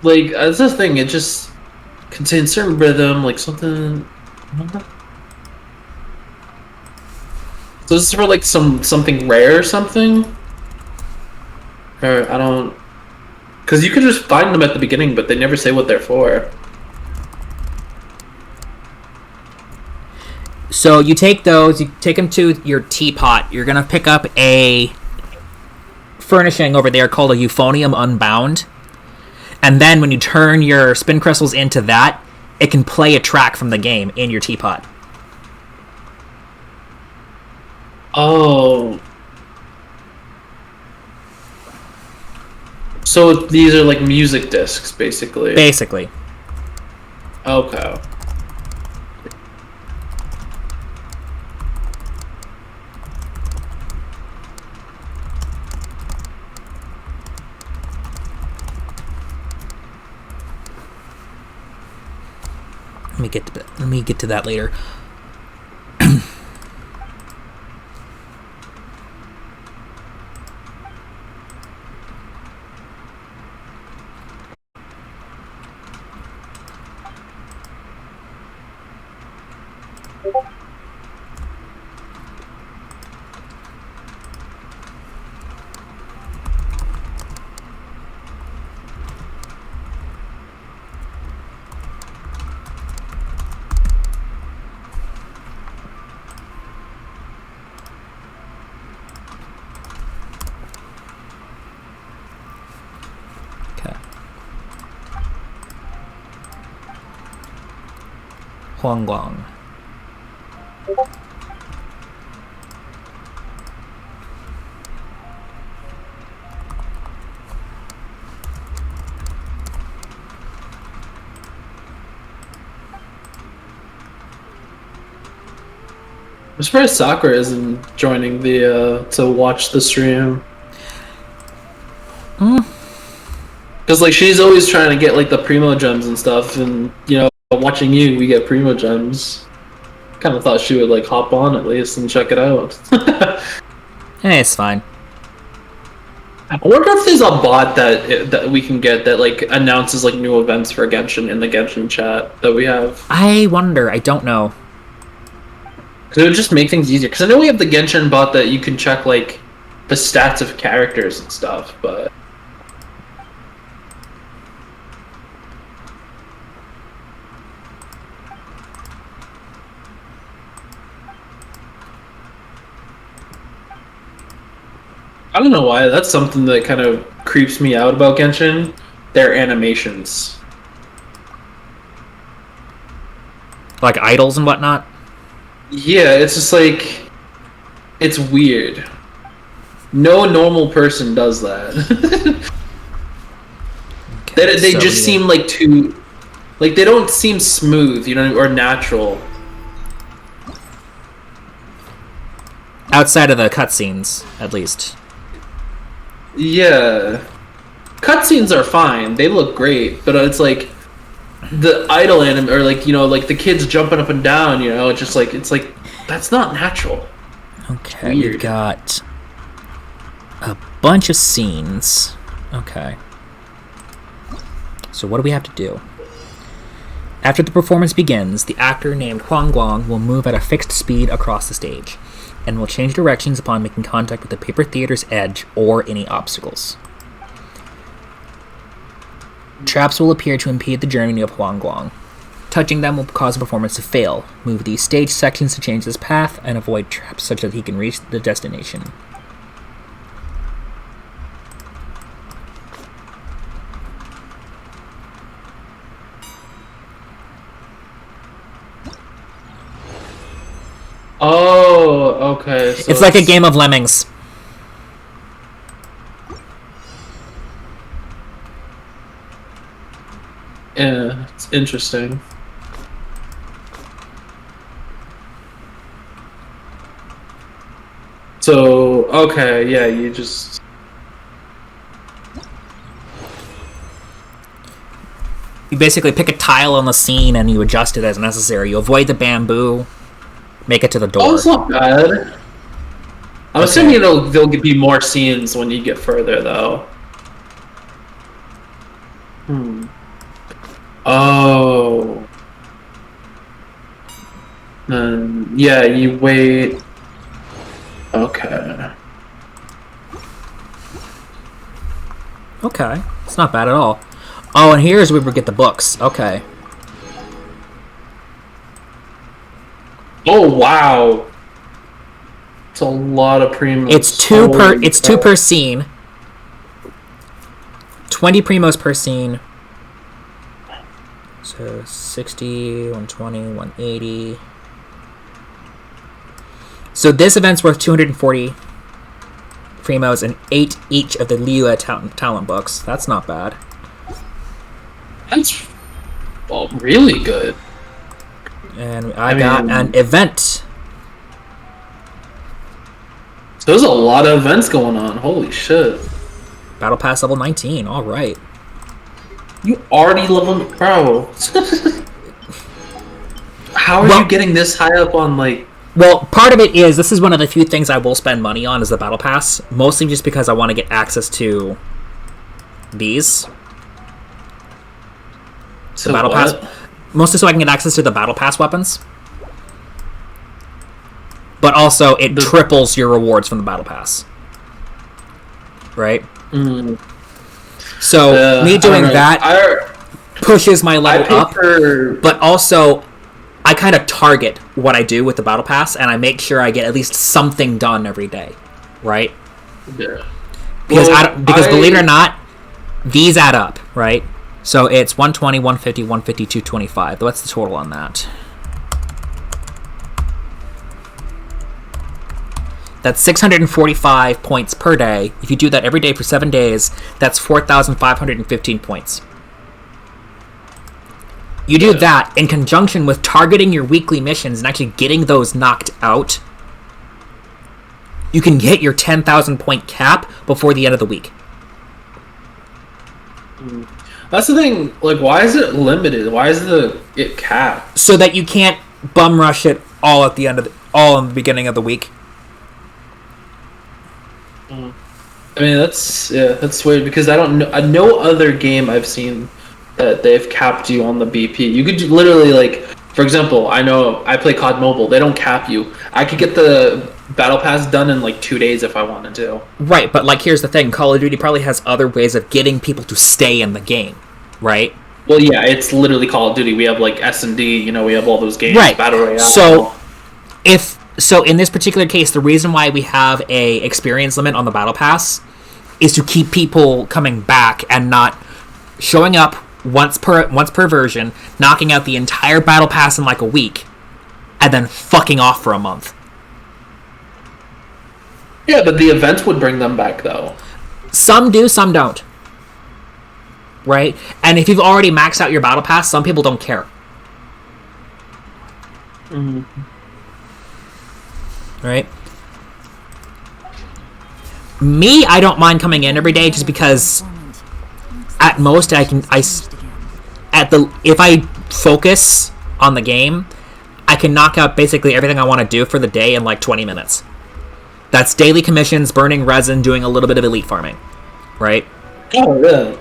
That's the thing. It just contains certain rhythm, something. So this is for something rare or something. Or I don't. Because you could just find them at the beginning, but they never say what they're for. So you take those, you take them to your teapot. You're gonna pick up a furnishing over there called a euphonium unbound. And then when you turn your spin crystals into that, it can play a track from the game in your teapot. Oh. So these are like music discs, basically. Basically. Okay. Let me get to that later. Huang Guang. I'm surprised Sakura isn't joining the to watch the stream. Because like she's always trying to get like the primo gems and stuff, and you know, watching you, we get primo gems. Kind of thought she would like hop on at least and check it out. Hey, it's fine. I wonder if there's a bot that we can get that like announces like new events for Genshin in the Genshin chat that we have. I wonder. I don't know. Because it would just make things easier. Because I know we have the Genshin bot that you can check like the stats of characters and stuff, but. I don't know why. That's something that kind of creeps me out about Genshin. Their animations. Like idols and whatnot? Yeah, it's just like... It's weird. No normal person does that. They just seem like too... Like, they don't seem smooth, you know, or natural. Outside of the cutscenes, at least. Yeah. Cutscenes are fine. They look great. But it's like... The idol anime, or like, you know, like the kids jumping up and down, you know, it's just like, it's like, that's not natural. Okay, we've got a bunch of scenes. Okay. So what do we have to do? After the performance begins, the actor named Huang Guang will move at a fixed speed across the stage, and will change directions upon making contact with the paper theater's edge or any obstacles. Traps will appear to impede the journey of Huang Guang. Touching them will cause the performance to fail. Move these stage sections to change his path, and avoid traps such that he can reach the destination. Oh, okay. So it's like a game of lemmings. Yeah, it's interesting. So, okay, yeah, you just... You basically pick a tile on the scene and you adjust it as necessary. You avoid the bamboo, make it to the door. Oh, it's not bad. I'm assuming there'll be more scenes when you get further, though. Oh. Yeah, you wait. Okay. Okay, it's not bad at all. Oh, and here's where we get the books. Okay. Oh wow. It's a lot of premium. It's two per scene. 20 primos per scene. So 60, 120, 180. So this event's worth 240 primos and 8 each of the Liyue talent books. That's not bad. That's really good. And I got an event. So there's a lot of events going on. Holy shit. Battle Pass level 19. All right. You already leveled, bro. How are you getting this high up on, like... Well, part of it is, this is one of the few things I will spend money on is the Battle Pass. Mostly just because I want to get access to these. So the Battle what? Pass. Mostly so I can get access to the Battle Pass weapons. But also, it triples your rewards from the Battle Pass. Right? Mm. So, me doing that pushes my level up. But also, I kind of target what I do with the Battle Pass, and I make sure I get at least something done every day. Right? Yeah. Because believe it or not, these add up, right? So it's 120, 150, 150, 225. What's the total on that? That's 645 points per day. If you do that every day for 7 days, that's 4,515 points. You do that in conjunction with targeting your weekly missions and actually getting those knocked out. You can hit your 10,000 point cap before the end of the week. That's the thing. Like, why is it limited? Why is it capped? So that you can't bum rush it all at the end of all in the beginning of the week. I mean, that's weird because I don't know no other game I've seen that they've capped you on the BP. You could literally, like, for example, I know I play COD Mobile. They don't cap you. I could get the Battle Pass done in like 2 days if I wanted to. Right, but like here's the thing: Call of Duty probably has other ways of getting people to stay in the game, right? Well, yeah, it's literally Call of Duty. We have like S&D. You know, we have all those games. Right. Battle Royale. So in this particular case, the reason why we have a experience limit on the Battle Pass is to keep people coming back and not showing up once per version, knocking out the entire Battle Pass in like a week, and then fucking off for a month. Yeah, but the events would bring them back, though. Some do, some don't. Right? And if you've already maxed out your Battle Pass, some people don't care. Mm-hmm. Right? Me, I don't mind coming in every day just because at most if I focus on the game, I can knock out basically everything I want to do for the day in like 20 minutes. That's daily commissions, burning resin, doing a little bit of elite farming. Right? Oh, really?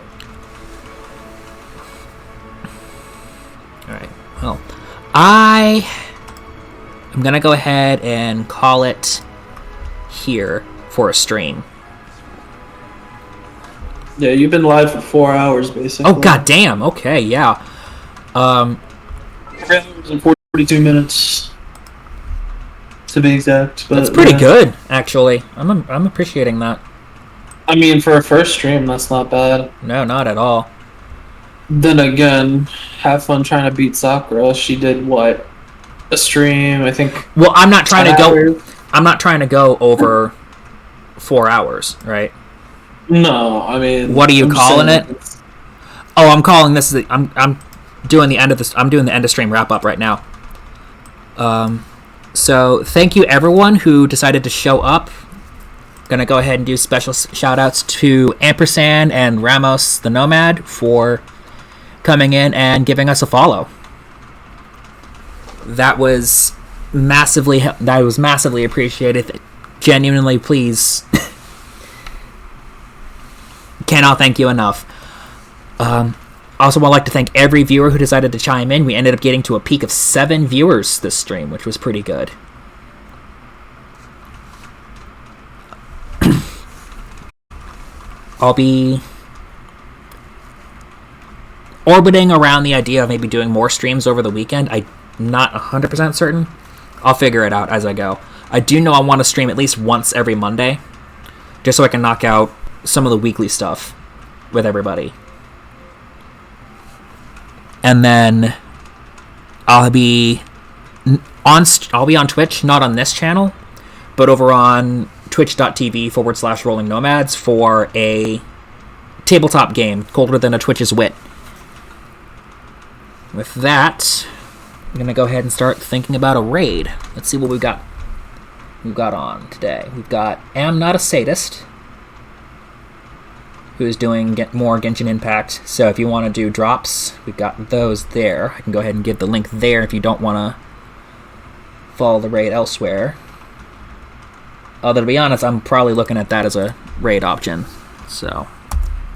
Alright, well, I'm gonna go ahead and call it here for a stream. Yeah, you've been live for 4 hours, basically. Oh, goddamn, okay, yeah. 4 hours and 42 minutes, to be exact. But that's pretty good, actually. I'm appreciating that. I mean, for a first stream, that's not bad. No, not at all. Then again, have fun trying to beat Sakura. She did what? A stream, I think. Well, I'm not trying to go over 4 hours, right? No, I mean. What are you calling it? Oh, I'm calling this. I'm doing the end of this. I'm doing the end of stream wrap up right now. So thank you everyone who decided to show up. Gonna go ahead and do special shout outs to Ampersand and Ramos the Nomad for coming in and giving us a follow. That was massively appreciated. Genuinely, please. Cannot thank you enough. Also, I'd like to thank every viewer who decided to chime in. We ended up getting to a peak of 7 viewers this stream, which was pretty good. I'll be orbiting around the idea of maybe doing more streams over the weekend. I'm not 100% certain. I'll figure it out as I go. I do know I want to stream at least once every Monday, just so I can knock out some of the weekly stuff. with everybody. And then I'll be on Twitch, not on this channel, but over on twitch.tv/Rolling Nomads for a tabletop game colder than a Twitch's wit. With that, I'm gonna go ahead and start thinking about a raid. Let's see what we've got on today. We've got Am Not a Sadist, who is doing more Genshin Impact. So if you want to do drops, we've got those there. I can go ahead and give the link there if you don't want to follow the raid elsewhere. Although, to be honest, I'm probably looking at that as a raid option. So,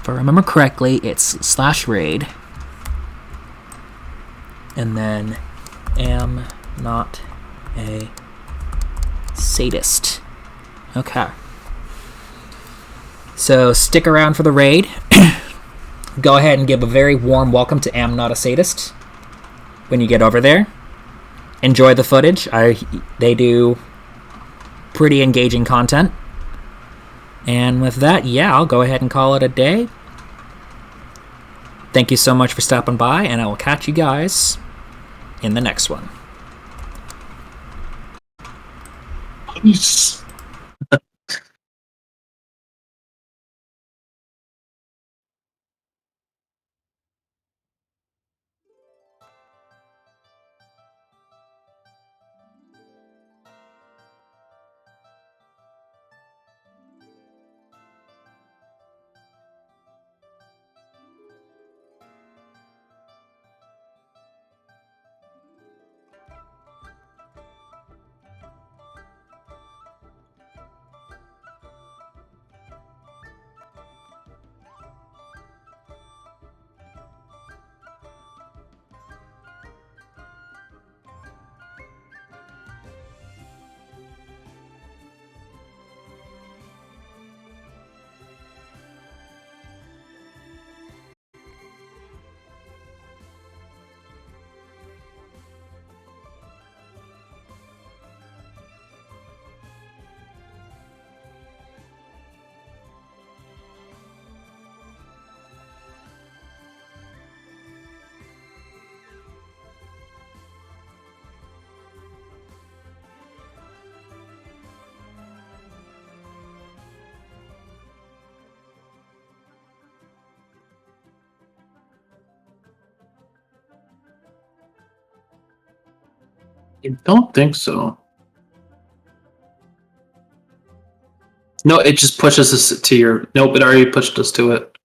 if I remember correctly, it's /raid. And then, Am Not a Sadist. Okay. So, stick around for the raid. Go ahead and give a very warm welcome to Am Not a Sadist when you get over there. Enjoy the footage. They do pretty engaging content. And with that, yeah, I'll go ahead and call it a day. Thank you so much for stopping by, and I will catch you guys in the next one. Peace. I don't think so. No, it just pushes us to your... Nope, it already pushed us to it.